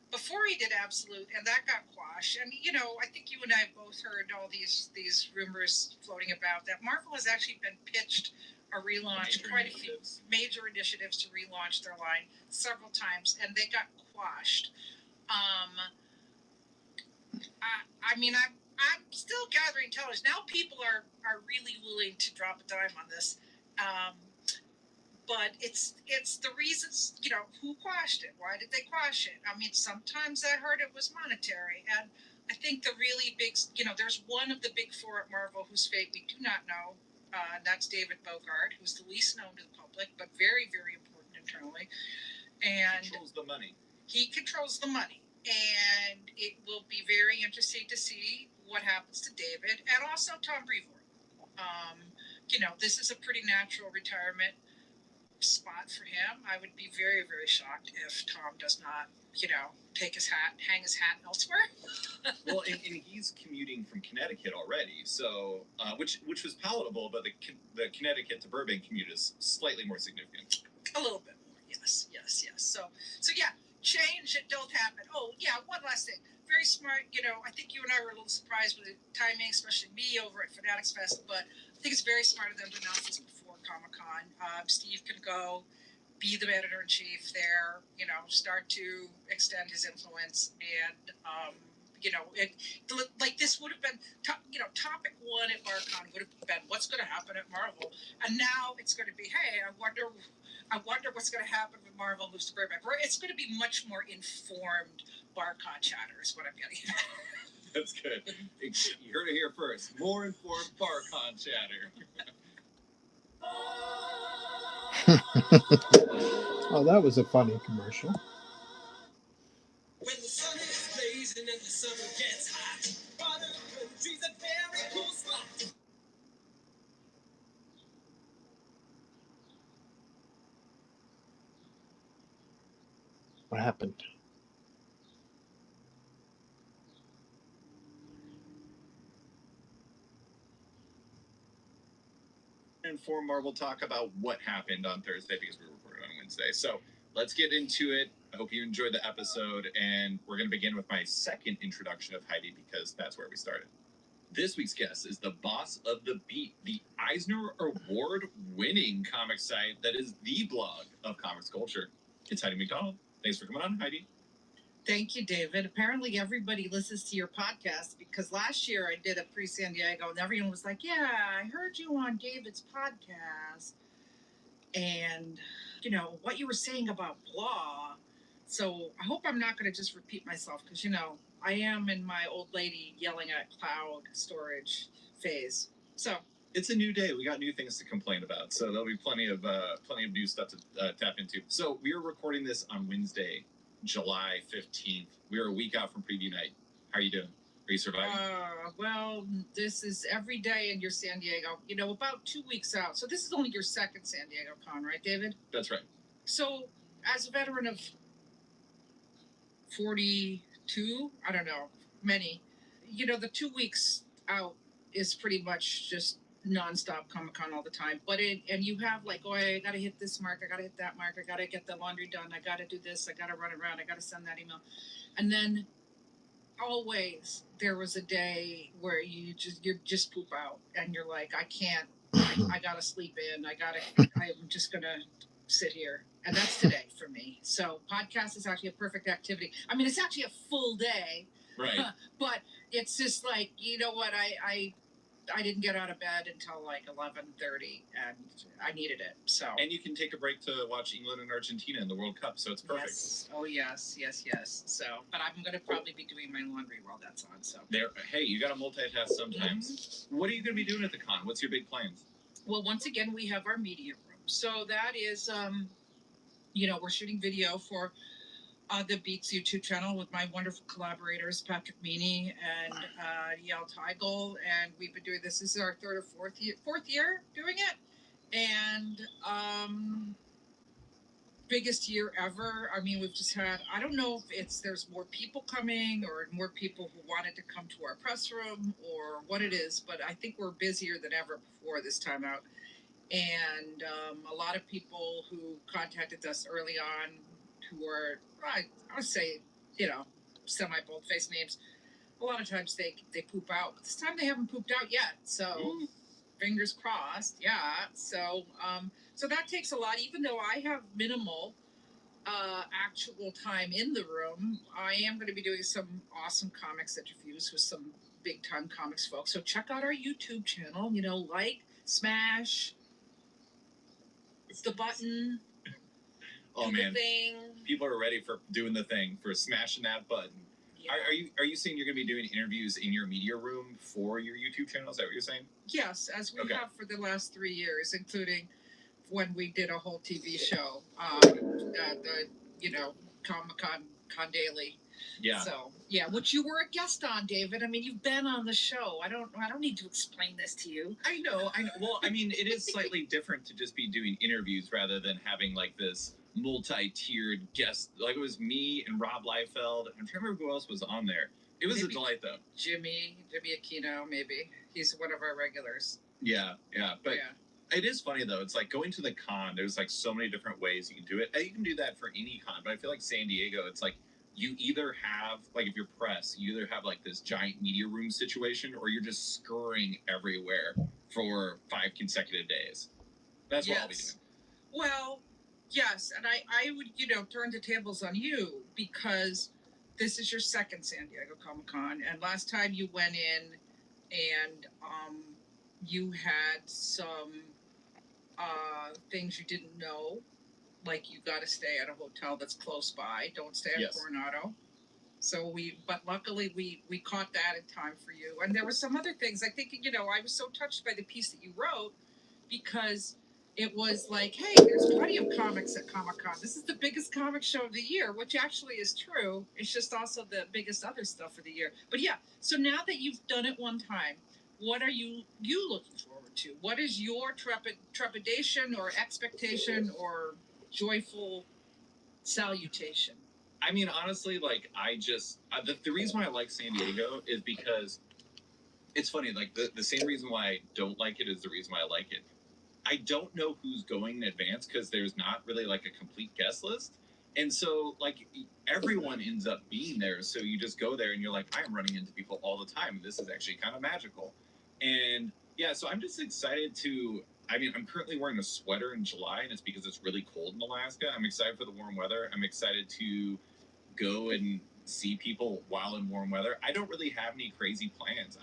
before he did Absolute, and that got quashed. And, I think you and I both heard all these rumors floating about that Marvel has actually been pitched a relaunch, quite a few major initiatives to relaunch their line several times, and they got quashed. I mean, I'm still gathering intelligence. Now people are really willing to drop a dime on this. but it's the reasons, who quashed it. Why did they quash it? I mean, sometimes I heard it was monetary, and I think the really big, there's one of the big four at Marvel whose fate we do not know. And that's David Bogart, who's the least known to the public, but very, very important internally. And Controls the money. He controls the money, and it will be very interesting to see what happens to David and also Tom Brevoort. This is a pretty natural retirement spot for him. I would be very, very shocked if Tom does not, hang his hat elsewhere. Well, and he's commuting from Connecticut already, so which was palatable, but the Connecticut to Burbank commute is slightly more significant. A little bit more, yes. So yeah, change it don't happen. Oh yeah, one last thing. Very smart. I think you and I were a little surprised with the timing, especially me over at Fanatics Fest, but I think it's very smart of them to announce this before Comic-Con. Steve can go, be the editor-in-chief there, start to extend his influence, and this would have been, topic one at BarCon would have been what's going to happen at Marvel, and now it's going to be, hey, I wonder what's going to happen with Marvel moves to Burbank. It's going to be much more informed BarCon chatter is what I'm getting at. That's good. You heard it here first. More informed BarCon chatter. Oh, that was a funny commercial. When the sun is blazing and the summer gets hot, other countries a very cool spot. What happened? Inform Marvel talk about what happened on Thursday because we recorded on Wednesday. So let's get into it. I hope you enjoyed the episode, and we're going to begin with my second introduction of Heidi because that's where we started. This week's guest is the boss of The Beat, the Eisner Award-winning comic site that is the blog of comics culture. It's Heidi McDonald. Thanks for coming on, Heidi. Thank you, David. Apparently, everybody listens to your podcast because last year I did a pre-San Diego and everyone was like, yeah, I heard you on David's podcast. And, what you were saying about blah. So I hope I'm not going to just repeat myself because, I am in my old lady yelling at cloud storage phase. So it's a new day. We got new things to complain about, so there'll be plenty of new stuff to tap into. So we are recording this on Wednesday, July 15th. We are a week out from preview night. How are you doing? Are you surviving? Well, this is every day in your San Diego, about 2 weeks out. So this is only your second San Diego con, right, David? That's right. So as a veteran of 42, I don't know, many, the 2 weeks out is pretty much just nonstop Comic-Con all the time. And you have like, I got to hit this mark, I got to hit that mark, I got to get the laundry done, I got to do this, I got to run around, I got to send that email. And then always there was a day where you just poop out and you're like, I can't, I got to sleep in, I'm just going to sit here. And that's today for me. So podcast is actually a perfect activity. I mean, it's actually a full day. Right. But it's just like, you know what, I didn't get out of bed until like 11:30 and I needed it. So. And you can take a break to watch England and Argentina in the World Cup, so it's perfect. Yes. Oh yes. So, but I'm going to probably be doing my laundry while that's on. So. Hey, you got to multitask sometimes. Mm-hmm. What are you going to be doing at the con? What's your big plans? Well, once again, we have our media room. So that is, we're shooting video for the Beats YouTube channel with my wonderful collaborators, Patrick Meany and Yael Teigel. And we've been doing this. This is our third or fourth year doing it. And biggest year ever. I mean, we've just had, I don't know if there's more people coming or more people who wanted to come to our press room or what it is, but I think we're busier than ever before this time out. And a lot of people who contacted us early on who were, I would say, semi-bold-faced names, a lot of times they poop out. But this time they haven't pooped out yet. So fingers crossed, yeah. So that takes a lot. Even though I have minimal actual time in the room, I am going to be doing some awesome comics interviews with some big-time comics folks. So check out our YouTube channel, like, smash, It's the button. Oh do man, the thing. people are ready for doing the thing, for smashing that button. Yeah. Are you saying you're going to be doing interviews in your media room for your YouTube channel? Is that what you're saying? Yes, as we have for the last 3 years, including when we did a whole TV show, the Comic-Con Daily. Yeah. So yeah, which you were a guest on, David. I mean, you've been on the show. I don't need to explain this to you. I know. Well, I mean, it is slightly different to just be doing interviews rather than having like this multi-tiered guest. Like it was me and Rob Liefeld. I'm trying to remember who else was on there. It was Maybe a delight, though. Jimmy Aquino, maybe he's one of our regulars. Yeah, but. Yeah. It is funny though. It's like going to the con. There's like so many different ways you can do it. You can do that for any con, but I feel like San Diego, it's like you either have like if you're press, you either have like this giant media room situation, or you're just scurrying everywhere for 5 consecutive days. That's what I'll be doing. Well, yes, and I would turn the tables on you because this is your second San Diego Comic-Con, and last time you went in and you had some things you didn't know, like you got to stay at a hotel that's close by. Don't stay at Coronado. So but luckily we caught that in time for you. And there were some other things. I think I was so touched by the piece that you wrote because it was like, hey, there's plenty of comics at Comic-Con. This is the biggest comic show of the year, which actually is true. It's just also the biggest other stuff of the year. But yeah, so now that you've done it one time, what are you looking forward to? What is your trepidation or expectation or joyful salutation? I mean, honestly, like I just the reason why I like San Diego is because it's funny. Like the same reason why I don't like it is the reason why I like it. I don't know who's going in advance because there's not really like a complete guest list. And so like everyone ends up being there. So you just go there and you're like, I'm running into people all the time. This is actually kind of magical. And yeah, so I'm just excited I'm currently wearing a sweater in July, and it's because it's really cold in Alaska. I'm excited for the warm weather. I'm excited to go and see people while in warm weather. I don't really have any crazy plans.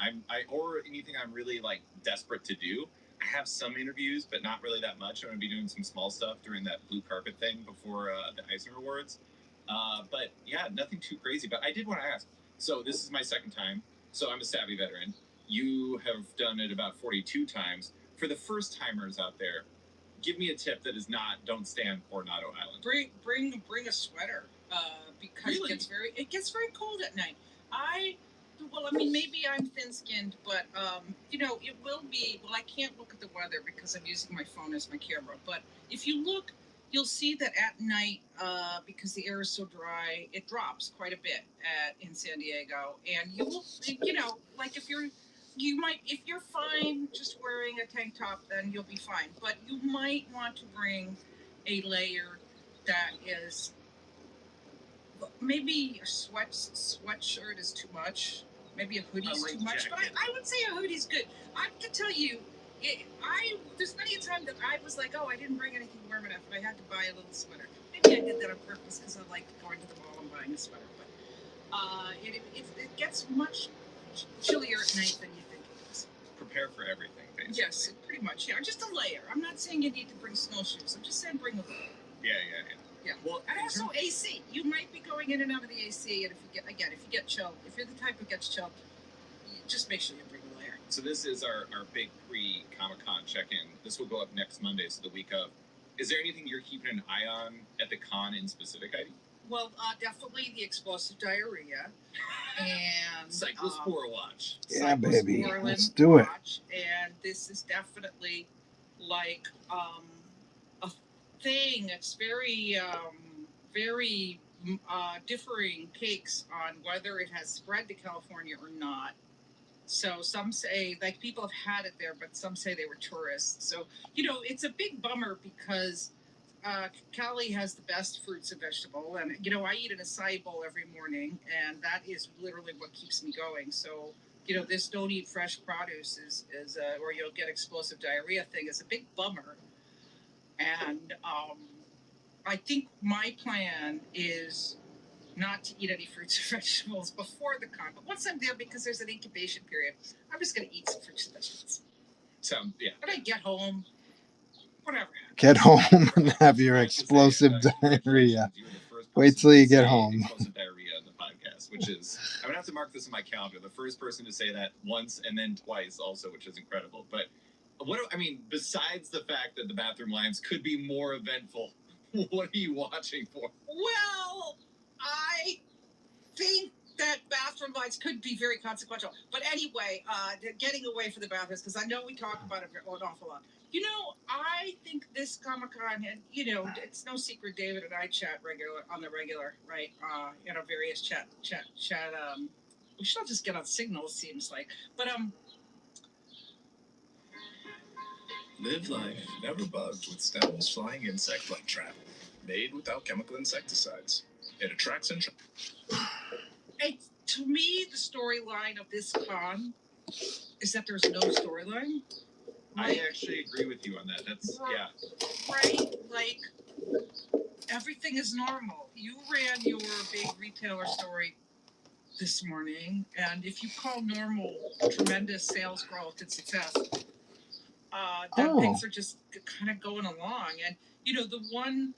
Or anything I'm really like desperate to do. I have some interviews, but not really that much. I'm going to be doing some small stuff during that blue carpet thing before the Eisner Awards. But yeah, nothing too crazy. But I did want to ask. So this is my second time. So I'm a savvy veteran. You have done it about 42 times. For the first timers out there, give me a tip that is not don't stay on Coronado Island. Bring a sweater because Really? it gets very cold at night. Maybe I'm thin-skinned, but it will be. Well, I can't look at the weather because I'm using my phone as my camera. But if you look, you'll see that at night, because the air is so dry, it drops quite a bit in San Diego. And you will, like if you're fine just wearing a tank top, then you'll be fine. But you might want to bring a layer that is maybe a sweatshirt is too much. Maybe a hoodie's too much. But I would say a hoodie's good. I can tell you, there's many a time that I was like, oh, I didn't bring anything warm enough, and I had to buy a little sweater. Maybe I did that on purpose because I like going to the mall and buying a sweater. But it gets much chillier at night than you think it is. Prepare for everything, basically. Yes, pretty much. Yeah, just a layer. I'm not saying you need to bring snowshoes. I'm just saying bring a layer. Yeah. Well, and also AC. You might be going in and out of the AC, and if you get chilled, if you're the type who gets chilled, just make sure you bring a layer. So this is our big pre-Comic-Con check-in. This will go up next Monday, so the week of. Is there anything you're keeping an eye on at the con in specific, Heidi? Well, definitely the explosive diarrhea and Cyclospora watch. Yeah, baby. Let's do it. And this is definitely like a thing. It's very differing takes on whether it has spread to California or not. So some say, like, people have had it there, but some say they were tourists. So, it's a big bummer because Cali has the best fruits and vegetables. And, I eat an acai bowl every morning, and that is literally what keeps me going. So, this don't eat fresh produce is or you'll get explosive diarrhea thing is a big bummer. And I think my plan is not to eat any fruits or vegetables before the con. But once I'm there, because there's an incubation period, I'm just going to eat some fruits and vegetables. Yeah. When I get home, whatever. Get home and have your explosive diarrhea. Wait till you get home. Explosive diarrhea in the podcast, which is, I'm gonna have to mark this in my calendar. The first person to say that once and then twice, also, which is incredible. But I mean, besides the fact that the bathroom lines could be more eventful, what are you watching for? Well, I think that bathroom lights could be very consequential. But anyway, getting away from the bathrooms, because I know we talk about it an awful lot. You know, I think this Comic-Con, and it's no secret David and I chat on the regular, right? Various chat. We should all just get on Signal, seems like. But Live life never bugged with Stell's flying insect light trap. Made without chemical insecticides. It attracts and to me, the storyline of this con is that there's no storyline. I actually agree with you on that. That's, yeah. Right? Like, everything is normal. You ran your big retailer story this morning, and if you call normal tremendous sales growth and success, then things are just kind of going along. And, the one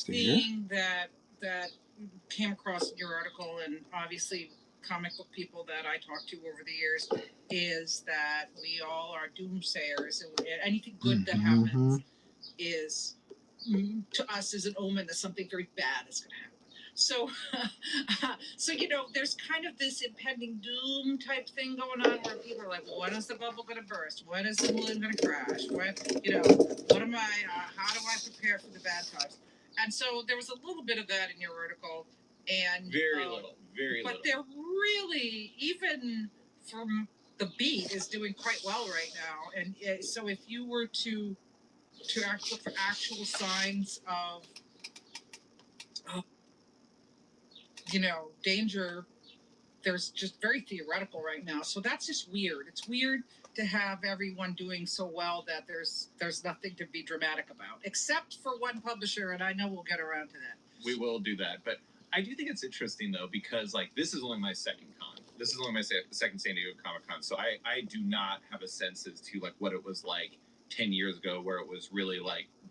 thing that came across in your article, and obviously comic book people that I talked to over the years, is that we all are doomsayers, and anything good that happens is, to us, is an omen that something very bad is going to happen. So, there's kind of this impending doom type thing going on where people are like, well, when is the bubble going to burst? When is the balloon going to crash? What am I, how do I prepare for the bad times? And so there was a little bit of that in your article. And very little. But they're really, even from the beat, is doing quite well right now. And so if you were to look for actual signs of danger, there's just very theoretical right now. So that's just weird. It's weird to have everyone doing so well that there's nothing to be dramatic about, except for one publisher, and I know we'll get around to that. We will do that. But I do think it's interesting, though, because, this is only my second con. This is only my second San Diego Comic-Con, so I do not have a sense as to, what it was like 10 years ago, where it was really,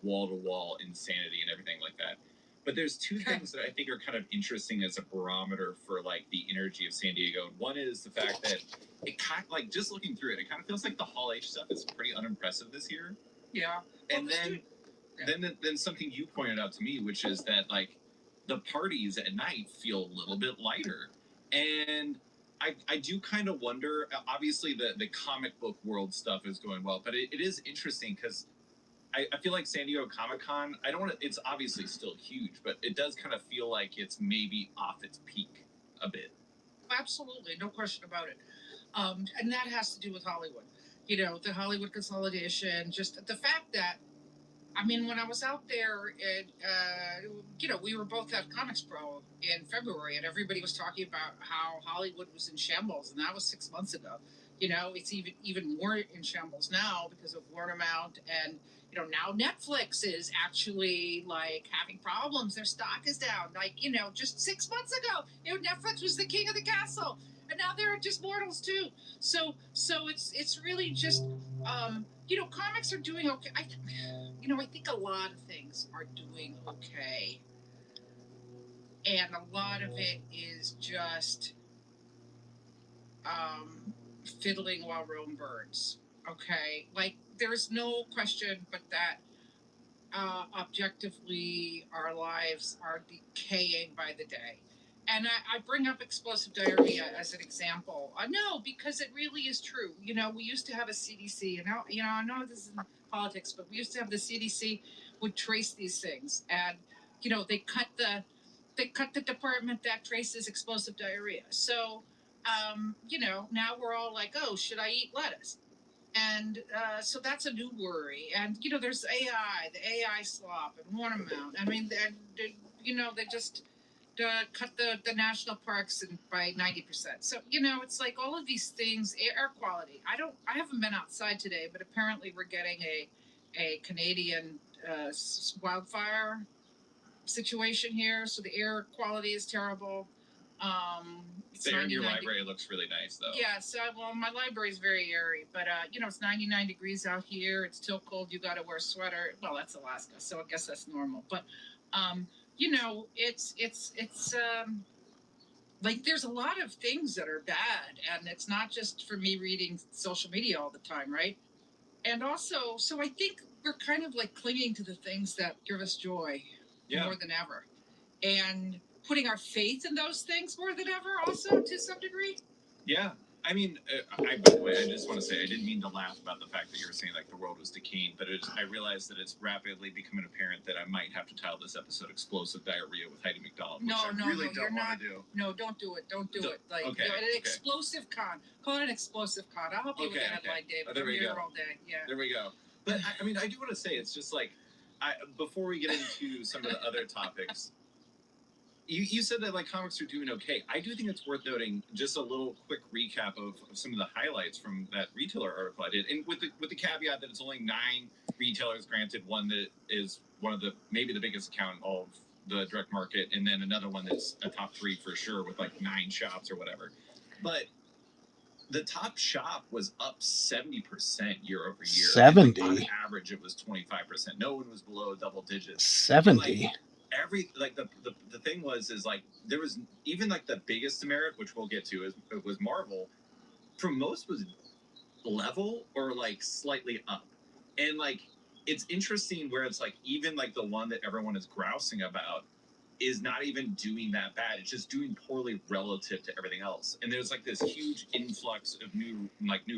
wall-to-wall insanity and everything like that. But there's two things that I think are kind of interesting as a barometer for, the energy of San Diego. And one is the fact that it kind of, just looking through it, it kind of feels like the Hall H stuff is pretty unimpressive this year. Yeah. And then something you pointed out to me, which is that, the parties at night feel a little bit lighter. And I do kind of wonder, obviously the comic book world stuff is going well, but it is interesting because I feel like San Diego Comic-Con, it's obviously still huge, but it does kind of feel like it's maybe off its peak a bit. Absolutely, no question about it. And that has to do with Hollywood. The Hollywood consolidation, just the fact that, when I was out there, we were both at Comics Pro in February, and everybody was talking about how Hollywood was in shambles, and that was 6 months ago. It's even more in shambles now because of word of mouth, and now Netflix is actually having problems. Their stock is down. Just 6 months ago, Netflix was the king of the castle, and now they're just mortals too. So it's really just comics are doing okay. I think a lot of things are doing okay, and a lot of it is just fiddling while Rome burns. Okay, there's no question but that objectively our lives are decaying by the day. And I bring up explosive diarrhea as an example. No, because it really is true. We used to have a CDC, and now, I know this is politics, but we used to have the CDC would trace these things, and they cut the department that traces explosive diarrhea. So, now we're all like, oh, should I eat lettuce? And so that's a new worry. And there's AI, the AI slop, and Watermount. They just cut the national parks by 90%. So it's like all of these things. Air quality. I haven't been outside today, but apparently we're getting a Canadian wildfire situation here. So the air quality is terrible. It's The air in your 99 library looks really nice, though. Yeah, so well, my library is very airy, but it's 99 degrees out here. It's still cold. You got to wear a sweater. Well, that's Alaska, so I guess that's normal. But it's like there's a lot of things that are bad, and it's not just for me reading social media all the time, right? And also, so I think we're kind of like clinging to the things that give us joy Yeah. more than ever, and putting our faith in those things more than ever, also to some degree. Yeah. I mean, by the way, I just want to say I didn't mean to laugh about the fact that you were saying like the world was decaying, but I realized that it's rapidly becoming apparent that I might have to title this episode "Explosive Diarrhea" with Heidi McDonald, which I really don't want to do. No, don't do it. Don't do it. Like okay, an explosive con. Call it an explosive con. I'll help you with the headline, David. There we I'm here go. all day. Yeah. There we go. But I mean, I do want to say it's just like, before we get into some of the other topics. You said that like comics are doing okay. I do think it's worth noting just a little quick recap of some of the highlights from that retailer article I did, and with the caveat that it's only 9 retailers, granted, one that is one of the maybe the biggest account of the direct market, and then another one that's a top 3 for sure with like 9 shops or whatever. But the top shop was up 70% year over year. 70. Like, on average, it was 25%. No one was below double digits. 70. The thing is like there was even like the biggest America, which we'll get to, was Marvel. For most was level or like slightly up, and like it's interesting where it's like even like the one that everyone is grousing about is not even doing that bad. It's just doing poorly relative to everything else. And there's like this huge influx of new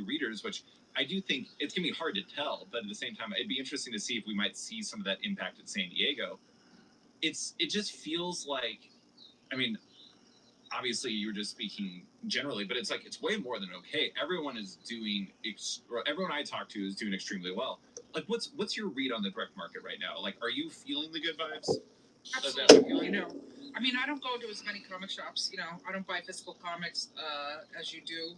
readers, which I do think it's gonna be hard to tell, but at the same time, it'd be interesting to see if we might see some of that impact at San Diego. It just feels like, I mean, obviously you were just speaking generally, but it's like it's way more than okay. Everyone is doing, or everyone I talk to is doing extremely well. Like, what's your read on the direct market right now? Like, are you feeling the good vibes? Absolutely. I mean, I don't go to as many comic shops. I don't buy physical comics as you do.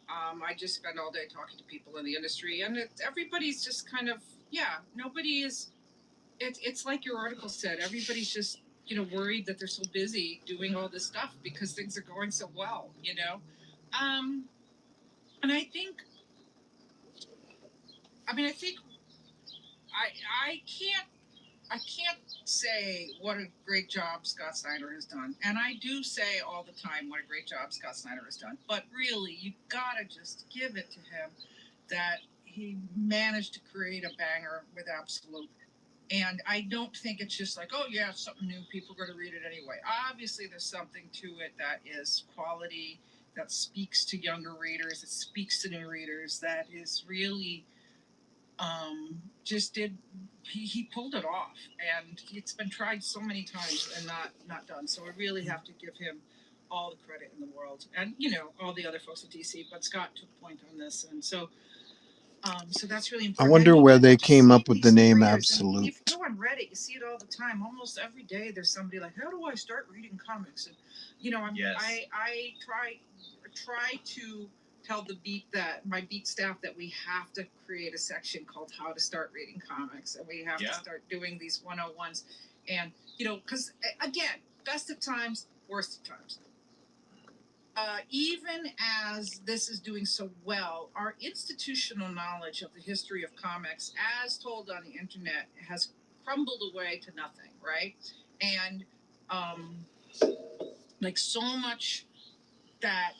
I just spend all day talking to people in the industry, and everybody's just kind of nobody is. It's like your article said. Everybody's just worried that they're so busy doing all this stuff because things are going so well. And I think I can't say what a great job Scott Snyder has done, and I do say all the time what a great job Scott Snyder has done. But really, you gotta just give it to him that he managed to create a banger with Absolute. And I don't think it's just like, oh yeah, it's something new, people are going to read it anyway. Obviously, there's something to it that is quality, that speaks to younger readers, that speaks to new readers, that is really he pulled it off, and it's been tried so many times and not done. So I really have to give him all the credit in the world, and all the other folks at DC. But Scott took point on this, and so that's really important. I wonder where they came up with the name Absolute. If you go on Reddit, you see it all the time. Almost every day, there's somebody like, "How do I start reading comics?" And I try to tell my beat staff that we have to create a section called "How to Start Reading Comics," and we have to start doing these 101s. And because again, best of times, worst of times. Even as this is doing so well, our institutional knowledge of the history of comics, as told on the internet, has crumbled away to nothing, right? And like so much that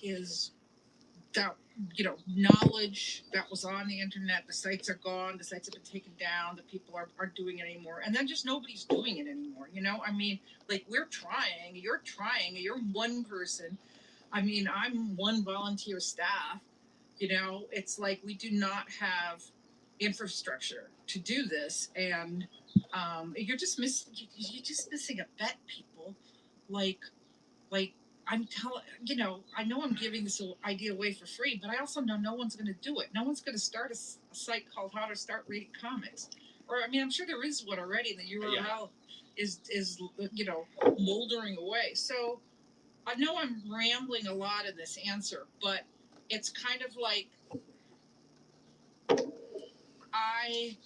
knowledge that was on the internet, the sites are gone, the sites have been taken down, the people aren't doing it anymore, and then just nobody's doing it anymore. I mean, like you're trying, you're one person. I mean, I'm one volunteer staff. It's like we do not have infrastructure to do this, and you're just missing a bet, people. Like I'm telling I know I'm giving this idea away for free, but I also know no one's going to do it. No one's going to start a site called How to Start Reading Comics, or I mean, I'm sure there is one already. The URL is moldering away. So. I know I'm rambling a lot in this answer, but it's kind of like I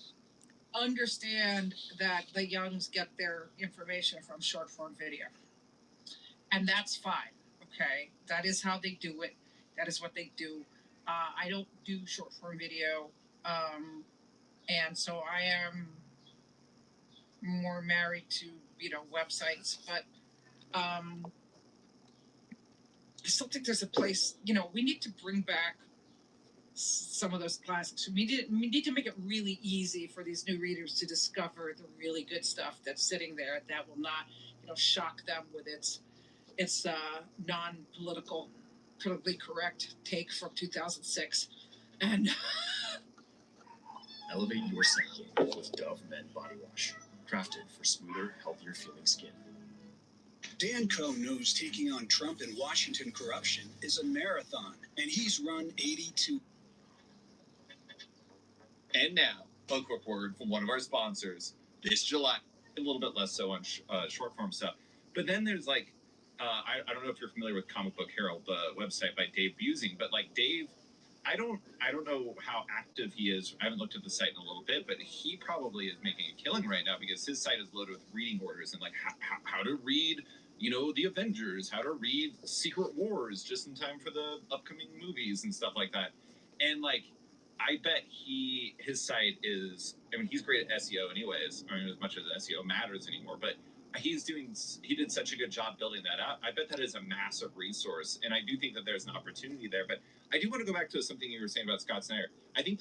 understand that the youngs get their information from short form video, and that's fine. Okay, that is how they do it. That is what they do. I don't do short form video, and so I am more married to websites. But I still think there's a place. We need to bring back some of those classics. We need to make it really easy for these new readers to discover the really good stuff that's sitting there that will not shock them with its non-political, politically correct take from 2006. And Elevate your scent game with Dove Men Body Wash, crafted for smoother, healthier feeling skin. Dan Coe knows taking on Trump and Washington corruption is a marathon, and he's run 82. And now, a quick word from one of our sponsors. This July, a little bit less so on short form stuff. But then there's I don't know if you're familiar with Comic Book Herald, the website by Dave Busing, but Dave, I don't know how active he is. I haven't looked at the site in a little bit, but he probably is making a killing right now because his site is loaded with reading orders and how to read, the Avengers, how to read Secret Wars just in time for the upcoming movies and stuff like that. And I bet his site is. I mean, he's great at SEO, anyways. I mean, as much as SEO matters anymore, but he did such a good job building that out. I bet that is a massive resource, and I do think that there's an opportunity there. But I do want to go back to something you were saying about Scott Snyder. I think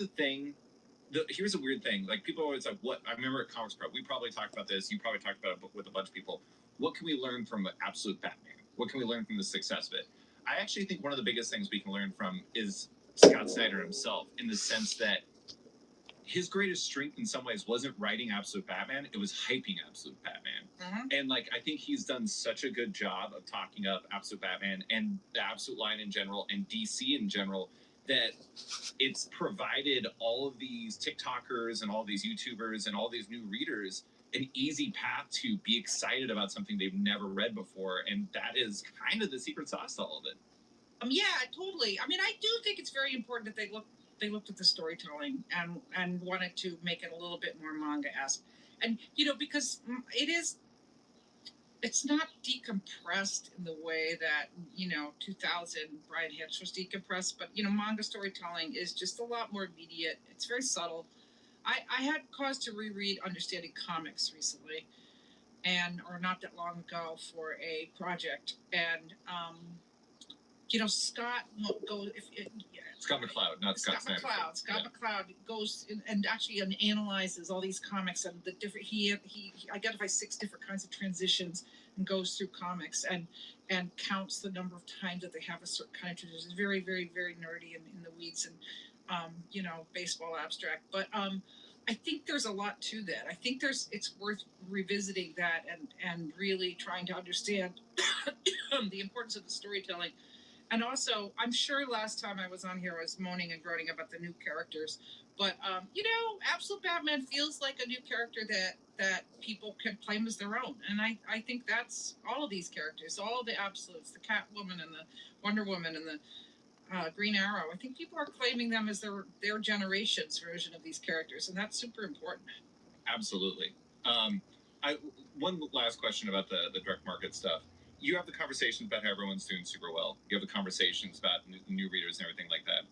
here's a weird thing. People always what I remember at Comics Pro. We probably talked about this. You probably talked about it with a bunch of people. What can we learn from Absolute Batman? What can we learn from the success of it? I actually think one of the biggest things we can learn from is Scott Snyder himself, in the sense that his greatest strength in some ways wasn't writing Absolute Batman, it was hyping Absolute Batman. Mm-hmm. And I think he's done such a good job of talking up Absolute Batman and the Absolute line in general and DC in general, that it's provided all of these TikTokers and all these YouTubers and all these new readers an easy path to be excited about something they've never read before. And that is kind of the secret sauce to all of it. Yeah, totally. I mean, I do think it's very important that they looked at the storytelling and wanted to make it a little bit more manga-esque. And because it's not decompressed in the way that 2000 Brian Hitch was decompressed, but manga storytelling is just a lot more immediate. It's very subtle. I had cause to reread Understanding Comics recently, or not that long ago, for a project, and Scott goes. Scott McCloud, not Scott Snyder. Scott McCloud goes and actually analyzes all these comics and the different. He identifies 6 different kinds of transitions and goes through comics and counts the number of times that they have a certain kind of transition. It's very, very, very nerdy in the weeds and baseball abstract. But I think there's a lot to that. I think it's worth revisiting that and really trying to understand the importance of the storytelling. And also, I'm sure last time I was on here, I was moaning and groaning about the new characters. But, Absolute Batman feels like a new character that people can claim as their own. And I think that's all of these characters, all the Absolutes, the Catwoman and the Wonder Woman and the Green Arrow. I think people are claiming them as their generation's version of these characters. And that's super important. Absolutely. One last question about the direct market stuff. You have the conversations about how everyone's doing super well. You have the conversations about new readers and everything like that.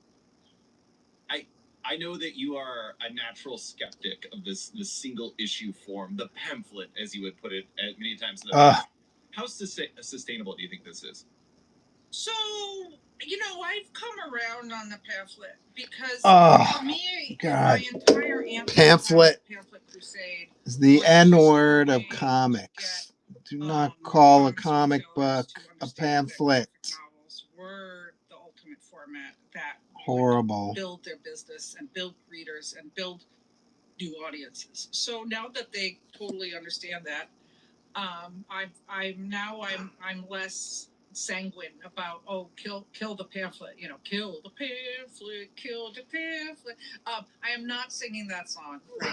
I know that you are a natural skeptic of this single issue form, the pamphlet, as you would put it many times in the past. How sustainable do you think this is? So, I've come around on the pamphlet because for me, God. my entire Pamphlet crusade is the N word of comics. Do not call a comic book a pamphlet. Novels were the ultimate format that horrible build their business and build readers and build new audiences. So now that they totally understand that, I'm less sanguine about kill the pamphlet, kill the pamphlet. I am not singing that song right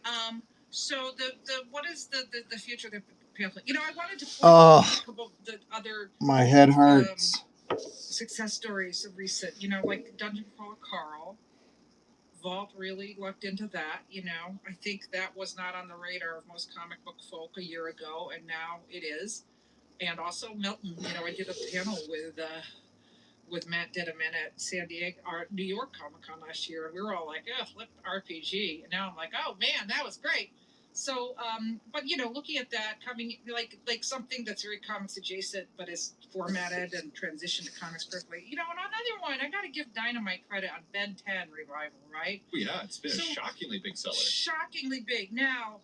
now. So the what is the future of the pamphlet? I wanted to point out a couple of the other my head hurts success stories of recent, like Dungeon Crawler Carl. Vault really lucked into that. I think that was not on the radar of most comic book folk a year ago, and now it is. and also Milton. You know, I did a panel with Matt Dittaman at San Diego or New York Comic Con last year, and we were all like, "Oh, flip RPG," and now I'm like, "Oh man, that was great." So, but you know, looking at that coming like something that's very comics adjacent, but is formatted and transitioned to comics quickly. You know, and another one, I got to give Dynamite credit on Ben 10 revival, right? Oh, yeah, it's been a shockingly big seller. Shockingly big. Now,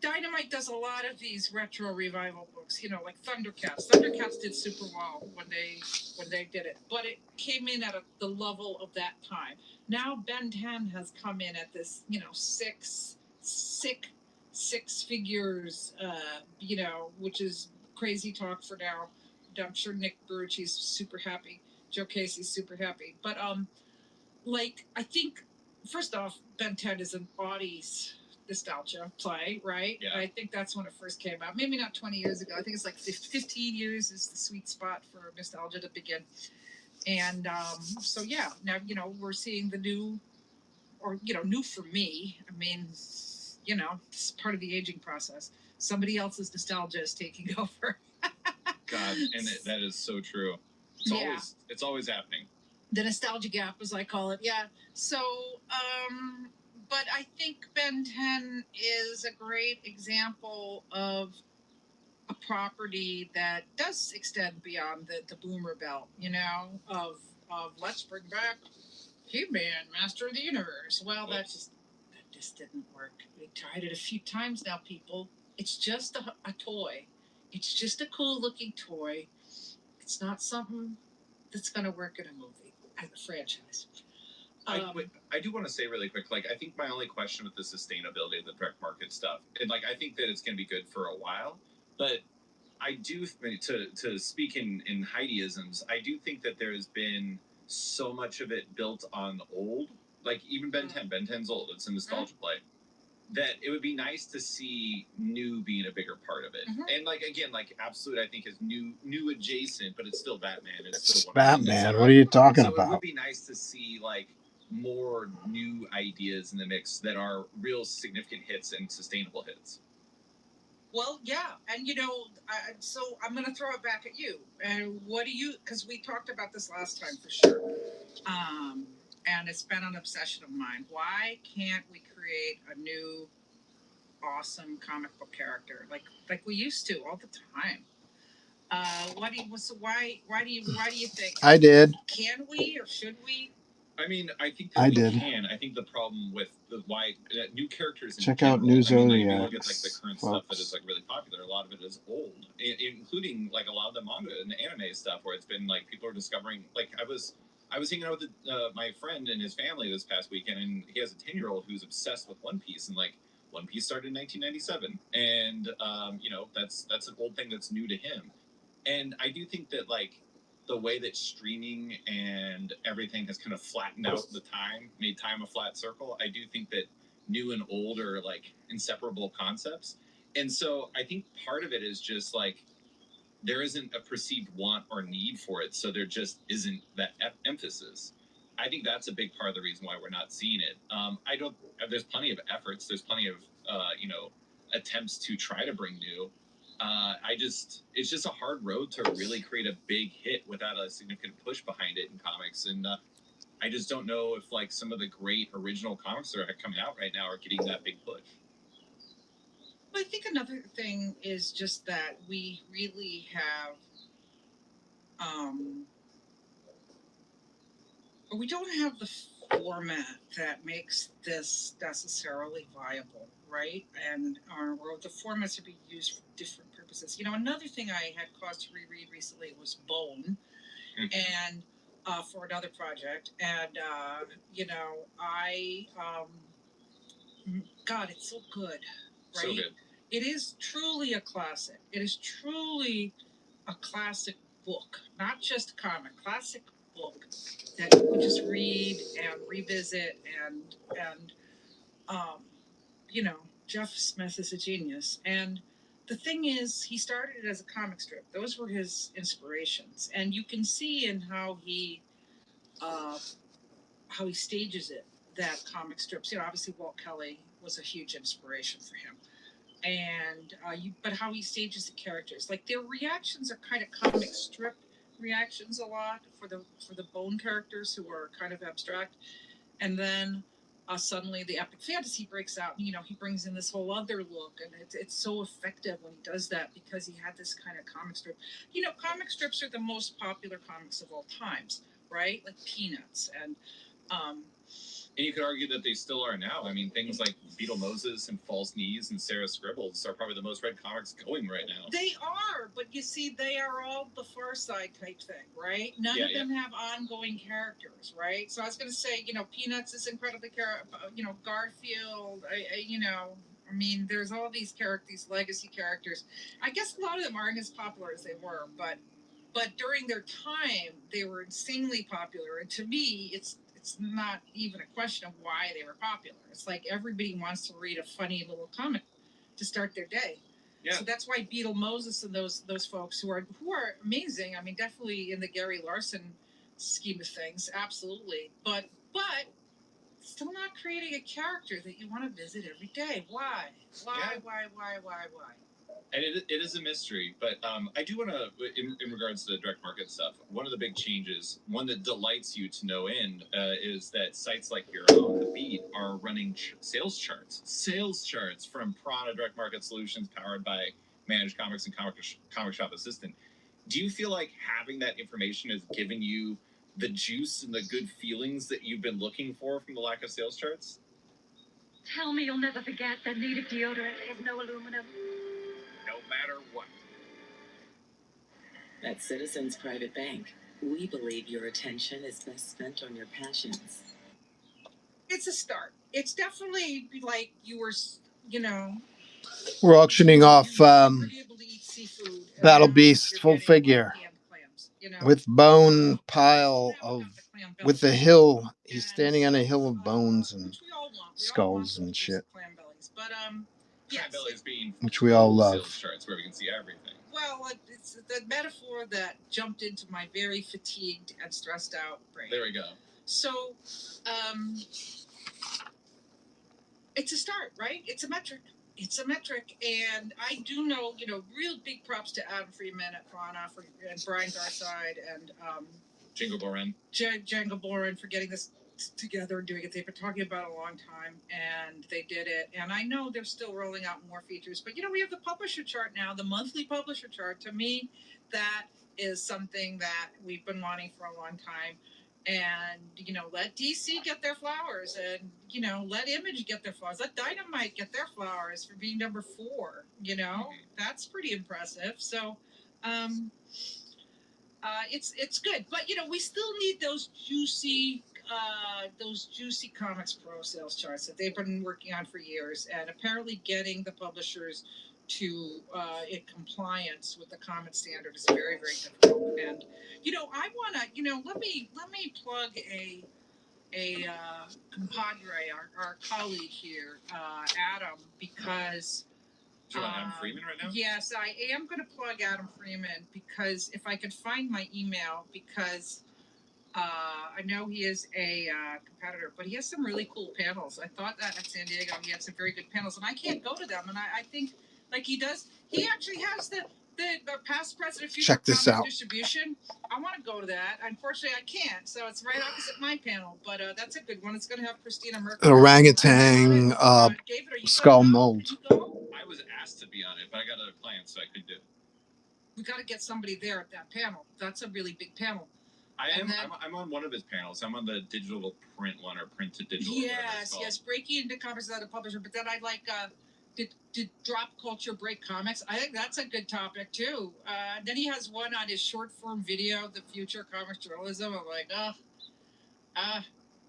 Dynamite does a lot of these retro revival books, you know, like Thundercats. Thundercats did super well when they did it, but it came in at the level of that time. Now Ben 10 has come in at this, you know, six figures, you know, which is crazy talk for now. I'm sure Nick Berrucci's super happy. Joe Casey's super happy, but like I think first off, Ben 10 is an audi's nostalgia play, right? Yeah. I think that's when it first came out. Maybe not 20 years ago. I think it's like 15 years is the sweet spot for nostalgia to begin. And so yeah, now you know we're seeing the new, or you know, new for me. I mean, you know, it's part of the aging process. Somebody else's nostalgia is taking over. God, and that is so true. It's always happening. The nostalgia gap, as I call it. Yeah. So, but I think Ben 10 is a great example of a property that does extend beyond the boomer belt, you know, of let's bring back He-Man, Master of the Universe. Well, that just didn't work. We tried it a few times now, people. It's just a toy. It's just a cool looking toy. It's not something that's going to work in a movie as a franchise. I do want to say really quick, like, I think my only question with the sustainability of the direct market stuff, and like, I think that it's going to be good for a while, but I do, to speak in Heidiisms, I do think that there has been so much of it built on old, like even Ben 10. Ben 10's old. It's a nostalgia play. That it would be nice to see new being a bigger part of it. And like again, like Absolute, I think is new adjacent, but it's still Batman. It's still Batman. What are you talking about? It would about? be nice to see like more new ideas in the mix that are real significant hits and sustainable hits. Well, yeah, and you know, so I'm going to throw it back at you. And what do you? Because we talked about this last time for sure, and it's been an obsession of mine. Why can't we create a new, awesome comic book character like we used to all the time? What do you? So why do you think? I did. Can we or should we? I mean, I think that we can. I think the problem with why new characters. Check out News I mean, Zodiac. if you look at like the current stuff that is like really popular, a lot of it is old, including like a lot of the manga and the anime stuff, where it's been like people are discovering. Like I was hanging out with my friend and his family this past weekend, and he has a 10-year-old who's obsessed with One Piece, and like One Piece started in 1997, and you know that's an old thing that's new to him, and I do think that like the way that streaming and everything has kind of flattened out made time a flat circle. I do think that new and old are like inseparable concepts. And so I think part of it is just like there isn't a perceived want or need for it. So there just isn't that emphasis. I think that's a big part of the reason why we're not seeing it. There's plenty of efforts. There's plenty of, attempts to try to bring new. It's just a hard road to really create a big hit without a significant push behind it in comics. And I just don't know if like some of the great original comics that are coming out right now are getting that big push. Well, I think another thing is just that we really have, we don't have the format that makes this necessarily viable, right? And or the formats are being used for different purposes. You know, another thing I had cause to reread recently was Bone, and for another project, and you know, God, it's so good, right? So good. It is truly a classic. It is truly a classic book, not just comic, classic book that you can just read and revisit and you know, Jeff Smith is a genius. And the thing is, he started it as a comic strip. Those were his inspirations, and you can see in how he stages it that comic strips. You know, obviously Walt Kelly was a huge inspiration for him. and but how he stages the characters, like their reactions are kind of comic strip reactions a lot for the bone characters who are kind of abstract, and then suddenly the epic fantasy breaks out. You know, he brings in this whole other look, and it's so effective when he does that because he had this kind of comic strip. You know, comic strips are the most popular comics of all times, right? Like Peanuts and you could argue that they still are now. I mean, things like Beetle Moses and False Knees and Sarah Scribbles are probably the most read comics going right now. They are, but you see, they are all the Far Side type thing, right? None of them have ongoing characters, right? So I was going to say, you know, Peanuts is incredibly, you know, Garfield, you know, I mean, there's all these characters, these legacy characters. I guess a lot of them aren't as popular as they were, but during their time, they were insanely popular. And to me, it's not even a question of why they were popular. It's like everybody wants to read a funny little comic to start their day. Yeah. So that's why Beetle Moses and those folks who are amazing. I mean, definitely in the Gary Larson scheme of things, absolutely. But still not creating a character that you want to visit every day. Why? Why? And it is a mystery, but I do want to, in regards to the direct market stuff, one of the big changes, one that delights you to no end, is that sites like your own, The Beat, are running sales charts from Prana Direct Market Solutions, powered by Managed Comics and Comic Shop Assistant. Do you feel like having that information is giving you the juice and the good feelings that you've been looking for from the lack of sales charts? Tell me you'll never forget that native deodorant has no aluminum. No matter what. At Citizens Private Bank, we believe your attention is best spent on your passions. It's a start. It's definitely like you were, you know. We're auctioning off Battle Beast full figure with bone pile of, with the hill. He's standing on a hill of bones and skulls and shit. But which we all love. Charts where we can see everything. Well, it's the metaphor that jumped into my very fatigued and stressed out brain. There we go. So, it's a start, right? It's a metric. And I do know, you know, real big props to Adam Freeman at Prana and Brian Garside and Django Boren for getting this together and doing it. They've been talking about it a long time, and they did it. And I know they're still rolling out more features, but you know, we have the publisher chart now, the monthly publisher chart. To me, that is something that we've been wanting for a long time. And, you know, let DC get their flowers, and, you know, let Image get their flowers. Let Dynamite get their flowers for being number 4. You know, that's pretty impressive. So, it's good. But, you know, we still need those juicy Comics Pro sales charts that they've been working on for years, and apparently getting the publishers to in compliance with the common standard is very, very difficult. And, you know, I want to, you know, let me plug a compadre, our colleague here, Adam, because do you want Adam Freeman right now? Yes, I am going to plug Adam Freeman, because if I could find my email, because I know he is a competitor, but he has some really cool panels. I thought that at San Diego he had some very good panels, and I can't go to them. And I think, like, he does, he actually has the past, present, future. Check this out. Distribution. I want to go to that. Unfortunately, I can't. So it's right opposite my panel, but that's a good one. It's going to have Christina Merkel. Orangutan David, skull mold. I was asked to be on it, but I got other plans, so I couldn't do it. We got to get somebody there at that panel. That's a really big panel. I'm on one of his panels. I'm on the digital to print one, or print to digital. Yes. Breaking into comics as a publisher. But then I like did Drop Culture break comics? I think that's a good topic too. Then he has one on his short form video, The Future of Comics Journalism. I'm like,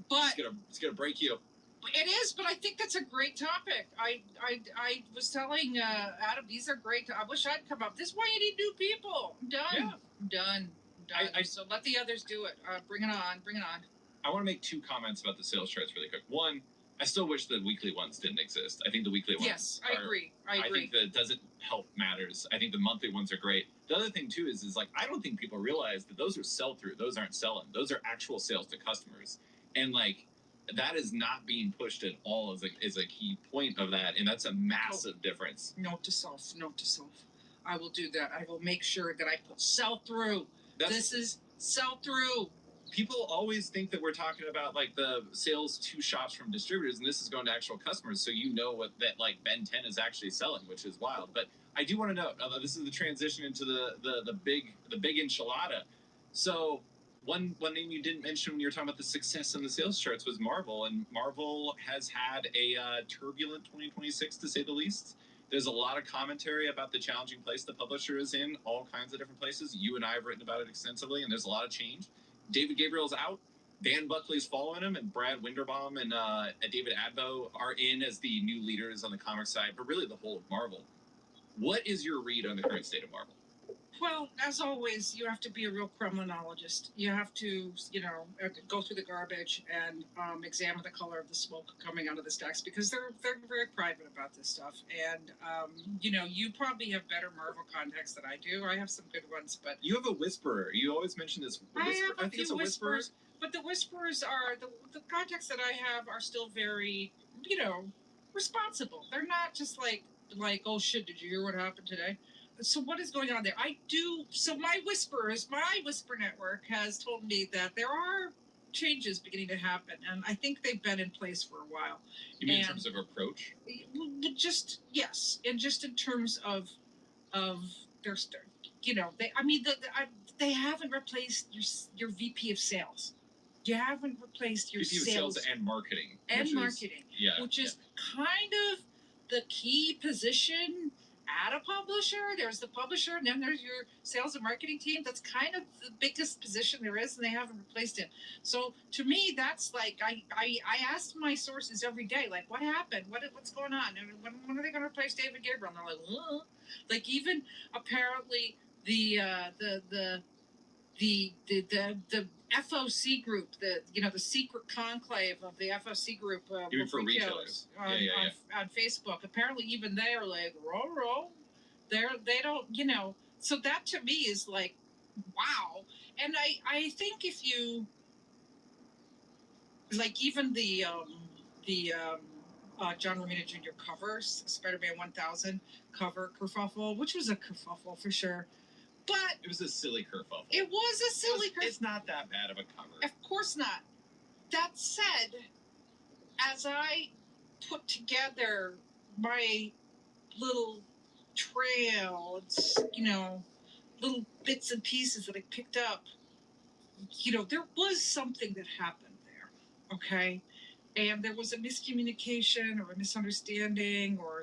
but it's gonna break you. It is, but I think that's a great topic. I was telling Adam, these are great. I wish I'd come up. This is why you need new people. I'm done. Yeah. I'm done. So let the others do it. Bring it on. I want to make 2 comments about the sales charts really quick. One, I still wish the weekly ones didn't exist. I think the weekly ones. Yes, I agree. I think that doesn't help matters. I think the monthly ones are great. The other thing too is like, I don't think people realize that those are sell through. Those aren't selling. Those are actual sales to customers. And like, that is not being pushed at all as a key point of that, and that's a massive difference. Note to self. I will do that. I will make sure that I put sell through. This is sell through. People always think that we're talking about like the sales to shops from distributors, and this is going to actual customers, so you know what that like Ben 10 is actually selling, which is wild. But I do want to note, this is the transition into the big enchilada. So one name you didn't mention when you were talking about the success in the sales charts was Marvel, and Marvel has had a turbulent 2026 to say the least. There's a lot of commentary about the challenging place the publisher is in, all kinds of different places. You and I have written about it extensively, and there's a lot of change. David Gabriel's out. Dan Buckley's following him, and Brad Winderbaum and David Adbo are in as the new leaders on the comic side, but really the whole of Marvel. What is your read on the current state of Marvel? Well, as always, you have to be a real criminologist. You have to, go through the garbage and examine the color of the smoke coming out of the stacks, because they're very private about this stuff. And you probably have better Marvel context than I do. I have some good ones, but you have a whisperer. You always mention this. I have a few whisperers, but the whisperers are the context that I have are still very, responsible. They're not just like, oh shit, did you hear what happened today? So what is going on there? So my whisper network has told me that there are changes beginning to happen, and I think they've been in place for a while. You mean in terms of approach? Yes, and just in terms of their, they haven't replaced your VP of sales. You haven't replaced your VP of sales and marketing. Which is kind of the key position at a publisher. There's the publisher, and then there's your sales and marketing team. That's kind of the biggest position there is, and they haven't replaced it. So to me, that's like I ask my sources every day, like, what happened? What's going on? And when are they going to replace David Gabriel? And they're like, like even apparently the FOC group, the secret conclave of the FOC group, even for retailers on Facebook. Apparently, even they are like, row. They don't, So that to me is like, wow. And I think if you like even the John Romita Jr. covers, Spider-Man 1000 cover kerfuffle, which was a kerfuffle for sure. But it was a silly kerfuffle. It was a silly kerfuffle. It's not that bad of a cover. Of course not. That said, as I put together my little trail, little bits and pieces that I picked up, there was something that happened there, okay? And there was a miscommunication or a misunderstanding or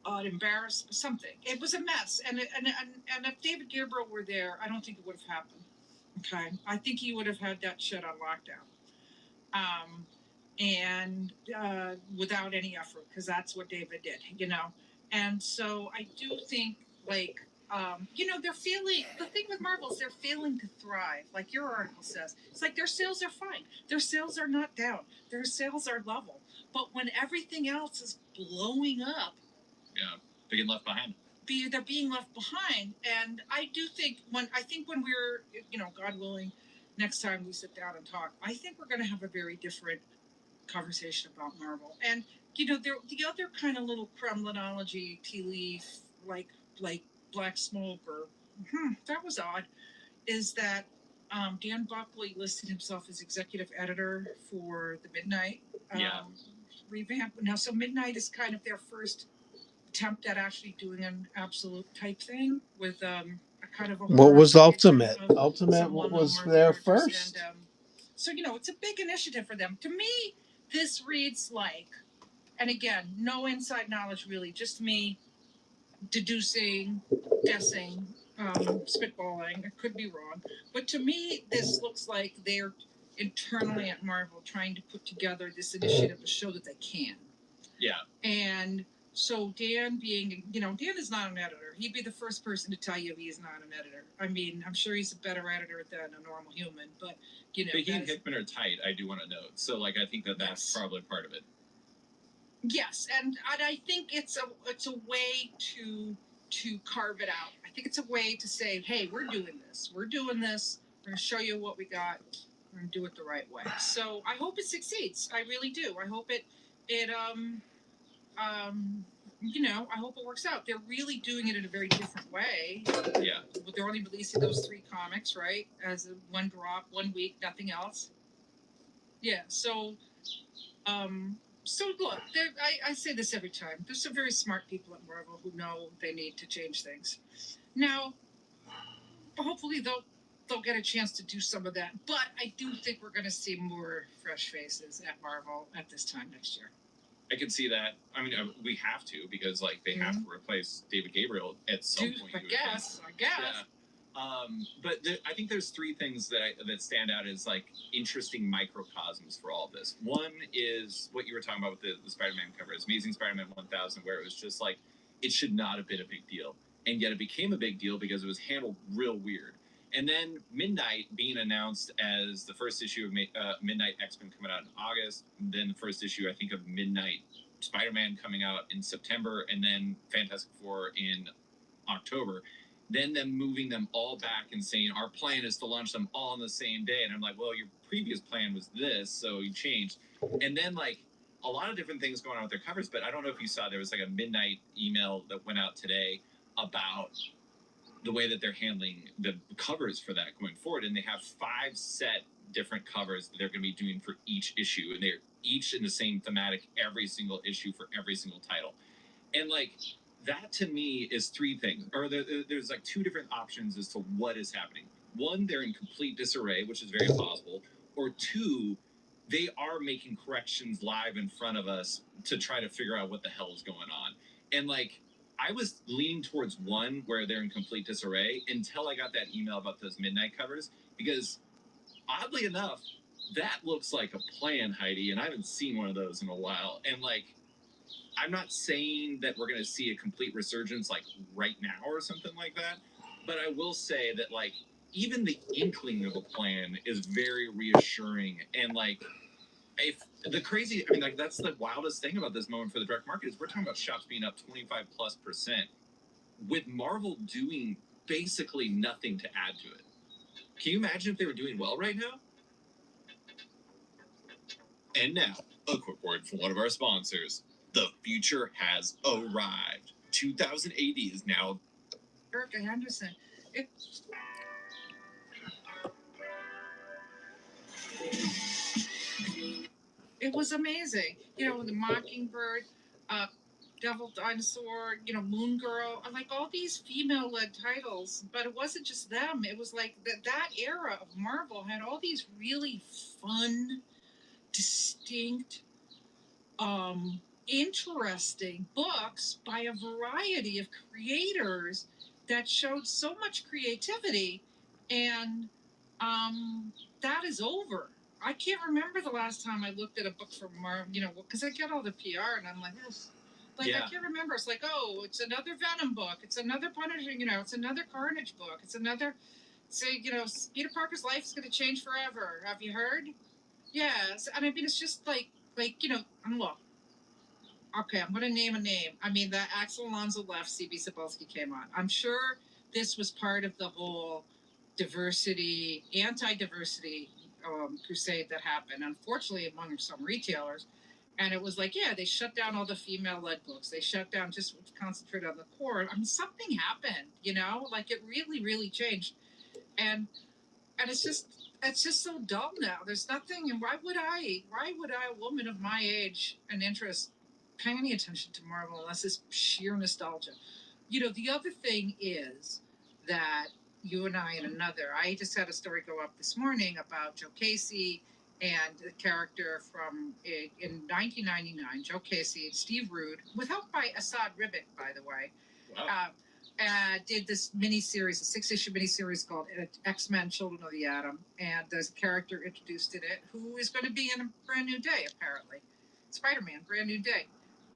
an embarrassment, something. It was a mess. And if David Gabriel were there, I don't think it would have happened. Okay? I think he would have had that shit on lockdown. And without any effort, because that's what David did, And so I do think, they're feeling, the thing with Marvel is they're failing to thrive. Like your article says, it's like their sales are fine. Their sales are not down. Their sales are level. But when everything else is blowing up, they're getting left behind. They're being left behind, and I do think when we're, God willing, next time we sit down and talk, I think we're going to have a very different conversation about Marvel. And the other kind of little criminology tea leaf, like Black Smoke or that was odd, is that Dan Buckley listed himself as executive editor for the Midnight revamp. Now, so Midnight is kind of their first attempt at actually doing an absolute type thing with a kind of a what was Ultimate? Ultimate what was there first? And, so it's a big initiative for them. To me, this reads like, and again, no inside knowledge really, just me deducing, guessing, spitballing. I could be wrong, but to me, this looks like they're internally at Marvel trying to put together this initiative to show that they can. Yeah. And so Dan being, Dan is not an editor. He'd be the first person to tell you he is not an editor. I mean, I'm sure he's a better editor than a normal human, but But he and Hickman are tight, I do want to note. So I think that's probably part of it. Yes, and I think it's a way to carve it out. I think it's a way to say, hey, we're doing this. We're going to show you what we got. We're gonna do it the right way. So I hope it succeeds. I really do. I hope I hope it works out. They're really doing it in a very different way. Yeah. They're only releasing those 3 comics, right? As a one drop, 1 week, nothing else. Yeah. So look, I say this every time. There's some very smart people at Marvel who know they need to change things. Now, hopefully they'll get a chance to do some of that. But I do think we're going to see more fresh faces at Marvel at this time next year. I can see that. I mean, we have to because like they have to replace David Gabriel at some point. I guess. Yeah. But I think there's 3 things that stand out as like interesting microcosms for all of this. One is what you were talking about with the Spider-Man cover. It's Amazing Spider-Man 1000, where it was just like it should not have been a big deal, and yet it became a big deal because it was handled real weird. And then Midnight being announced as the first issue of Midnight X-Men coming out in August, and then the first issue, I think, of Midnight Spider-Man coming out in September, and then Fantastic Four in October. Then them moving them all back and saying, our plan is to launch them all on the same day. And I'm like, well, your previous plan was this, so you changed. And then, like, a lot of different things going on with their covers, but I don't know if you saw, there was like a Midnight email that went out today about the way that they're handling the covers for that going forward. And they have 5 set different covers that they're going to be doing for each issue. And they're each in the same thematic every single issue for every single title. And like, that to me is 3 things. Or there's like 2 different options as to what is happening. 1, they're in complete disarray, which is very possible. Or 2, they are making corrections live in front of us to try to figure out what the hell is going on. And like, I was leaning towards 1 where they're in complete disarray until I got that email about those Midnight covers, because oddly enough, that looks like a plan, Heidi, and I haven't seen one of those in a while. And like, I'm not saying that we're going to see a complete resurgence like right now or something like that, but I will say that like even the inkling of a plan is very reassuring. And like, if the crazy, I mean, like, that's the wildest thing about this moment for the direct market is we're talking about shops being up 25+% with Marvel doing basically nothing to add to it. Can you imagine if they were doing well right now? And now, a quick word from one of our sponsors. The future has arrived. 2000 AD is now. Eric Henderson. It was amazing. You know, the Mockingbird, Devil Dinosaur, you know, Moon Girl, like all these female-led titles. But it wasn't just them. It was like that era of Marvel had all these really fun, distinct, interesting books by a variety of creators that showed so much creativity, and that is over. I can't remember the last time I looked at a book from Marvel, you know, because I get all the PR and I'm like, this. Like, yeah. I can't remember. It's like, oh, it's another Venom book. It's another Punisher, you know, it's another Carnage book. It's another, say, you know, Peter Parker's life is going to change forever. Have you heard? Yes. And I mean, it's just like, you know, look. Okay, I'm going to name a name. I mean, that Axel Alonso left, C.B. Cebulski came on. I'm sure this was part of the whole diversity, anti-diversity crusade that happened, unfortunately, among some retailers. And it was like, yeah, they shut down all the female-led books. They shut down just to concentrate on the core. I mean, something happened, you know? Like, it really, really changed. And it's just so dull now. There's nothing, and why would I, a woman of my age and interest, pay any attention to Marvel unless it's sheer nostalgia? You know, the other thing is that you and I I just had a story go up this morning about Joe Casey and the character from, in 1999, Joe Casey and Steve Rude, with help by Assad Ribic, by the way. Wow. Did this miniseries, a 6-issue miniseries called X-Men: Children of the Atom, and there's a character introduced in it who is going to be in a Brand New Day, apparently. Spider-Man, Brand New Day.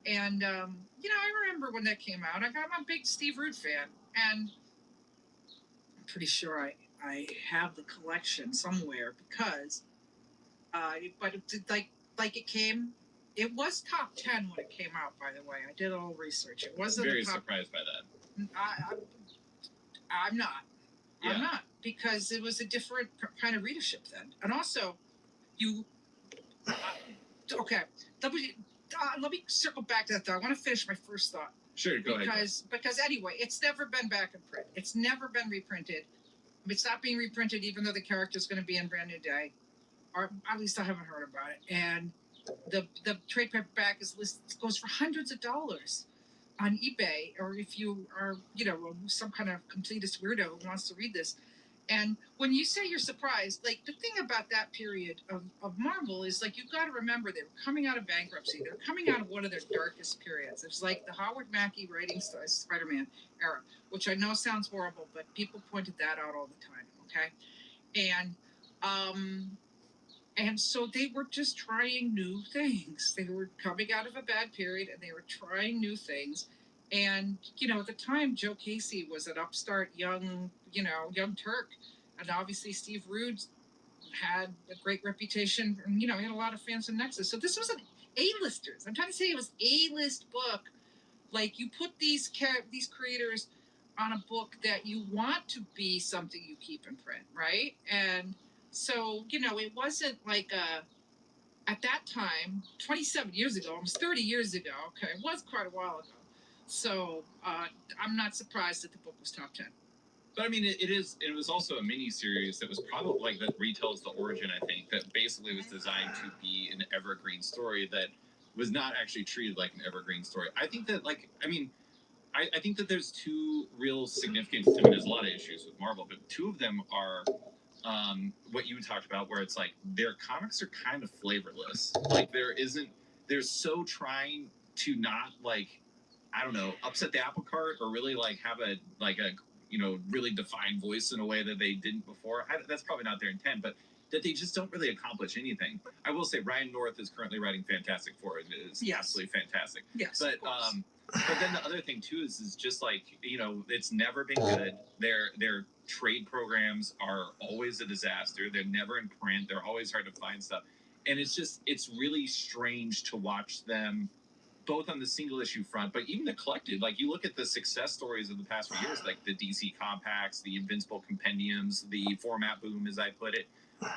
And, you know, I remember when that came out. I'm a big Steve Rude fan, and I'm pretty sure I have the collection somewhere because, but it was top 10 when it came out, by the way. I did a little research. It wasn't very surprised by that. I'm not. Yeah. I'm not. because it was a different kind of readership then. And also, you okay. Let me circle back to that though. I want to finish my first thought. Sure, go ahead. Because anyway, it's never been back in print. It's never been reprinted. It's not being reprinted, even though the character is going to be in Brand New Day, or at least I haven't heard about it. And the trade paperback is goes for hundreds of dollars on eBay, or if you are, some kind of completist weirdo who wants to read this. And when you say you're surprised, like the thing about that period of Marvel is like, you've got to remember they were coming out of bankruptcy. They're coming out of one of their darkest periods. It's like the Howard Mackie writing Spider-Man era, which I know sounds horrible, but people pointed that out all the time. Okay. And so they were just trying new things. They were coming out of a bad period and they were trying new things. And, at the time, Joe Casey was an upstart young Turk. And obviously Steve Rude had a great reputation. And, he had a lot of fans in Nexus. So this was an A-listers. I'm trying to say it was A-list book. Like, you put these creators on a book that you want to be something you keep in print, right? And so, it wasn't like at that time, 27 years ago, almost 30 years ago, okay, it was quite a while ago. So I'm not surprised that the book was top 10. But I mean, it was also a mini series that was probably like that retells the origin, I think, that basically was designed to be an evergreen story that was not actually treated like an evergreen story. I think that, I think that there's two real significant, there's a lot of issues with Marvel, but two of them are what you talked about, where it's like their comics are kind of flavorless. Like they're so trying to not, like, I don't know, upset the apple cart or really like have a really defined voice in a way that they didn't before. That's probably not their intent, but that they just don't really accomplish anything. I will say Ryan North is currently writing Fantastic Four, and it is absolutely fantastic. Yes, but then the other thing too is just like, it's never been good. Their trade programs are always a disaster. They're never in print. They're always hard to find stuff, and it's really strange to watch them, both on the single issue front, but even the collected. Like, you look at the success stories of the past few years, like the DC Compacts, the Invincible Compendiums, the format boom, as I put it.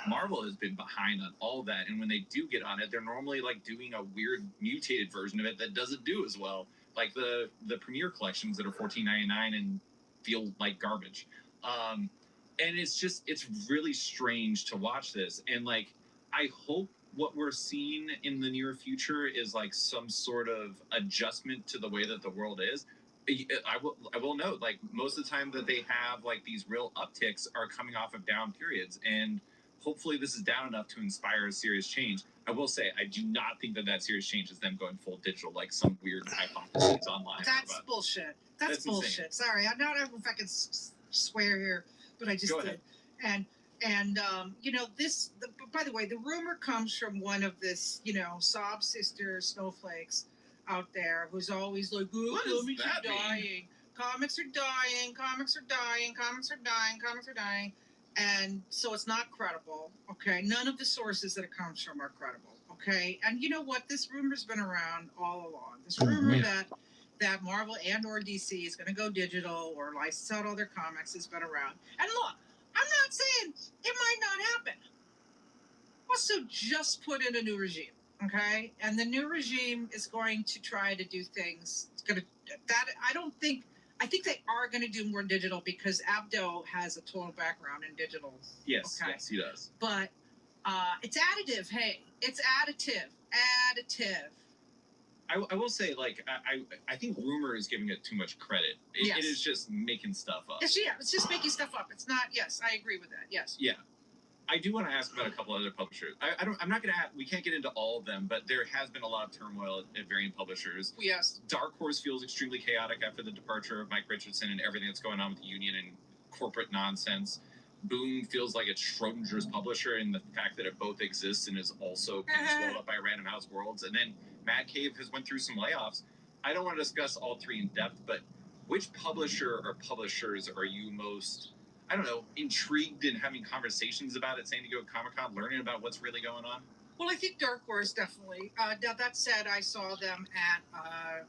Marvel has been behind on all that, and when they do get on it, they're normally like doing a weird mutated version of it that doesn't do as well. Like the Premier collections that are $14.99 and feel like garbage. And it's really strange to watch this. And like, I hope what we're seeing in the near future is like some sort of adjustment to the way that the world is. I will note, like, most of the time that they have like these real upticks are coming off of down periods, and hopefully this is down enough to inspire a serious change. I will say, I do not think that serious change is them going full digital, like some weird hypotheses online. That's bullshit. That's bullshit. Insane. Sorry, I don't know if I can swear here, but I just did. And this. By the way, the rumor comes from one of this, sob sister snowflakes out there who's always like, "Oh, comics are dying. Comics are dying. Comics are dying. Comics are dying. Comics are dying." And so it's not credible, okay? None of the sources that it comes from are credible, okay? And you know what? This rumor's been around all along. This rumor that Marvel and or DC is going to go digital or license out all their comics has been around. And look, I'm not saying it might not happen. Also, just put in a new regime, okay? And the new regime is going to try to do things. I think they are going to do more digital because Abdo has a total background in digital. Yes, okay? Yes, he does. But it's additive. Hey, it's additive. I will say, like, I think rumor is giving it too much credit. It is just making stuff up. It's just making stuff up. It's not. Yes, I agree with that. Yes. Yeah. I do want to ask about a couple other publishers. I'm not going to. We can't get into all of them, but there has been a lot of turmoil at varying publishers. Yes. Dark Horse feels extremely chaotic after the departure of Mike Richardson and everything that's going on with the union and corporate nonsense. Boom feels like it's Schrodinger's publisher, and the fact that it both exists and is also being swallowed up by Random House Worlds. And then Mad Cave has went through some layoffs. I don't want to discuss all three in depth, but which publisher or publishers are you most, I don't know, intrigued in having conversations about at San Diego Comic-Con, learning about what's really going on? Well, I think Dark Horse, definitely. Now, that said, I saw them at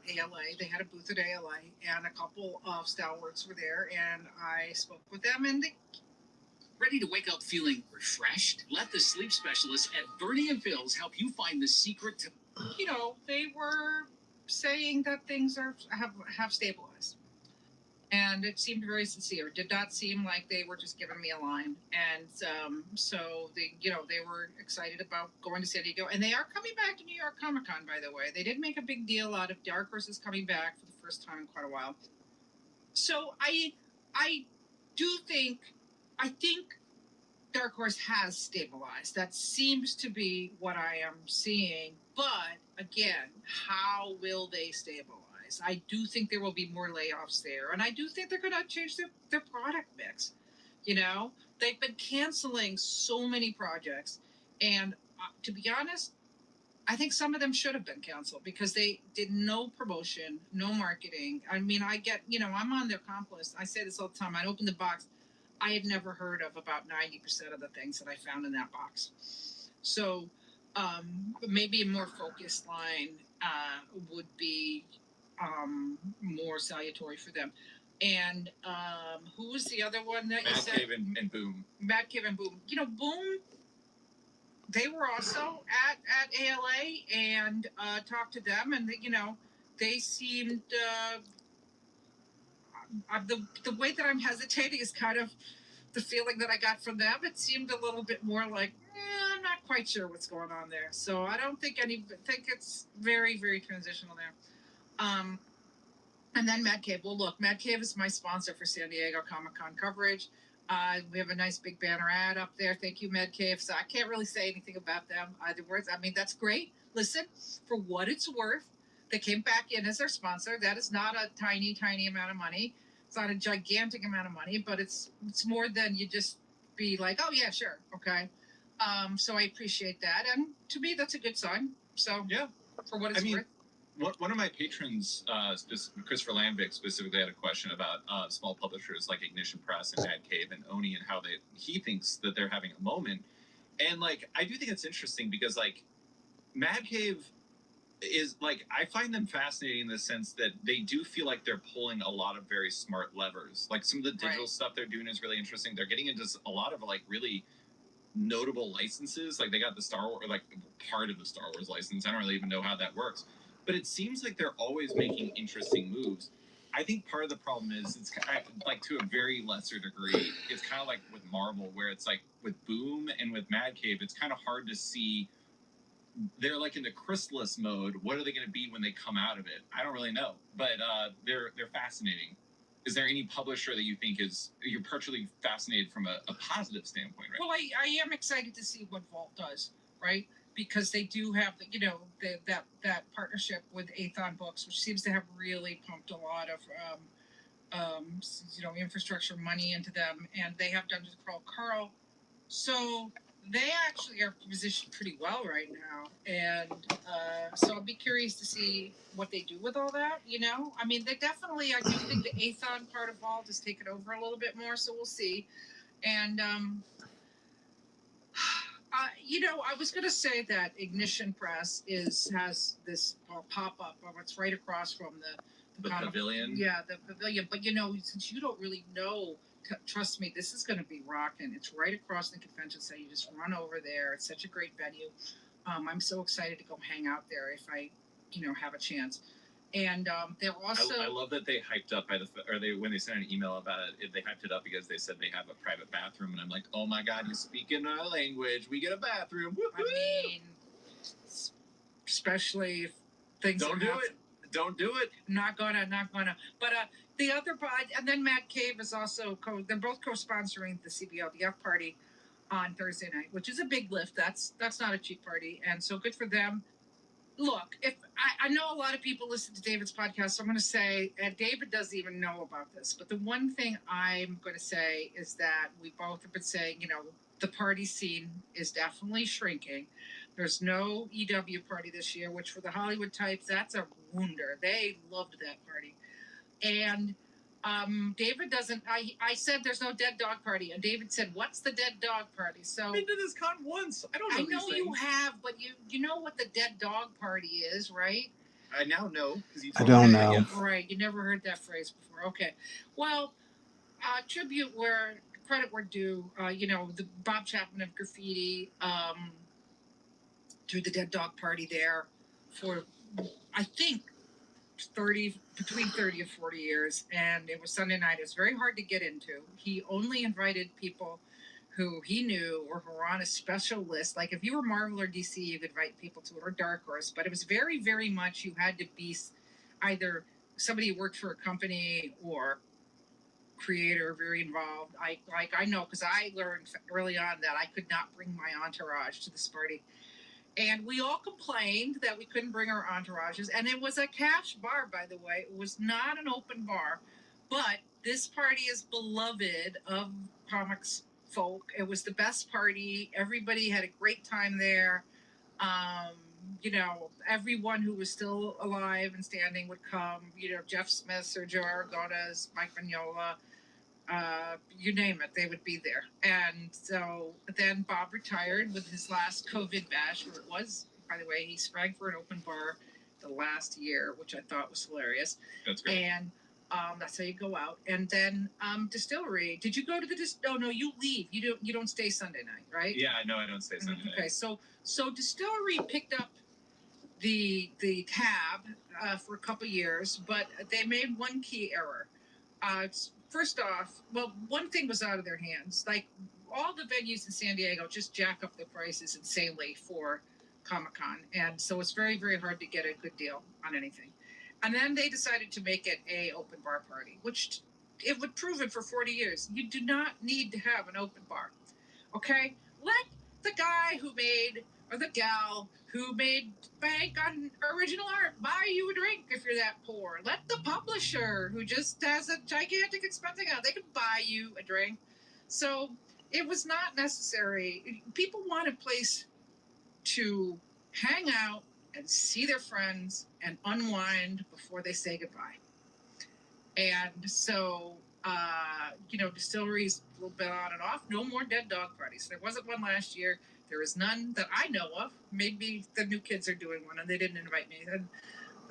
ALA. They had a booth at ALA, and a couple of stalwarts were there, and I spoke with them, and Ready to wake up feeling refreshed? Let the sleep specialists at Bernie and Phil's help you find the secret to. They were saying that things have stabilized, and it seemed very sincere. It did not seem like they were just giving me a line. And so they were excited about going to San Diego, and they are coming back to New York Comic Con. By the way, they did make a big deal out of Dark Horse coming back for the first time in quite a while. So I think Dark Horse has stabilized. That seems to be what I am seeing. But again, how will they stabilize? I do think there will be more layoffs there, and I do think they're going to change their product mix. They've been canceling so many projects, and to be honest, I think some of them should have been canceled because they did no promotion, no marketing. I mean, I'm on their comp list. I say this all the time. I open the box. I had never heard of about 90% of the things that I found in that box. So maybe a more focused line would be more salutary for them. And who was the other one that you said? Mad Cave and Boom. Mad Cave and Boom. Boom, they were also at ALA and talked to them, and they seemed the way that I'm hesitating is kind of the feeling that I got from them. It seemed a little bit more like I'm not quite sure what's going on there. So I don't think think it's very, very transitional there. And then Mad Cave. Well, look, Mad Cave is my sponsor for San Diego Comic-Con coverage. We have a nice big banner ad up there. Thank you, Mad Cave. So I can't really say anything about them. Either words. I mean, that's great. Listen, for what it's worth, they came back in as their sponsor. That is not a tiny, tiny amount of money. It's not a gigantic amount of money, but it's more than you just be like, oh yeah, sure, okay. So I appreciate that, and to me, that's a good sign. So yeah, for what it's worth. One of my patrons, Christopher Landvik, specifically had a question about small publishers like Ignition Press and Mad Cave and Oni and how he thinks that they're having a moment. And I do think it's interesting because Mad Cave is I find them fascinating in the sense that they do feel like they're pulling a lot of very smart levers. Some of the digital stuff they're doing is really interesting. They're getting into a lot of really notable licenses. They got the Star Wars, part of the Star Wars license. I don't really even know how that works. But it seems like they're always making interesting moves. I think part of the problem is it's to a very lesser degree, it's kind of like with Marvel, where it's with Boom and with Mad Cave, it's kind of hard to see. They're in the chrysalis mode. What are they going to be when they come out of it? I don't really know, but they're fascinating. Is there any publisher that you think you're particularly fascinated from a positive standpoint, right? Well, I am excited to see what Vault does, right? Because they do have that partnership with Athon Books, which seems to have really pumped a lot of infrastructure money into them, and they have Dungeons Crawl Carl. So they actually are positioned pretty well right now, and so I'll be curious to see what they do with all that. I mean, they definitely. I do think the Athon part of Vault has taken over a little bit more, so we'll see. And I was going to say that Ignition Press has this pop-up. It's right across from the pavilion. Yeah, the pavilion. But since you don't really know, trust me, this is going to be rocking. It's right across the convention center. You just run over there. It's such a great venue. I'm so excited to go hang out there if I, have a chance. And they're also. I love that they hyped up when they sent an email about it. They hyped it up because they said they have a private bathroom, and I'm like, oh my god, you speak in our language. We get a bathroom. Woo-hoo! I mean, especially if things don't do it. Don't do it. Not gonna. But the other and then Mad Cave is also they're both co-sponsoring the CBLDF party on Thursday night, which is a big lift. That's not a cheap party, and so good for them. Look, if I know a lot of people listen to David's podcast, so I'm going to say, and David doesn't even know about this, but the one thing I'm going to say is that we both have been saying, the party scene is definitely shrinking. There's no EW party this year, which for the Hollywood types, that's a wonder. They loved that party. And David doesn't. I said there's no dead dog party, and David said, "What's the dead dog party?" So I've been to this con once. I don't know. I know you have, but you know what the dead dog party is, right? I now know because you. I don't know. Right, you never heard that phrase before. Okay, well, tribute where credit where due. The Bob Chapman of graffiti threw the Dead Dog Party there for, I think, between 30 and 40 years, and it was Sunday night. It was very hard to get into. He only invited people who he knew or who were on a special list. Like if you were Marvel or DC, you could invite people to it, or Dark Horse, but it was very, very much you had to be either somebody who worked for a company or creator, very involved. I know because I learned early on that I could not bring my entourage to this party. And we all complained that we couldn't bring our entourages. And it was a cash bar, by the way. It was not an open bar. But this party is beloved of comics folk. It was the best party. Everybody had a great time there. Everyone who was still alive and standing would come. Jeff Smith, Sergio Aragones, Mike Mignola, you name it, they would be there. And so then Bob retired with his last COVID bash, where it was, by the way, he sprang for an open bar the last year, which I thought was hilarious. That's great. And that's how you go out. And then Distillery. Did you go to the no, you leave. You don't stay Sunday night, right? Yeah, no, I don't stay Sunday night. Okay, so Distillery picked up the tab for a couple years, but they made one key error. First off, well, one thing was out of their hands. Like all the venues in San Diego just jack up the prices insanely for Comic-Con. And so it's very, very hard to get a good deal on anything. And then they decided to make it a open bar party, which it would prove it for 40 years. You do not need to have an open bar. Okay? Let the guy who made, or the gal who made bank on original art buy you a drink if you're that poor. Let the publisher who just has a gigantic expense account, they can buy you a drink. So it was not necessary. People want a place to hang out and see their friends and unwind before they say goodbye. And so, Distillery's a little bit on and off. No more Dead Dog Parties. There wasn't one last year. There is none that I know of. Maybe the new kids are doing one and they didn't invite me. And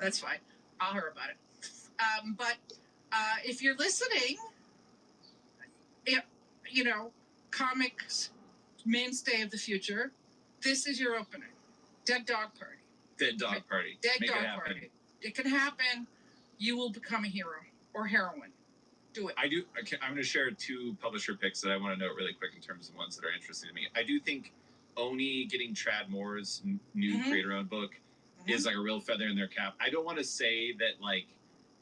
that's fine. I'll hear about it. But if you're listening, comics mainstay of the future, this is your opening. Dead Dog Party. Dead Dog Party. Dead Make Dog it happen. Party. It can happen. You will become a hero or heroine. Do it. I'm going to share two publisher picks that I want to note really quick in terms of ones that are interesting to me. I do think Oni getting Trad Moore's new creator-owned book is like a real feather in their cap. I don't want to say that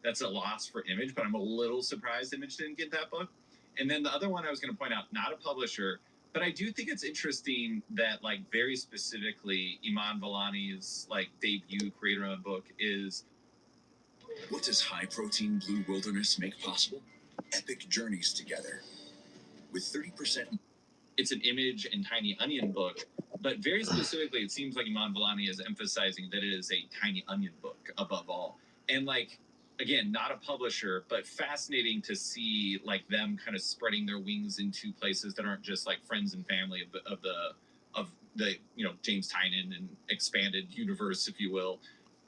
that's a loss for Image, but I'm a little surprised Image didn't get that book. And then the other one I was going to point out, not a publisher, but I do think it's interesting that very specifically Iman Vellani's debut creator-owned book is. What does high-protein Blue Wilderness make possible? Epic journeys together. With 30%. It's an Image and Tiny Onion book, but very specifically, it seems like Iman Vellani is emphasizing that it is a Tiny Onion book above all. And again, not a publisher, but fascinating to see them kind of spreading their wings into places that aren't just friends and family of the James Tynion and expanded universe, if you will.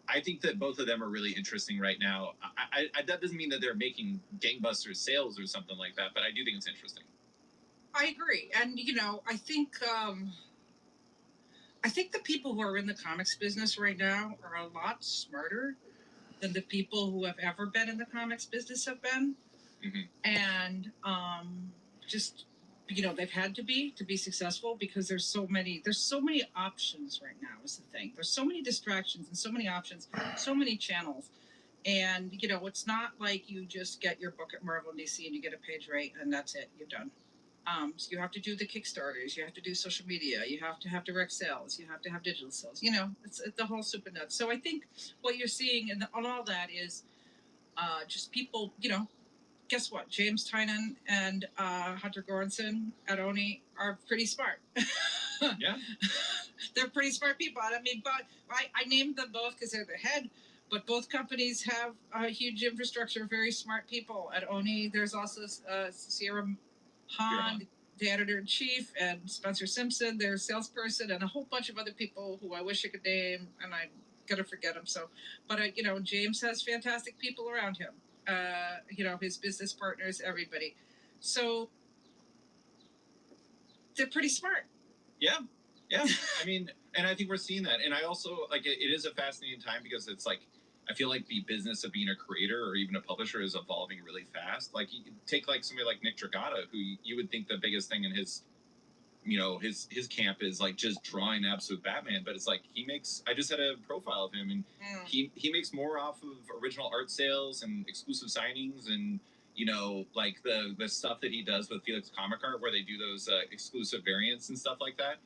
I think that both of them are really interesting right now. I that doesn't mean that they're making gangbusters sales or something like that, but I do think it's interesting. I agree, and I think the people who are in the comics business right now are a lot smarter than the people who have ever been in the comics business have been, and they've had to be successful because there's so many options right now is the thing. There's so many distractions and so many options, so many channels. And, it's not like you just get your book at Marvel and DC and you get a page rate and that's it, you're done. So you have to do the Kickstarters, you have to do social media, you have to have direct sales, you have to have digital sales, it's the whole soup and nuts. So I think what you're seeing on all that is just people, guess what? James Tynion and Hunter Goranson at Oni are pretty smart. Yeah. They're pretty smart people. I mean, but I named them both because they're the head, but both companies have a huge infrastructure of very smart people. At Oni, there's also Sierra Hahn, the editor-in-chief, and Spencer Simpson, their salesperson, and a whole bunch of other people who I wish I could name, and I'm going to forget them. So, but, James has fantastic people around him. His business partners, everybody. So they're pretty smart. Yeah. I mean, and I think we're seeing that. And I also like it is a fascinating time because it's like I feel like the business of being a creator or even a publisher is evolving really fast. Like you take like somebody like Nick Dragata, who you would think the biggest thing in his his camp is like just drawing absolute Batman, but it's like he makes. I just had a profile of him, and he makes more off of original art sales and exclusive signings, and like the stuff that he does with Felix Comic Art, where they do those exclusive variants and stuff like that.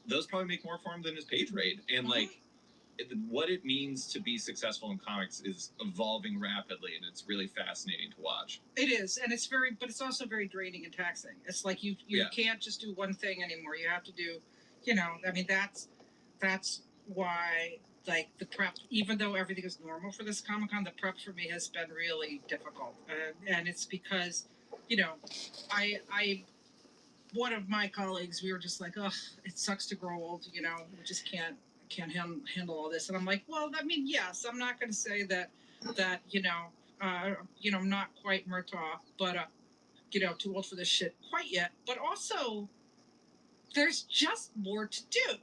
Those probably make more for him than his page rate, and like what it means to be successful in comics is evolving rapidly, and it's really fascinating to watch. It is, and but it's also very draining and taxing. It's like you can't just do one thing anymore. You have to do, I mean, that's why, like, the prep, even though everything is normal for this Comic-Con, the prep for me has been really difficult, and it's because, one of my colleagues, we were just like, oh, it sucks to grow old, we just can't handle all this. And I'm like, well, I mean, yes, I'm not going to say that I'm not quite Murtaugh, but too old for this shit quite yet. But also, there's just more to do.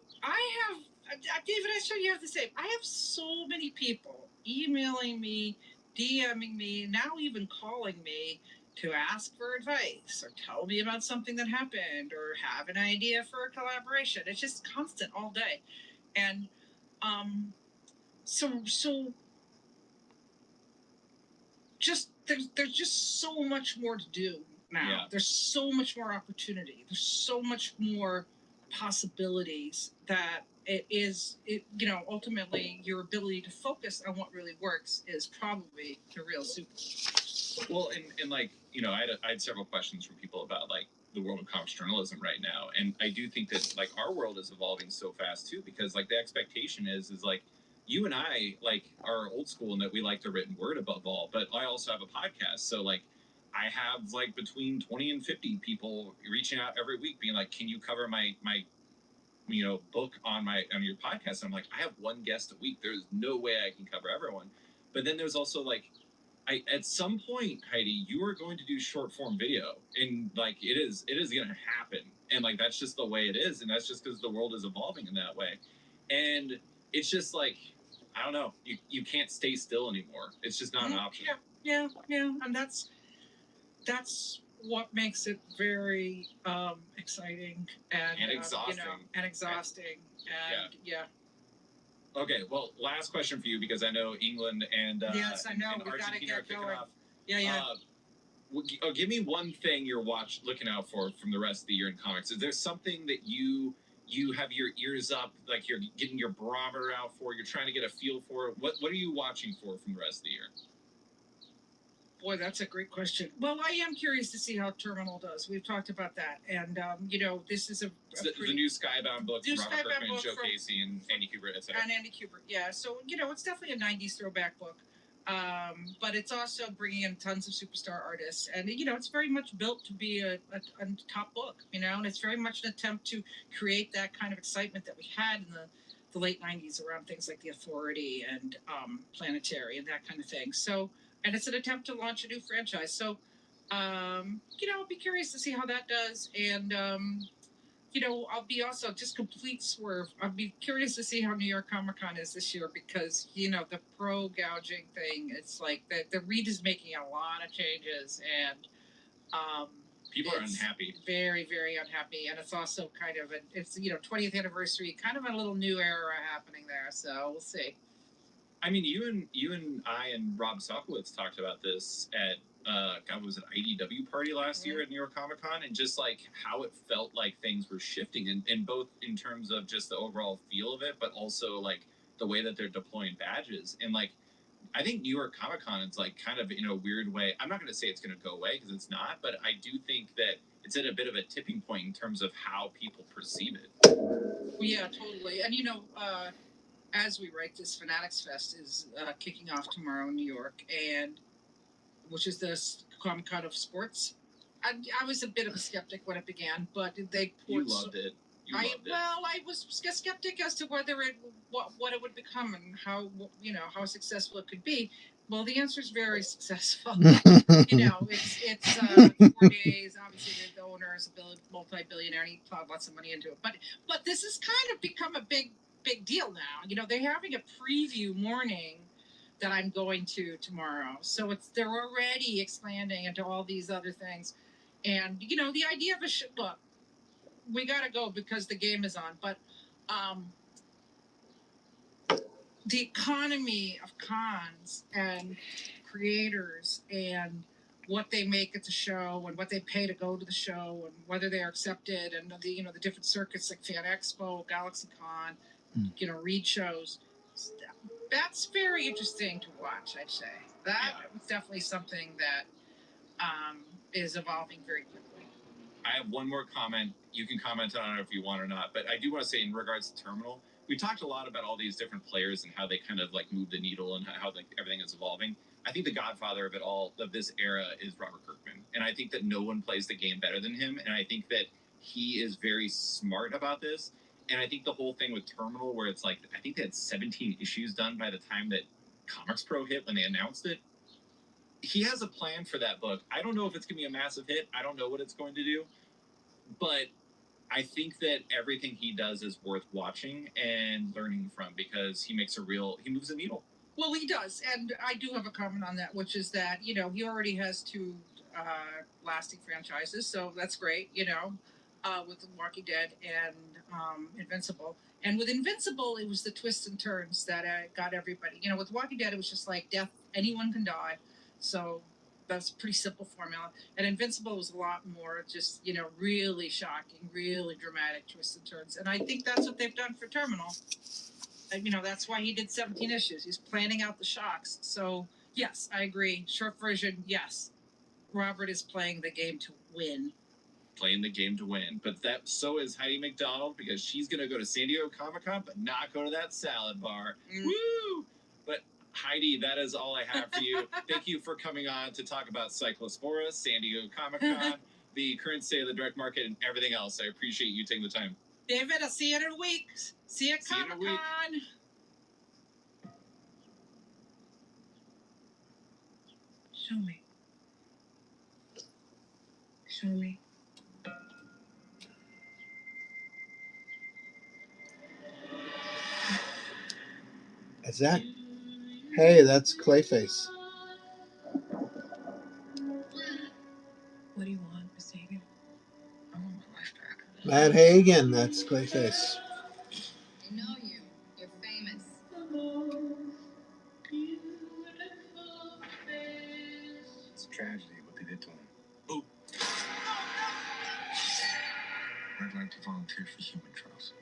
David, I sure you have the same. I have so many people emailing me, DMing me, now even calling me to ask for advice or tell me about something that happened or have an idea for a collaboration. It's just constant all day. And so just there's just so much more to do now. Yeah. There's so much more opportunity. There's so much more possibilities that ultimately your ability to focus on what really works is probably the real super. Well, and like, I had several questions from people about like the world of comics journalism right now, and I do think that like our world is evolving so fast too, because like the expectation is like you and I like are old school in that we like the written word above all, but I also have a podcast, so like I have like between 20 and 50 people reaching out every week being like, can you cover my book on your podcast? And I'm like, I have one guest a week, there's no way I can cover everyone. But then there's also like at some point, Heidi, you are going to do short form video, and like it is going to happen, and like that's just the way it is, and that's just because the world is evolving in that way, and it's just like I don't know, you can't stay still anymore. It's just not an option. Yeah, and that's what makes it very exciting and exhausting. And yeah. Okay, well, last question for you, because I know England and yes, I know. And Argentina are kicking off. Yeah. Give me one thing you're looking out for from the rest of the year in comics. Is there something that you have your ears up, like you're getting your barometer out for, you're trying to get a feel for? What are you watching for from the rest of the year? Boy, that's a great question. Well, I am curious to see how Terminal does. We've talked about that. And, this is the new Skybound book from Robert Kirkman and Joe Casey and Andy Kubert, etc. And Andy Kubert, yeah. So, it's definitely a 90s throwback book. But it's also bringing in tons of superstar artists. And, it's very much built to be a top book, and it's very much an attempt to create that kind of excitement that we had in the late 90s around things like The Authority and Planetary and that kind of thing. So, and it's an attempt to launch a new franchise. So, I'll be curious to see how that does. And, I'll be also just complete swerve. I'll be curious to see how New York Comic Con is this year because, the pro gouging thing, it's like the Reed is making a lot of changes and people are unhappy. Very, very unhappy. And it's also kind of, 20th anniversary, kind of a little new era happening there. So we'll see. I mean, you and I and Rob Sokowitz talked about this at was it IDW party last year at New York Comic Con, and just like how it felt like things were shifting, and both in terms of just the overall feel of it, but also like the way that they're deploying badges. And like, I think New York Comic Con is like kind of in a weird way. I'm not going to say it's going to go away because it's not, but I do think that it's at a bit of a tipping point in terms of how people perceive it. Yeah, totally. And as we write this, Fanatics Fest is kicking off tomorrow in New York, and which is the Comic Con of sports. I was a bit of a skeptic when it began, but they poured. You loved it. Well, I was a skeptic as to whether what it would become and how successful it could be. Well, the answer is very successful. It's 4 days. Obviously, owner, is a multi-billionaire, and he plowed lots of money into it. But this has kind of become a big deal now. You know, they're having a preview morning that I'm going to tomorrow. So they're already expanding into all these other things. And you know, the idea of look, we gotta go because the game is on. But the economy of cons and creators and what they make at the show and what they pay to go to the show and whether they're accepted and the the different circuits like Fan Expo, GalaxyCon, read shows. That's very interesting to watch. I'd say that was definitely something that is evolving very quickly. I have one more comment. You can comment on it if you want or not, but I do want to say in regards to Terminal, we talked a lot about all these different players and how they kind of like move the needle and how like everything is evolving. I think the godfather of it all, of this era, is Robert Kirkman, and I think that no one plays the game better than him, and I think that he is very smart about this. And I think the whole thing with Terminal, where it's like, I think they had 17 issues done by the time that Comics Pro hit when they announced it. He has a plan for that book. I don't know if it's going to be a massive hit. I don't know what it's going to do. But I think that everything he does is worth watching and learning from because he moves the needle. Well, he does. And I do have a comment on that, which is that, he already has 2 lasting franchises. So that's great, with The Walking Dead and Invincible. And with Invincible, it was the twists and turns that got everybody. With Walking Dead, it was just like death, anyone can die. So that's a pretty simple formula. And Invincible was a lot more just, really shocking, really dramatic twists and turns. And I think that's what they've done for Terminal. And, that's why he did 17 issues. He's planning out the shocks. So, yes, I agree. Short version, yes. Robert is playing the game to win. Playing the game to win. But so is Heidi McDonald because she's going to go to San Diego Comic-Con but not go to that salad bar. Woo! But Heidi, that is all I have for you. Thank you for coming on to talk about Cyclospora, San Diego Comic-Con, the current state of the direct market, and everything else. I appreciate you taking the time. David, I'll see you in a week. See you at Comic-Con. Show me. Show me. Is that? Hey, that's Clayface. What do you want, Miss Hagen? I want my life back. Matt Hagen, that's Clayface. I know you. You're famous. It's a tragedy what they did to him. Oh. I'd like to volunteer for human trials.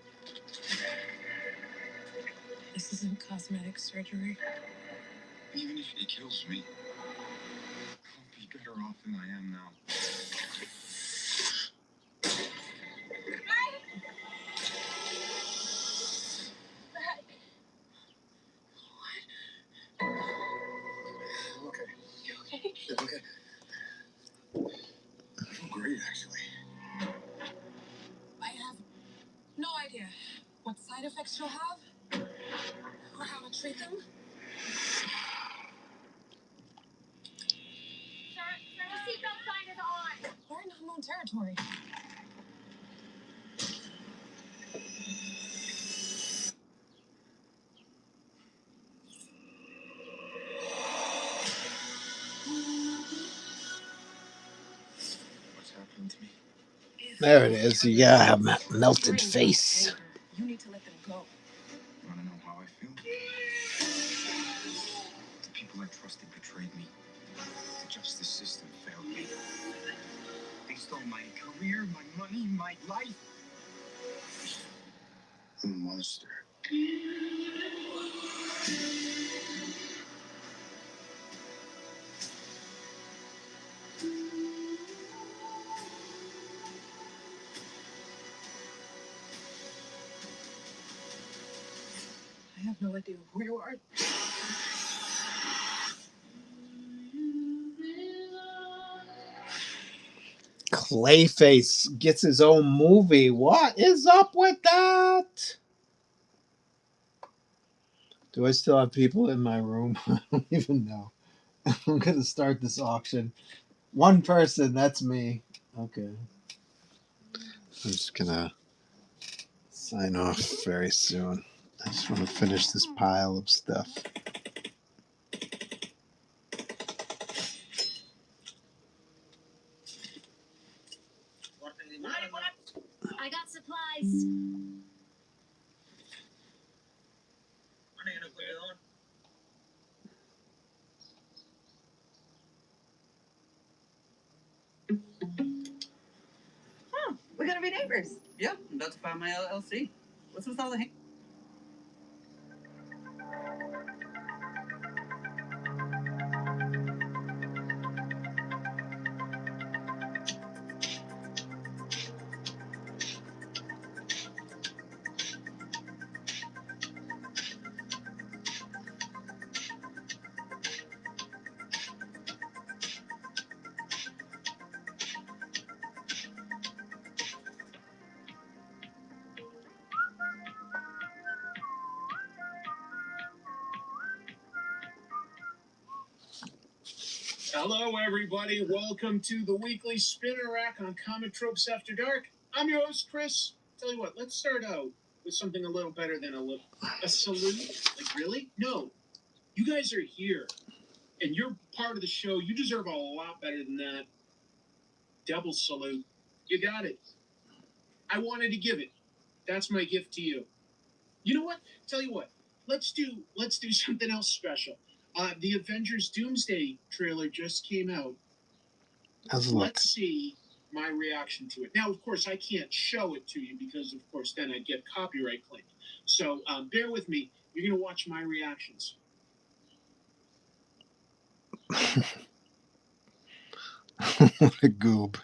This isn't cosmetic surgery. Even if he kills me, I'll be better off than I am now. Okay. You okay? It's okay. I feel great, actually. I have no idea what side effects you'll have or how to treat them. Sir, the seatbelt sign is on. We're in unknown territory. What's happening to me? There it is. You gotta have a melted face. You need to let them go. You want to know how I feel? The people I trusted betrayed me. The justice system failed me. They stole my career, my money, my life. I'm a monster. I have no idea who you are. Clayface gets his own movie. What is up with that? Do I still have people in my room? I don't even know. I'm going to start this auction. One person, that's me. Okay. I'm just gonna sign off very soon. I just want to finish this pile of stuff. I got supplies. Oh, we're gonna be neighbors. Yep, I'm about to file my LLC. What's with all the Hello, everybody. Welcome to the weekly spinner rack on Comic Tropes After Dark. I'm your host, Chris. Tell you what, let's start out with something a little better than a salute. Like, really? No. You guys are here, and you're part of the show. You deserve a lot better than that. Double salute. You got it. I wanted to give it. That's my gift to you. You know what? Tell you what. Let's do something else special. The Avengers Doomsday trailer just came out. How's it look? Let's see my reaction to it. Now, of course, I can't show it to you because, of course, then I'd get copyright claimed. So bear with me. You're going to watch my reactions. What a goob.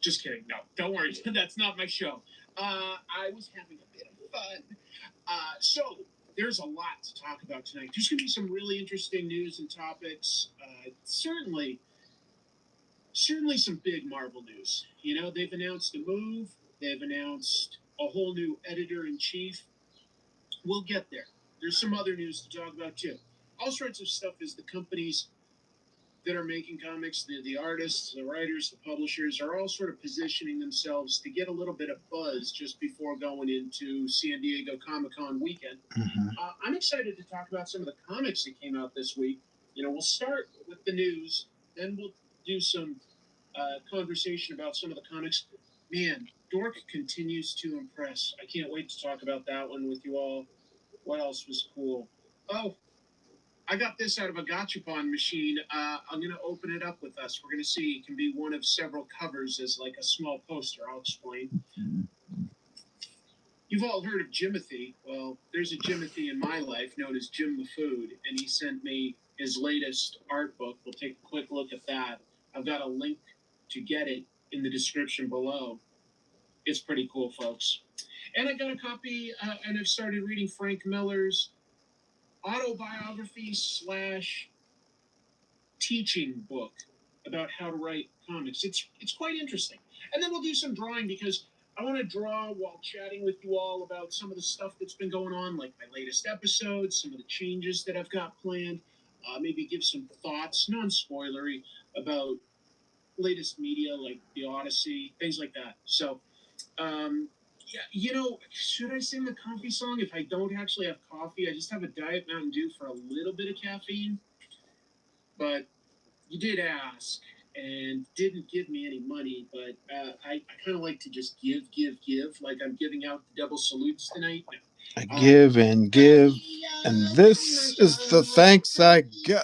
Just kidding. No, don't worry. That's not my show. I was having a bit of fun. So there's a lot to talk about tonight. There's going to be some really interesting news and topics. Certainly some big Marvel news. You know, they've announced a move. They've announced a whole new editor-in-chief. We'll get there. There's some other news to talk about, too. All sorts of stuff is the companies that are making comics, the artists, the writers, the publishers, are all sort of positioning themselves to get a little bit of buzz just before going into San Diego Comic-Con weekend. Mm-hmm. I'm excited to talk about some of the comics that came out this week. You know, we'll start with the news, then we'll do some conversation about some of the comics. Man, Dork continues to impress. I can't wait to talk about that one with you all. What else was cool? Oh, I got this out of a Gachapon machine. I'm going to open it up with us. We're going to see. It can be one of several covers as like a small poster. I'll explain. You've all heard of Jimothy. Well, there's a Jimothy in my life known as Jim the Food, and he sent me his latest art book. We'll take a quick look at that. I've got a link to get it in the description below. It's pretty cool, folks. And I got a copy, and I've started reading Frank Miller's autobiography / teaching book about how to write comics. It's quite interesting. And then we'll do some drawing because I want to draw while chatting with you all about some of the stuff that's been going on, like my latest episodes, some of the changes that I've got planned, maybe give some thoughts, non-spoilery, about latest media like the Odyssey, things like that. So, yeah, you know, should I sing the coffee song if I don't actually have coffee? I just have a Diet Mountain Dew for a little bit of caffeine. But you did ask and didn't give me any money, but I kind of like to just give, like I'm giving out the double salutes tonight. I give and give, and this is the thanks I get.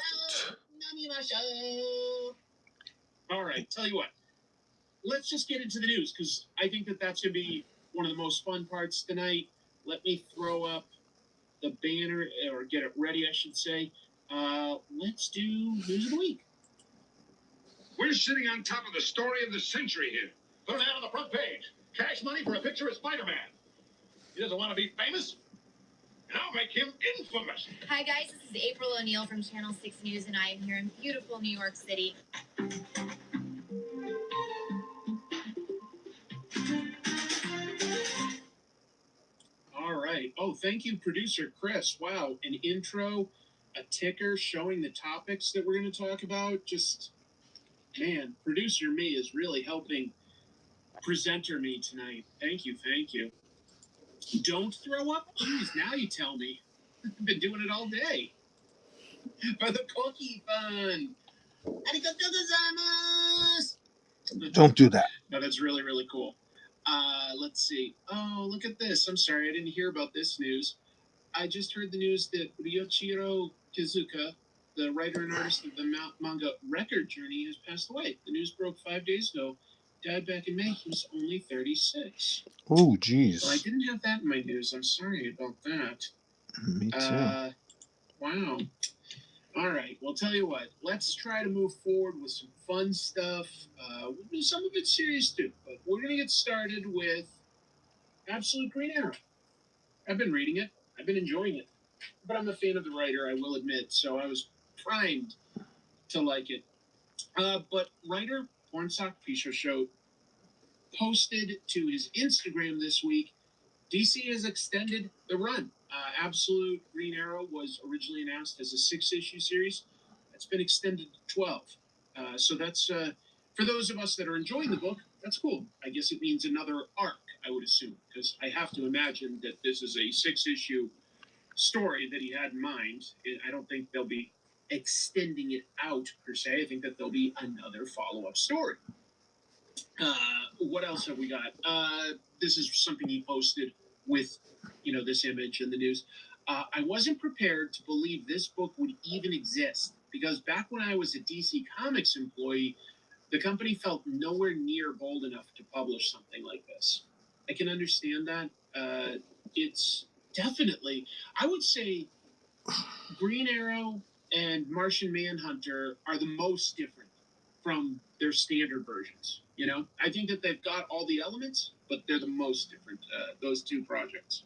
All right, tell you what. Let's just get into the news because I think that's going to be one of the most fun parts tonight. Let me throw up the banner, or get it ready, I should say. Let's do News of the Week. We're sitting on top of the story of the century here. Put an ad on the front page. Cash money for a picture of Spider-Man. He doesn't want to be famous, and I'll make him infamous. Hi, guys. This is April O'Neil from Channel 6 News, and I am here in beautiful New York City. All right. Oh, thank you, producer Chris. Wow, an intro, a ticker showing the topics that we're going to talk about. Just Man, producer me is really helping presenter me tonight. Thank you, thank you. Don't throw up? Jeez, now you tell me. I've been doing it all day. For the cookie fun. Arigatou gozaimasu. Don't do that. No, that's really, really cool. Let's see. Oh, look at this. I'm sorry, I didn't hear about this news. I just heard the news that Ryoichiro Kizuka, the writer and artist of the manga Record Journey, has passed away. The news broke 5 days ago. Died back in May. He was only 36. Oh, geez. Well, I didn't have that in my news. I'm sorry about that. Me too. Wow. All right. Well, tell you what. Let's try to move forward with some fun stuff. We'll do some of it serious too. But we're going to get started with Absolute Green Arrow. I've been reading it. I've been enjoying it. But I'm a fan of the writer, I will admit. So I was primed to like it. But writer Pornsock Show posted to his Instagram this week, DC has extended the run. Absolute Green Arrow was originally announced as a 6-issue series. It's been extended to 12. So that's, for those of us that are enjoying the book, that's cool. I guess it means another arc, I would assume, because I have to imagine that this is a 6-issue story that he had in mind. I don't think they'll be extending it out, per se. I think that there'll be another follow-up story. What else have we got? This is something he posted with, this image in the news. I wasn't prepared to believe this book would even exist because back when I was a DC Comics employee, the company felt nowhere near bold enough to publish something like this. I can understand that. It's definitely, I would say, Green Arrow and Martian Manhunter are the most different from their standard versions. I think that they've got all the elements, but they're the most different, those two projects.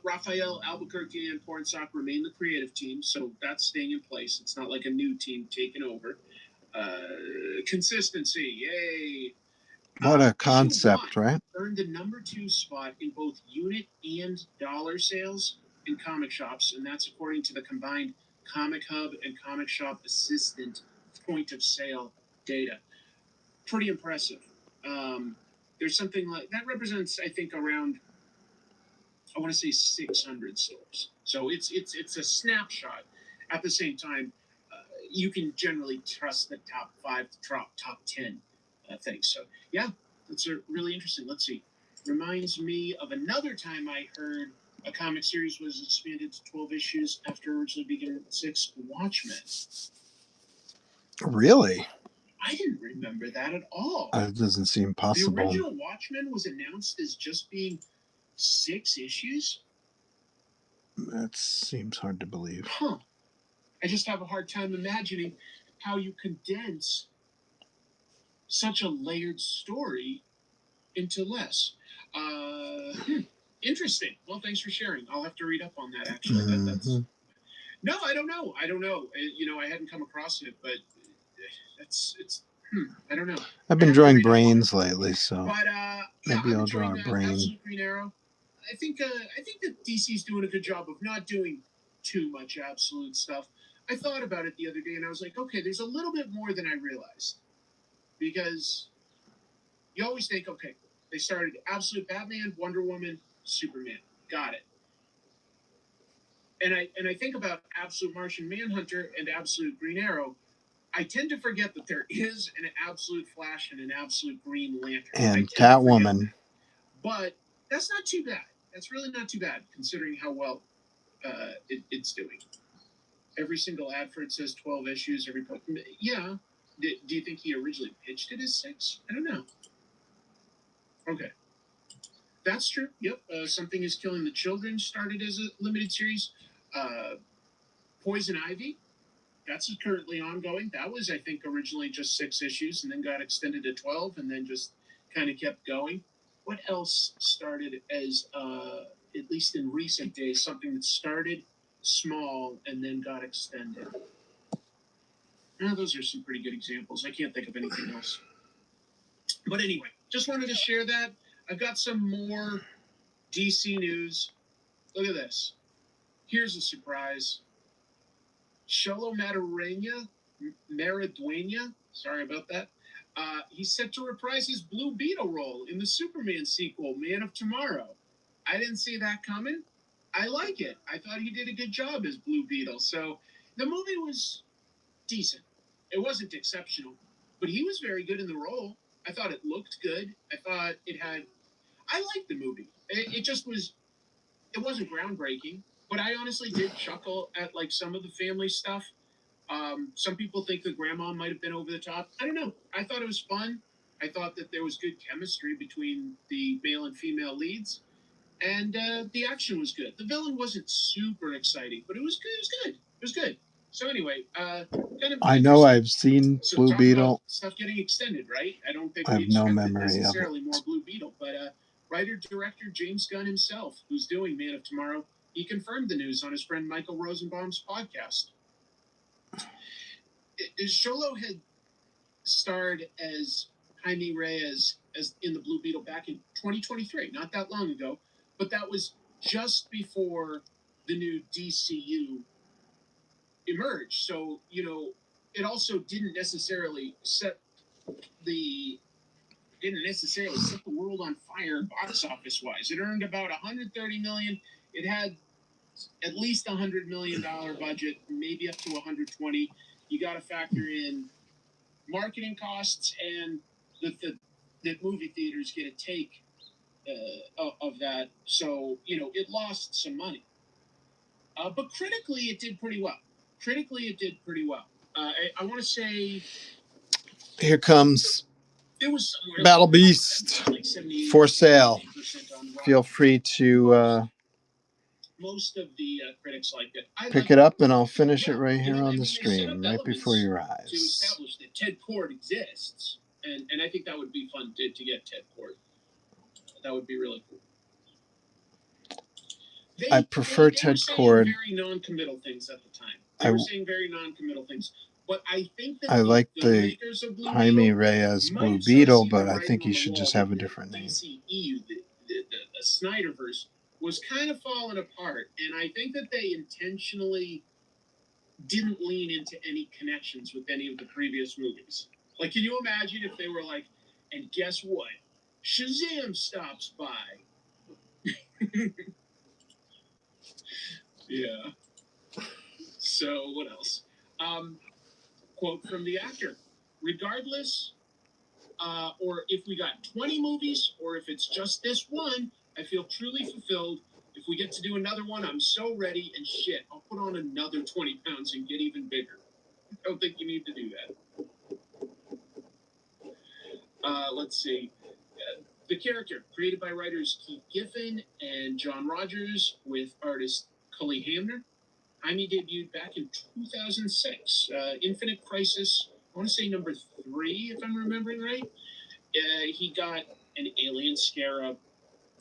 Raphael Albuquerque and Pornsock remain the creative team, so that's staying in place. It's not like a new team taking over. Consistency, yay! What a concept, right? Earned the #2 spot in both unit and dollar sales in comic shops, and that's according to the combined Comic Hub and Comic Shop Assistant point of sale data. Pretty impressive. There's something like that represents, I think, around, I want to say 600 stores. So it's a snapshot. At the same time, you can generally trust the top 5 to top 10 things. So yeah, that's really interesting. Let's see. Reminds me of another time I heard a comic series was expanded to 12 issues after originally beginning at 6. Watchmen. Really? I didn't remember that at all. It doesn't seem possible. The original Watchmen was announced as just being 6 issues? That seems hard to believe. Huh. I just have a hard time imagining how you condense such a layered story into less. Interesting. Well, thanks for sharing. I'll have to read up on that, actually. Mm-hmm. No, I don't know. I hadn't come across it, but I don't know. I've been drawing brains lately, so maybe I'll I'll draw a brain. Absolute Green Arrow. I think that DC's doing a good job of not doing too much absolute stuff. I thought about it the other day, and I was like, okay, there's a little bit more than I realized. Because you always think, okay, they started Absolute Batman, Wonder Woman, Superman. Got it. And I think about Absolute Martian Manhunter and Absolute Green Arrow. I tend to forget that there is an Absolute Flash and an Absolute Green Lantern. And Catwoman. But that's not too bad. That's really not too bad, considering how well it's doing. Every single ad for it says 12 issues. Yeah. Do you think he originally pitched it as 6? I don't know. Okay. That's true. Yep. Something is Killing the Children started as a limited series. Poison Ivy. That's currently ongoing. That was, I think, originally just 6 issues and then got extended to 12 and then just kind of kept going. What else started as, at least in recent days, something that started small and then got extended? Now, those are some pretty good examples. I can't think of anything else. But anyway, just wanted to share that. I've got some more DC news. Look at this. Here's a surprise. Xolo Matarena Maridueña, sorry about that, he's set to reprise his Blue Beetle role in the Superman sequel, Man of Tomorrow. I didn't see that coming. I like it. I thought he did a good job as Blue Beetle. So the movie was decent. It wasn't exceptional, but he was very good in the role. I thought it looked good. I thought it had. I liked the movie. It just was. It wasn't groundbreaking, but I honestly did chuckle at like some of the family stuff. Some people think the grandma might have been over the top. I don't know. I thought it was fun. I thought that there was good chemistry between the male and female leads, and the action was good. The villain wasn't super exciting, but it was good. It was good. It was good. So anyway, kind of. I know I've seen So Blue talk about Beetle. stuff getting extended, right? I don't think I we have no expected memory of it. necessarily more Blue Beetle, but writer-director James Gunn himself, who's doing Man of Tomorrow, he confirmed the news on his friend Michael Rosenbaum's podcast. Xolo had starred as Jaime Reyes as in the Blue Beetle back in 2023, not that long ago, but that was just before the new DCU emerged. So, you know, it also didn't necessarily set the world on fire box office wise. It earned about $130 million. It had at least $100 million budget, maybe up to 120. You got to factor in marketing costs and that movie theaters get a take of that. So, you know, it lost some money. But critically, it did pretty well. I want to say Here comes it was somewhere Battle Beast like 78% for sale. on Rotten. Feel free to Most of the critics liked it. I pick liked it up, and I'll finish it Yeah, right you here know, I on the mean, they set up stream, right before elements your to eyes. establish that Ted Kord exists, and I think that would be fun to get Ted Kord. That would be really cool. I prefer they Ted were saying Kord. very non-committal things at the time. They were saying very non-committal things, but I think that I like the the makers of Blue Jaime Beetle Reyes might Blue have sort of Beetle, seen the but I writing think on he the should wall just that have a the different name. DCEU, the Snyderverse, was kind of falling apart, and I think that they intentionally didn't lean into any connections with any of the previous movies. Like, can you imagine if they were like, and guess what? Shazam stops by. Yeah. So, what else? Quote from the actor. Regardless, or if we got 20 movies, or if it's just this one, I feel truly fulfilled. If we get to do another one, I'm so ready, and shit, I'll put on another 20 pounds and get even bigger. I don't think you need to do that. Let's see. The character, created by writers Keith Giffen and John Rogers, with artist Cully Hamner. Jaime debuted back in 2006. Infinite Crisis, I want to say number 3, if I'm remembering right. He got an alien scarab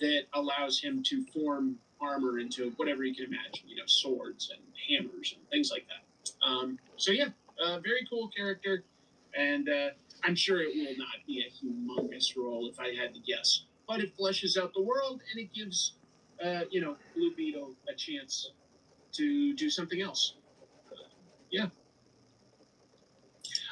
that allows him to form armor into whatever you can imagine, you know, swords and hammers and things like that. So yeah, very cool character, and I'm sure it will not be a humongous role if I had to guess, but it fleshes out the world and it gives, you know, Blue Beetle a chance to do something else. Yeah.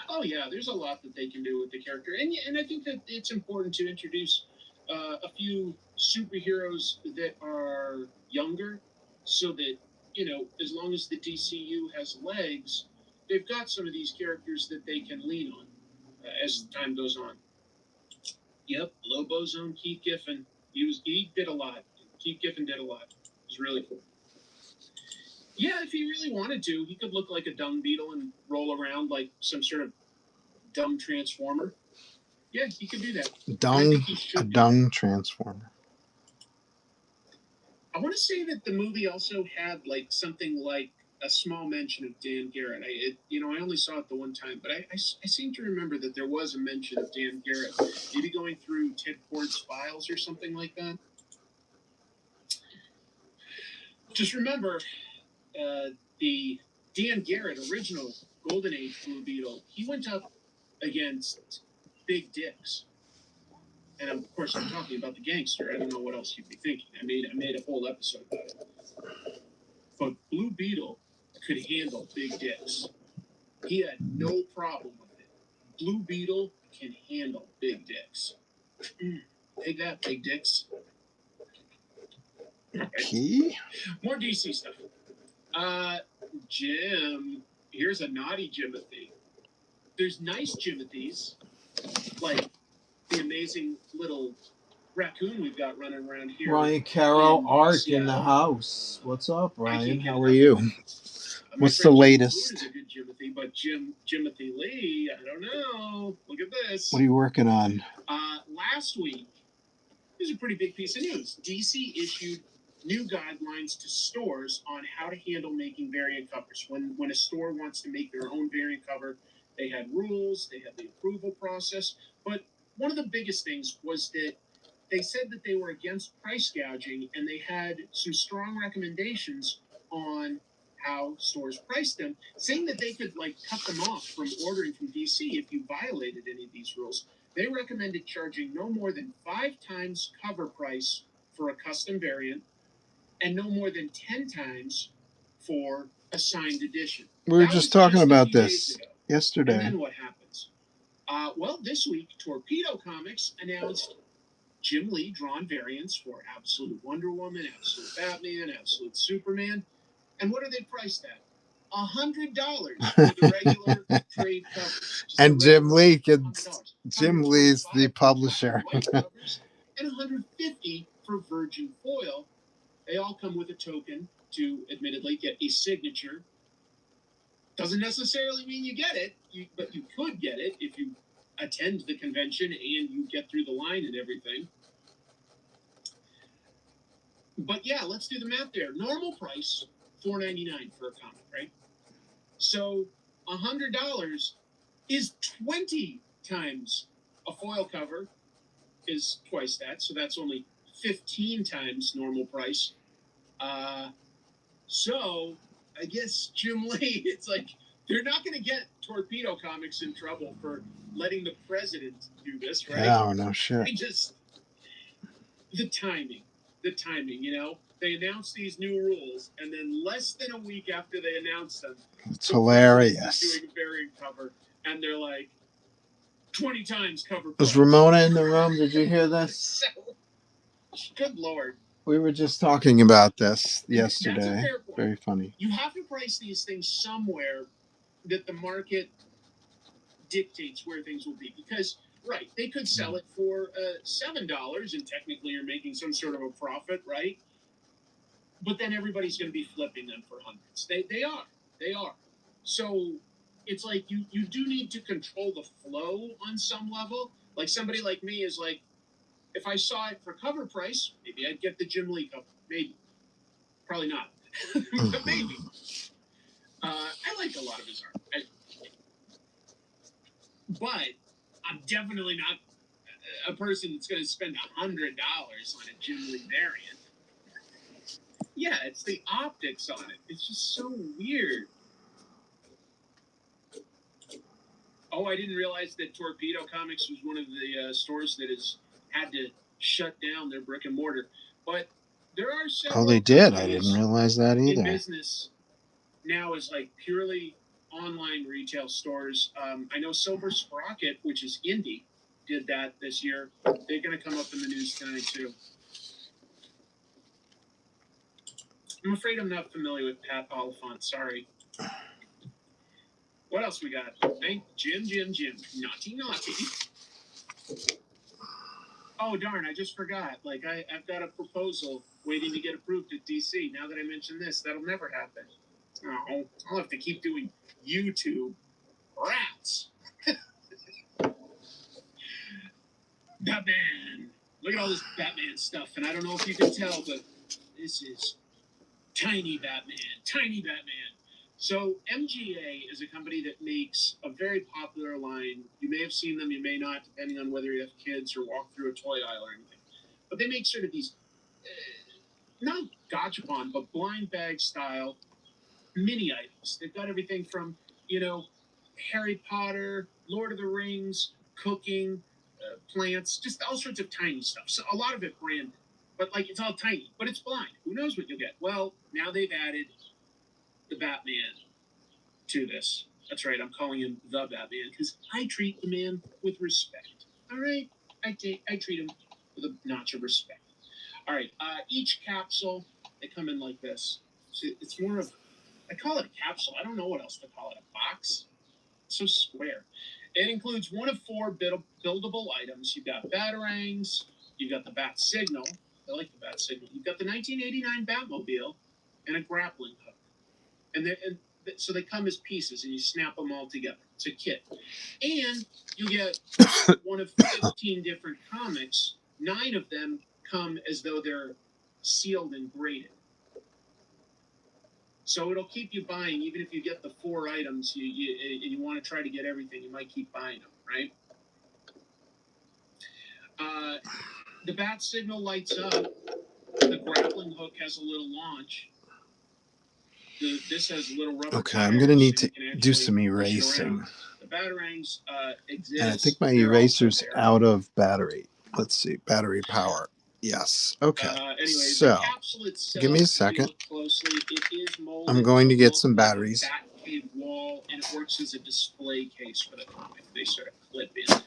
Oh yeah, there's a lot that they can do with the character, and I think that it's important to introduce a few superheroes that are younger, so that, you know, as long as the DCU has legs, they've got some of these characters that they can lean on as time goes on. Yep, Lobo's own Keith Giffen. He did a lot. Keith Giffen did a lot. It was really cool. Yeah, if he really wanted to, he could look like a dung beetle and roll around like some sort of dumb transformer. Yeah, he could do that. A dung transformer. I want to say that the movie also had like something like a small mention of Dan Garrett. I only saw it the one time, but I seem to remember that there was a mention of Dan Garrett, maybe going through Ted Kord's files or something like that. Just remember, the Dan Garrett original Golden Age Blue Beetle, he went up against big dicks. And of course, I'm talking about the gangster. I don't know what else you'd be thinking. I made a whole episode about it. But Blue Beetle could handle big dicks. He had no problem with it. Blue Beetle can handle big dicks. Take that, big dicks. Okay. More DC stuff. Jim, here's a naughty Jimothy. There's nice Jimothys, like the amazing little raccoon we've got running around here. Ryan Carroll, in Art in the Seattle. house. What's up, I Ryan? can't get How enough are of you? him. My What's the friend Jim latest? Flood is a good Jimothy, but Jimothy Lee, I don't know. Look at this. What are you working on? Last week, there's a pretty big piece of news. DC issued new guidelines to stores on how to handle making variant covers. When a store wants to make their own variant cover, they had rules, they had the approval process. But one of the biggest things was that they said that they were against price gouging, and they had some strong recommendations on how stores priced them, saying that they could like cut them off from ordering from DC if you violated any of these rules. They recommended charging no more than 5 times cover price for a custom variant and no more than 10 times for a signed edition. We were That just was talking a about few this days ago. yesterday. And then what happens? Well, this week, Torpedo Comics announced Jim Lee drawn variants for Absolute Wonder Woman, Absolute Batman, Absolute Superman. And what are they priced at? $100 for the regular trade covers. Just And the Jim regular Lee, $100. Jim Lee's the publisher. White covers, and $150 for Virgin Foil. They all come with a token to admittedly get a signature. Doesn't necessarily mean you get it, but you could get it if you attend the convention and you get through the line and everything. But yeah, let's do the math there. Normal price, $4.99 for a comic, right? So $100 is 20 times a foil cover is twice that, so that's only 15 times normal price. So I guess Jim Lee, it's like they're not going to get Torpedo Comics in trouble for letting the president do this, right? Oh, no shit. They just the timing, you know. They announced these new rules, and then less than a week after they announced them, It's the hilarious. president is doing a variant cover, and they're like 20 times cover Was price. Ramona in the room? Did you hear this? So, good lord. We were just talking about this That's a yesterday. fair point. Very funny. You have to price these things somewhere that the market dictates where things will be. Because, right, they could sell it for $7, and technically you're making some sort of a profit, right? But then everybody's going to be flipping them for hundreds. They are. So it's like you do need to control the flow on some level. Like somebody like me is like, if I saw it for cover price, maybe I'd get the Jim Lee cover. Maybe. Probably not. But maybe. I like a lot of his art. But I'm definitely not a person that's going to spend $100 on a Jim Lee variant. Yeah, it's the optics on it. It's just so weird. Oh, I didn't realize that Torpedo Comics was one of the stores that has had to shut down their brick and mortar. But there are several. Oh, they did. I companies didn't realize that in either. business now is like purely online retail stores. I know Silver Sprocket, which is indie, did that this year. They're going to come up in the news tonight too. I'm afraid I'm not familiar with Pat Oliphant. Sorry. What else we got? Thank Jim. Naughty. Oh, darn, I just forgot. Like, I've got a proposal waiting to get approved at DC. Now that I mention this, that'll never happen. Oh, I'll have to keep doing YouTube. Rats. Batman. Look at all this Batman stuff. And I don't know if you can tell, but this is Tiny Batman. So MGA is a company that makes a very popular line. You may have seen them, you may not, depending on whether you have kids or walk through a toy aisle or anything. But they make sort of these, not gachapon, but blind bag style mini items. They've got everything from, Harry Potter, Lord of the Rings, cooking, plants, just all sorts of tiny stuff. So a lot of it branded. But, it's all tiny. But it's blind. Who knows what you'll get? Well, now they've added the Batman to this. That's right, I'm calling him the Batman because I treat the man with respect. All right, I treat him with a notch of respect. All right, each capsule, they come in like this. So it's more of, I call it a capsule. I don't know what else to call it. A box? It's so square. It includes one of four buildable items. You've got batarangs, you've got the bat signal. I like the bat signal. You've got the 1989 Batmobile and a grappling hook. So they come as pieces, and you snap them all together. It's a kit. And you get one of 15 different comics. 9 of them come as though they're sealed and graded. So it'll keep you buying, even if you get the 4 items, and you want to try to get everything, you might keep buying them, right? The bat signal lights up. The grappling hook has a little launch. This has little rubber Okay, I'm tires, gonna need and to you can do actually some push it erasing. around. The batarangs exist. And I think my They're also eraser's there. out of battery. Let's see, battery power. Yes. Okay. Anyway, So, the capsule itself, give me a if you second. look closely, it is molded I'm going to get look some like batteries. a Batcave wall, and it works as a display case for the comic. They sort of clip in there.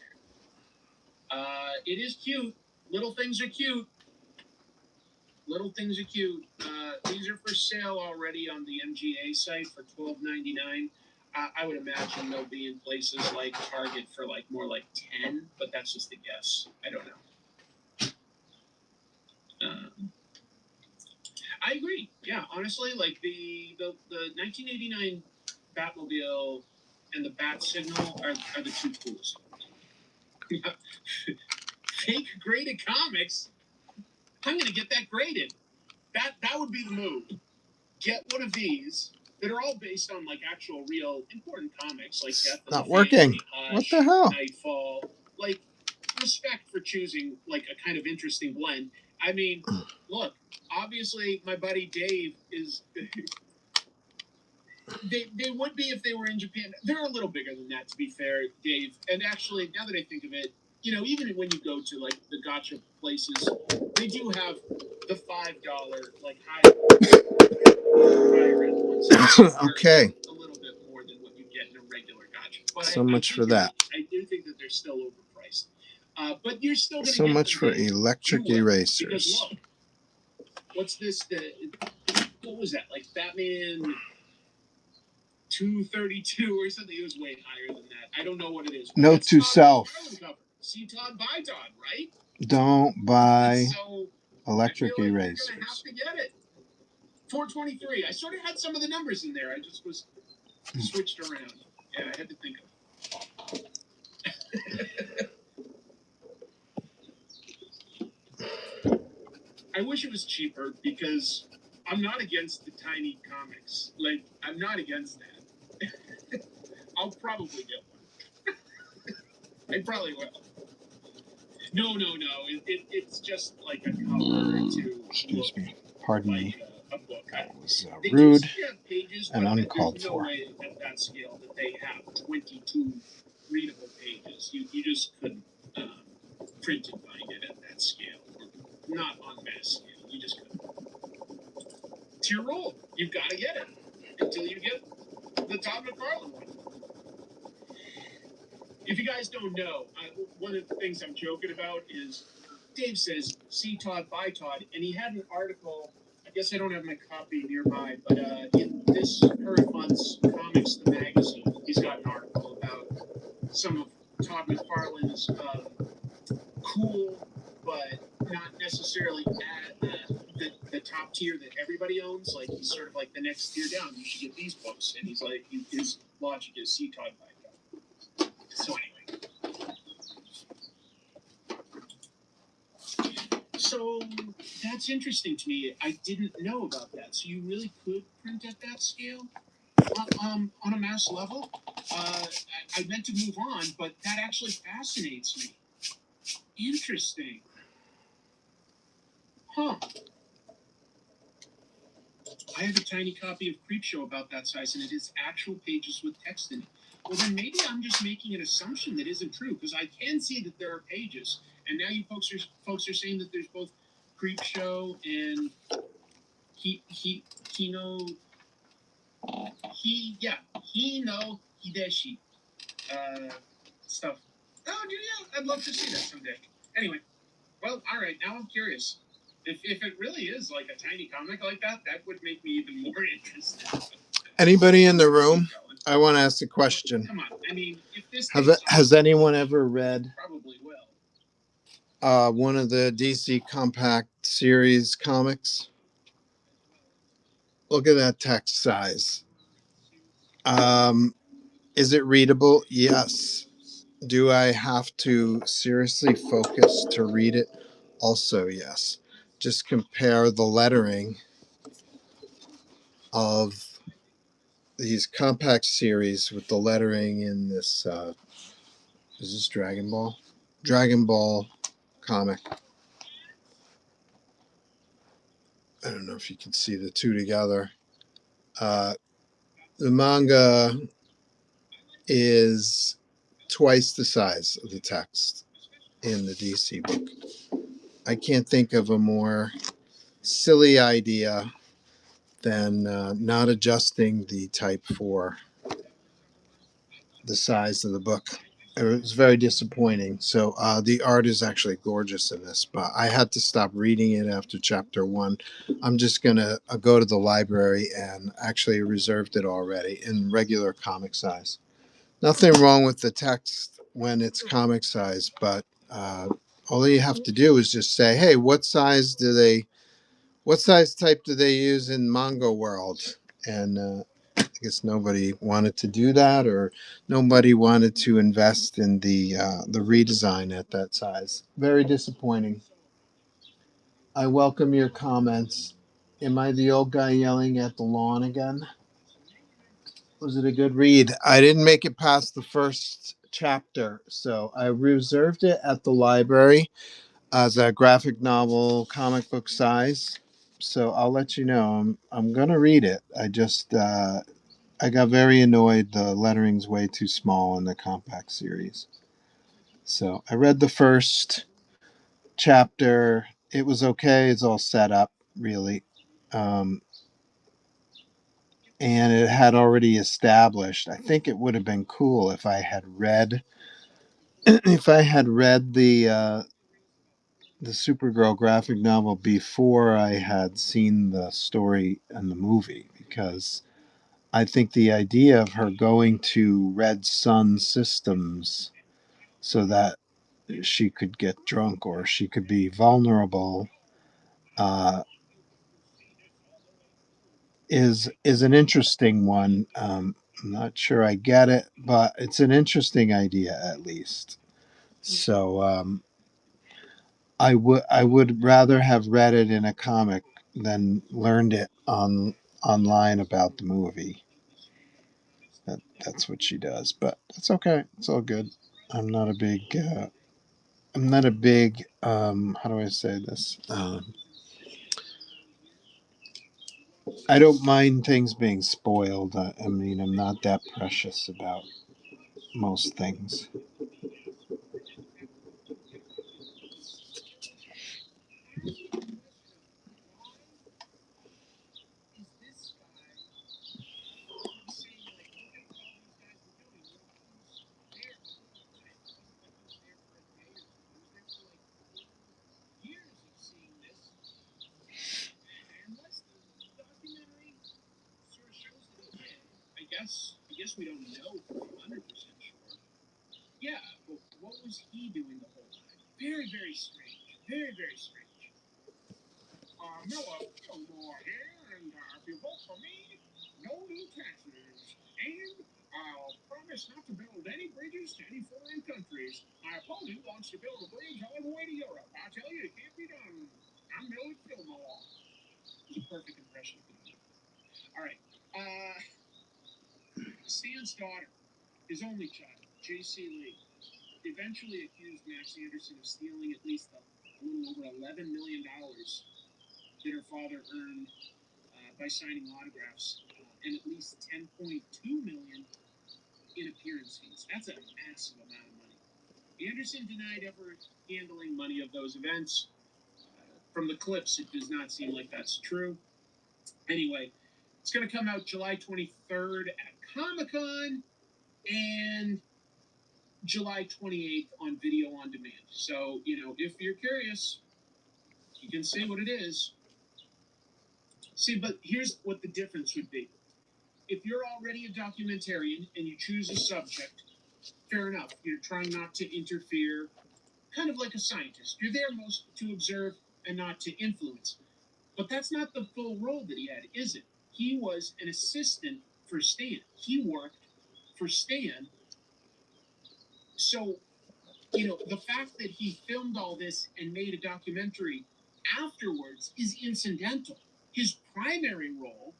It is cute. Little things are cute. Little things are cute. These are for sale already on the MGA site for $12.99. I would imagine they'll be in places like Target for more like 10, but that's just a guess. I don't know. I agree. Yeah, honestly, like the 1989 Batmobile and the Bat Signal are the two coolest. Fake graded comics. I'm gonna get that graded. That would be the move. Get one of these that are all based on actual real important comics like Death of Not the working. Family, What Hush, the hell? Nightfall. Respect for choosing a kind of interesting blend. I mean, look, obviously my buddy Dave is they would be if they were in Japan. They're a little bigger than that, to be fair, Dave. And actually, now that I think of it, even when you go to the gotcha places, they do have the $5 higher end ones. Okay. A little bit more than what you get in a regular gotcha. But So much for that. I do think that they're still overpriced. But you're still going to So get much them, for Dave. electric You will. erasers. Because look, what's this? What was that? Batman 232 or something. It was way higher than that. I don't know what it is. Note to self. See Todd by Todd, right? Don't buy So electric I feel like erasers. you're gonna have to get it. 423. I sort of had some of the numbers in there. I just was switched around. Yeah, I had to think of. I wish it was cheaper because I'm not against the tiny comics. I'm not against that. I'll probably get one. I probably will. No. It's just like a cover to. Excuse me. Pardon me. A book. That was They rude do have pages, and but uncalled there's no for. way at that scale that they have 22 readable pages. You just couldn't print and bind it at that scale. Not on mass scale. You just couldn't. It's your rule. You've got to get it until you get the Todd McFarlane one. If you guys don't know, one of the things I'm joking about is Dave says, see Todd by Todd, and he had an article. I guess I don't have my copy nearby, but in this current month's Comics, the magazine, he's got an article about some of Todd McFarlane's cool, but not necessarily at the top tier that everybody owns. He's sort of the next tier down. You should get these books, and he's his logic is see Todd by Todd. So anyway. So that's interesting to me. I didn't know about that. So you really could print at that scale on a mass level? I meant to move on, but that actually fascinates me. Interesting. Huh. I have a tiny copy of Creepshow about that size, and it is actual pages with text in it. Well, then maybe I'm just making an assumption that isn't true, because I can see that there are pages, and now you folks are saying that there's both Creepshow and Hideshi stuff. Oh, yeah, I'd love to see that someday. Anyway, well, all right, now I'm curious. If it really is like a tiny comic like that, that would make me even more interested. Anybody in the room? I want to ask a question. Come on, I mean, if this Has anyone ever read probably will. one of the DC Compact series comics? Look at that text size. Is it readable? Yes. Do I have to seriously focus to read it? Also, yes. Just compare the lettering of these compact series with the lettering in this. Is this Dragon Ball? Dragon Ball comic. I don't know if you can see the two together. The manga is twice the size of the text in the DC book. I can't think of a more silly idea than not adjusting the type for the size of the book. It was very disappointing. So the art is actually gorgeous in this, but I had to stop reading it after chapter 1. I'm just going to go to the library and actually reserved it already in regular comic size. Nothing wrong with the text when it's comic size, but all you have to do is just say, hey, what size type do they use in manga world? And I guess nobody wanted to do that, or nobody wanted to invest in the redesign at that size. Very disappointing. I welcome your comments. Am I the old guy yelling at the lawn again? Was it a good read? I didn't make it past the first chapter, so I reserved it at the library as a graphic novel comic book size. So I'll let you know. I'm gonna read it. I got very annoyed. The lettering's way too small in the compact series. So I read the first chapter. It was okay. It's all set up, really. Um, and it had already established. I think it would have been cool if I had read the Supergirl graphic novel before I had seen the story and the movie, because I think the idea of her going to Red Sun Systems so that she could get drunk or she could be vulnerable is an interesting one. I'm not sure I get it, but it's an interesting idea at least. So I would rather have read it in a comic than learned it online about the movie. That's what she does, but it's okay. It's all good. I'm not a big. I'm not a big. How do I say this? I don't mind things being spoiled. I mean, I'm not that precious about most things. I guess we don't know for 100% sure. Yeah, but what was he doing the whole time? Very, very strange. Very, very strange. Noah Fillmore here, and if you vote for me, no new taxes. And I'll promise not to build any bridges to any foreign countries. My opponent wants to build a bridge all the way to Europe. I tell you, it can't be done. I'm Noah Fillmore. It's a perfect impression of me. All right. Stan's daughter, his only child, J.C. Lee, eventually accused Max Anderson of stealing at least a little over $11 million that her father earned by signing autographs, and at least $10.2 million in appearance fees. That's a massive amount of money. Anderson denied ever handling money of those events. From the clips, it does not seem like that's true. Anyway, it's going to come out July 23rd at Comic-Con. and July 28th on video on demand. So, if you're curious, you can see what it is. See, but here's what the difference would be. If you're already a documentarian and you choose a subject, fair enough. You're trying not to interfere, kind of like a scientist. You're there most to observe and not to influence. But that's not the full role that he had, is it? He was an assistant for Stan. He worked for Stan. So, the fact that he filmed all this and made a documentary afterwards is incidental. His primary role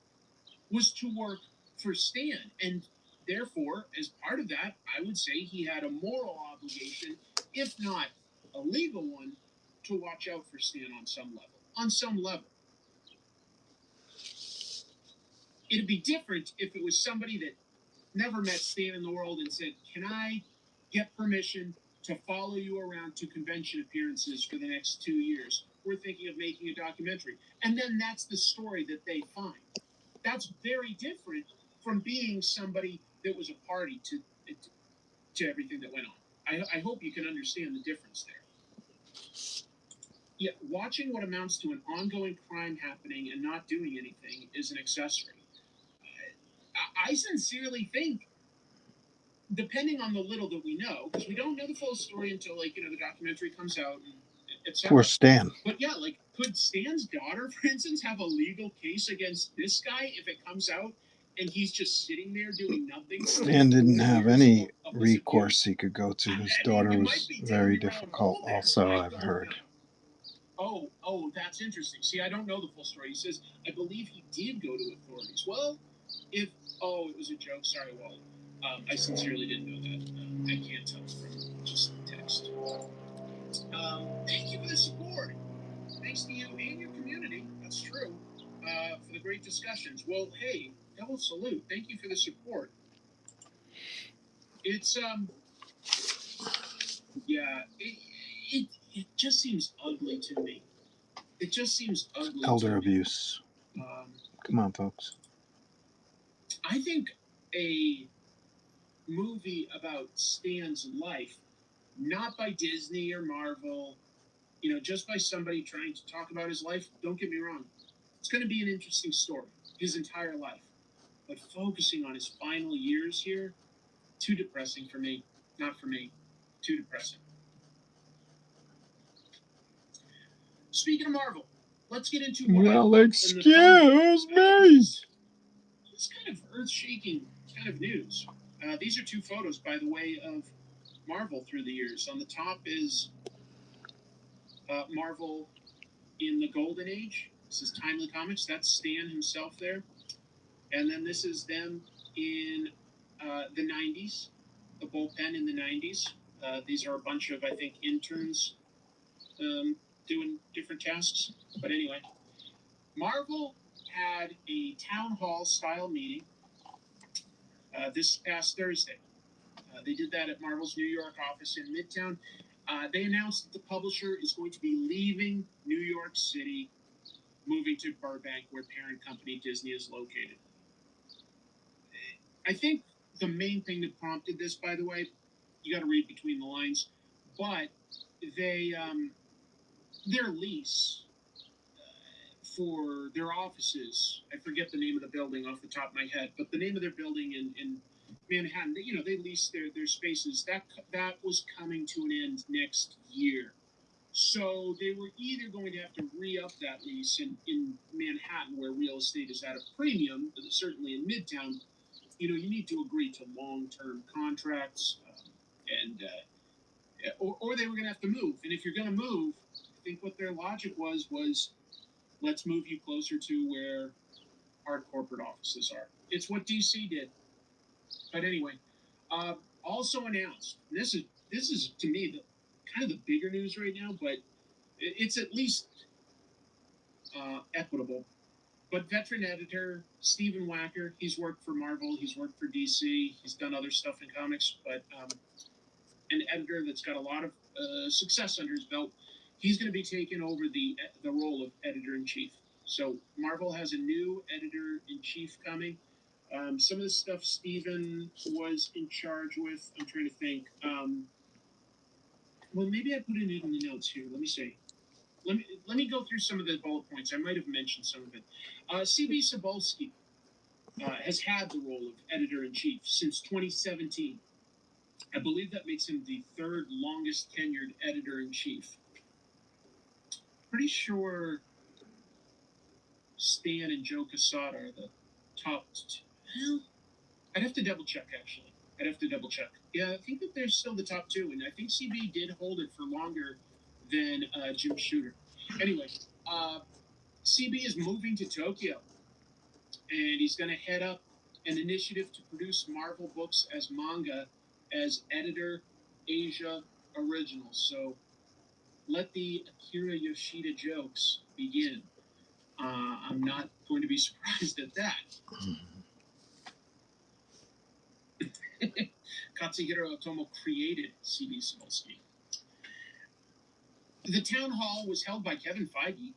was to work for Stan, and therefore, as part of that, I would say he had a moral obligation, if not a legal one, to watch out for Stan on some level. On some level. It'd be different if it was somebody that never met Stan in the world and said, "Can I get permission to follow you around to convention appearances for the next 2 years? We're thinking of making a documentary." And then that's the story that they find. That's very different from being somebody that was a party to everything that went on. I hope you can understand the difference there. Yeah, watching what amounts to an ongoing crime happening and not doing anything is an accessory. I sincerely think, depending on the little that we know, because we don't know the full story until the documentary comes out, and etc. Poor Stan. But yeah, could Stan's daughter, for instance, have a legal case against this guy if it comes out and he's just sitting there doing nothing? Stan didn't have any recourse he could go to. His daughter was very difficult, also, I've heard. Oh, that's interesting. See, I don't know the full story. He says, I believe he did go to authorities. Well, it was a joke. Sorry, Wally. I sincerely didn't know that. I can't tell from just the text. Thank you for the support. Thanks to you and your community. That's true. For the great discussions. Well, hey, double salute. Thank you for the support. It's yeah. It just seems ugly to me. It just seems ugly. Elder abuse. Come on, folks. I think a movie about Stan's life, not by Disney or Marvel, just by somebody trying to talk about his life, don't get me wrong, it's going to be an interesting story, his entire life. But focusing on his final years here, too depressing for me. Not for me. Too depressing. Speaking of Marvel, let's get into well, excuse me. It's kind of earth-shaking kind of news. These are two photos, by the way, of Marvel through the years. On the top is Marvel in the Golden Age. This is Timely Comics. That's Stan himself there. And then this is them in the 90s, the bullpen in the 90s. These are a bunch of, I think, interns doing different tasks. But anyway, Marvel had a town hall style meeting this past Thursday. They did that at Marvel's New York office in Midtown. They announced that the publisher is going to be leaving New York City, moving to Burbank, where parent company Disney is located. I think the main thing that prompted this, by the way, you got to read between the lines, but their lease for their offices, I forget the name of the building off the top of my head, but the name of their building in Manhattan, they leased their spaces. That was coming to an end next year. So they were either going to have to re-up that lease in Manhattan, where real estate is at a premium, but certainly in Midtown, you need to agree to long-term contracts, or they were going to have to move. And if you're going to move, I think what their logic was let's move you closer to where our corporate offices are. It's what DC did. But anyway, also announced, this is to me the kind of the bigger news right now, but it's at least equitable. But veteran editor Stephen Wacker, he's worked for Marvel, he's worked for DC, he's done other stuff in comics, but an editor that's got a lot of success under his belt, he's going to be taking over the role of editor-in-chief. So Marvel has a new editor-in-chief coming. Some of the stuff Steven was in charge with, I'm trying to think. Well, maybe I put it in the notes here. Let me see. Let me go through some of the bullet points. I might have mentioned some of it. CB Cebulski has had the role of editor-in-chief since 2017. I believe that makes him the third longest tenured editor-in-chief. Pretty sure Stan and Joe Quesada are the top two. Well, I'd have to double check, actually. Yeah, I think that they're still the top two, and I think CB did hold it for longer than Jim Shooter. Anyway, CB is moving to Tokyo, and he's going to head up an initiative to produce Marvel books as manga as editor Asia Originals. So let the Akira Yoshida jokes begin. I'm not going to be surprised at that. Katsuhiro Otomo created CB Cebulski. The town hall was held by Kevin Feige,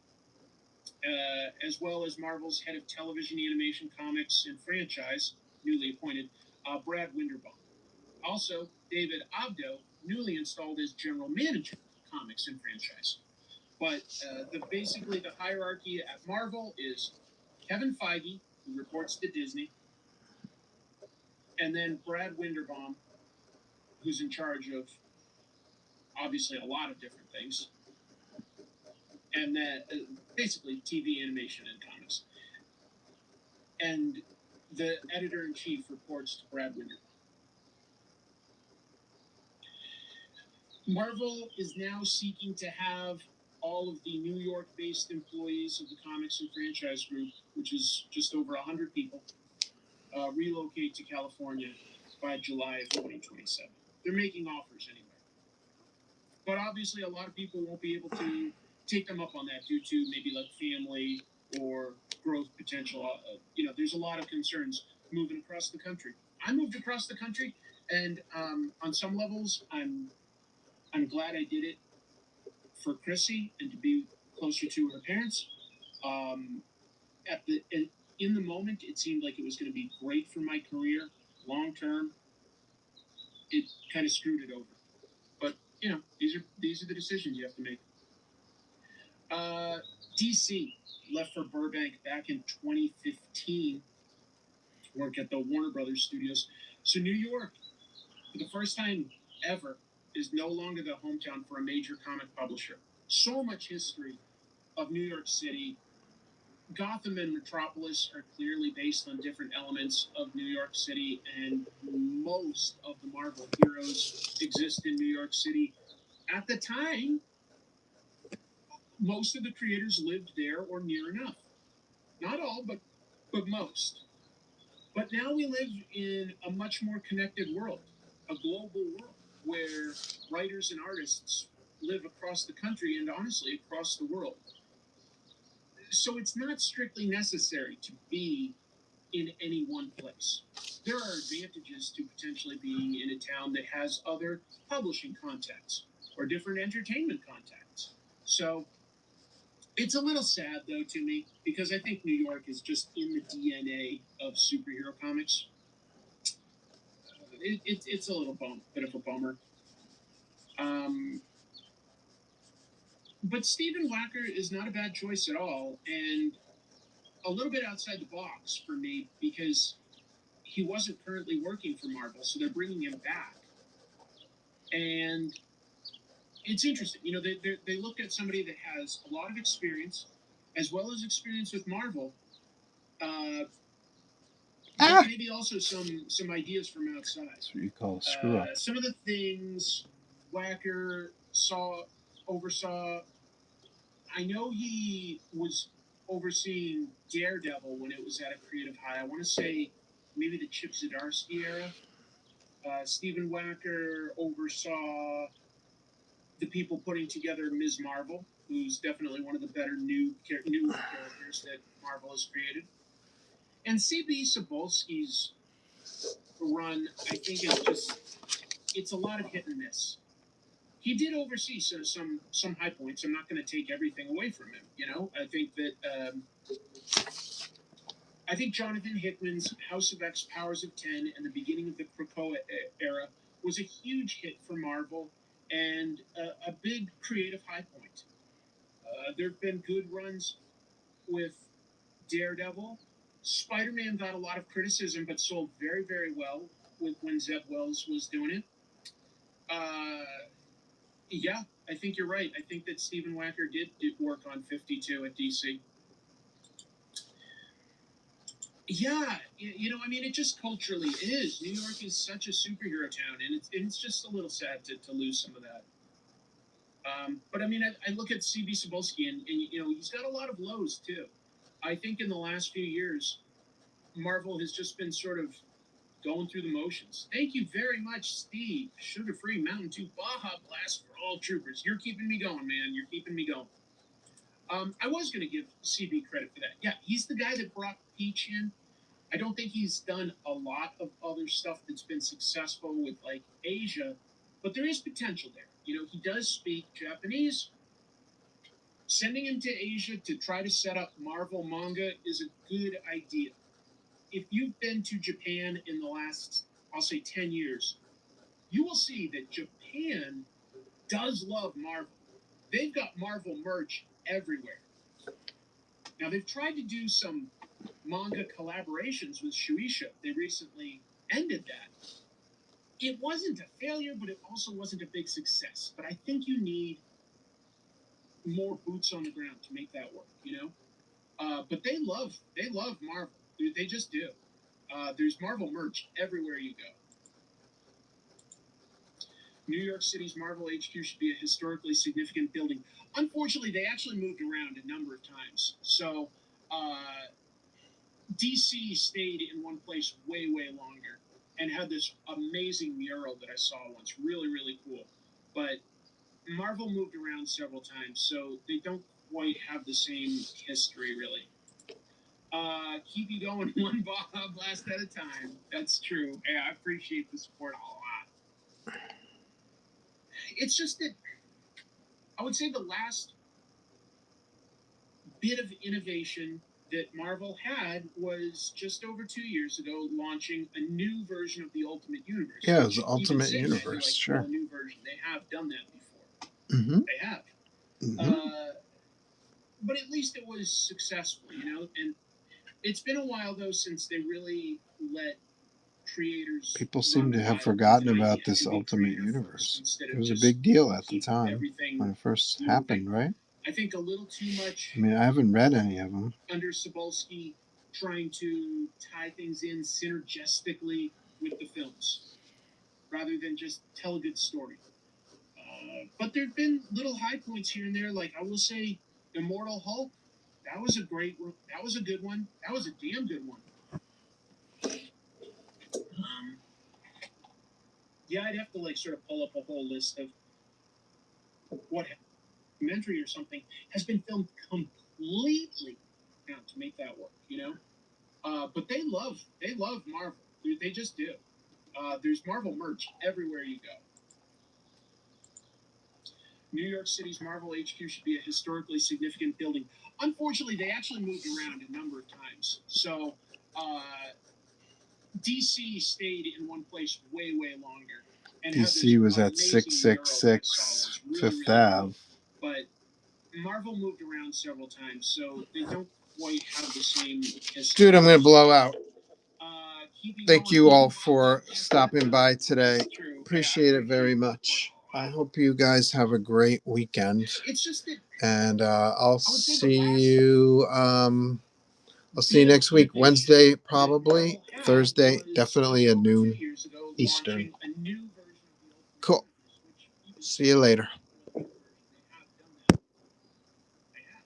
as well as Marvel's head of television, animation, comics, and franchise, newly appointed, Brad Winderbaum. Also, David Abdo, newly installed as general manager of comics and franchise. But basically the hierarchy at Marvel is Kevin Feige, who reports to Disney, and then Brad Winderbaum, who's in charge of obviously a lot of different things, and then basically TV, animation, and comics. And the editor-in-chief reports to Brad Winderbaum. Marvel is now seeking to have all of the New York-based employees of the comics and franchise group, which is just over 100 people, relocate to California by July of 2027. They're making offers anyway. But obviously a lot of people won't be able to take them up on that due to maybe like family or growth potential. There's a lot of concerns moving across the country. I moved across the country, and on some levels, I'm glad I did it for Chrissy and to be closer to her parents. In the moment, it seemed like it was going to be great for my career. Long term, it kind of screwed it over. But these are the decisions you have to make. DC left for Burbank back in 2015 to work at the Warner Brothers Studios. So New York, for the first time ever, is no longer the hometown for a major comic publisher. So much history of New York City. Gotham and Metropolis are clearly based on different elements of New York City, and most of the Marvel heroes exist in New York City. At the time, most of the creators lived there or near enough. Not all, but most. But now we live in a much more connected world, a global world, where writers and artists live across the country and honestly across the world. So it's not strictly necessary to be in any one place. There are advantages to potentially being in a town that has other publishing contacts or different entertainment contacts. So it's a little sad, though, to me, because I think New York is just in the DNA of superhero comics. It's a little bit of a bummer. But Stephen Wacker is not a bad choice at all, and a little bit outside the box for me, because he wasn't currently working for Marvel, so they're bringing him back. And it's interesting. They looked at somebody that has a lot of experience, as well as experience with Marvel, but maybe also some ideas from outside. That's what you call a screw up. Some of the things Wacker oversaw, I know he was overseeing Daredevil when it was at a creative high. I want to say maybe the Chip Zdarsky era. Stephen Wacker oversaw the people putting together Ms. Marvel, who's definitely one of the better new characters that Marvel has created. And CB Cebulski's run, I think, it's a lot of hit and miss. He did oversee some high points. I'm not going to take everything away from him. I think that I think Jonathan Hickman's House of X, Powers of 10, and the beginning of the Krakoa era was a huge hit for Marvel and a big creative high point. There have been good runs with Daredevil. Spider-Man got a lot of criticism, but sold very, very well when Zeb Wells was doing it. Yeah, I think you're right. I think that Stephen Wacker did work on 52 at DC. Yeah, I mean, it just culturally is. New York is such a superhero town, and it's just a little sad to lose some of that. But I mean, I look at CB Cebulski, and he's got a lot of lows too. I think in the last few years, Marvel has just been sort of going through the motions. Thank you very much, Steve. Sugar-free Mountain Dew Baja Blast for all troopers. You're keeping me going, man. You're keeping me going. I was going to give CB credit for that. Yeah, he's the guy that brought Peach in. I don't think he's done a lot of other stuff that's been successful with, like, Asia, but there is potential there. He does speak Japanese. Sending him to Asia to try to set up Marvel manga is a good idea. If you've been to Japan in the last, I'll say, 10 years, you will see that Japan does love Marvel. They've got Marvel merch everywhere. Now, they've tried to do some manga collaborations with Shueisha. They recently ended that. It wasn't a failure, but it also wasn't a big success. But I think you need more boots on the ground to make that work, But they love Marvel. They just do. There's Marvel merch everywhere you go. New York City's Marvel HQ should be a historically significant building. Unfortunately, they actually moved around a number of times. So DC stayed in one place way, way longer and had this amazing mural that I saw once. Really, really cool. But Marvel moved around several times, so they don't quite have the same history, really. Keep you going one Baja Blast at a time. That's true. Yeah, I appreciate the support a lot. It's just that I would say the last bit of innovation that Marvel had was just over 2 years ago, launching a new version of the Ultimate Universe. Yeah, it was Ultimate Universe, like, sure. A new version. They have done that before. Mm-hmm. They have. Mm-hmm. But at least it was successful, And it's been a while, though, since they really let creators... People seem to have forgotten about this Ultimate Universe. It was a big deal at the time when it first happened, right? I think a little too much... I mean, I haven't read any of them. Under Cebulski trying to tie things in synergistically with the films, rather than just tell a good story. But there have been little high points here and there. Like, I will say, Immortal Hulk, that was a great one. That was a good one. That was a damn good one. Yeah, I'd have to, like, sort of pull up a whole list of what documentary or something has been filmed completely now to make that work, But they love Marvel. They just do. There's Marvel merch everywhere you go. New York City's Marvel HQ should be a historically significant building. Unfortunately, they actually moved around a number of times. So DC stayed in one place way, way longer. And DC was at 666 Fifth Ave. But Marvel moved around several times, so they don't quite have the same history. Dude, I'm going to blow out. Thank you all for stopping by today. Appreciate it very much. I hope you guys have a great weekend. And I'll see you next week. Wednesday, probably. Thursday, definitely at noon Eastern. Cool. See you later.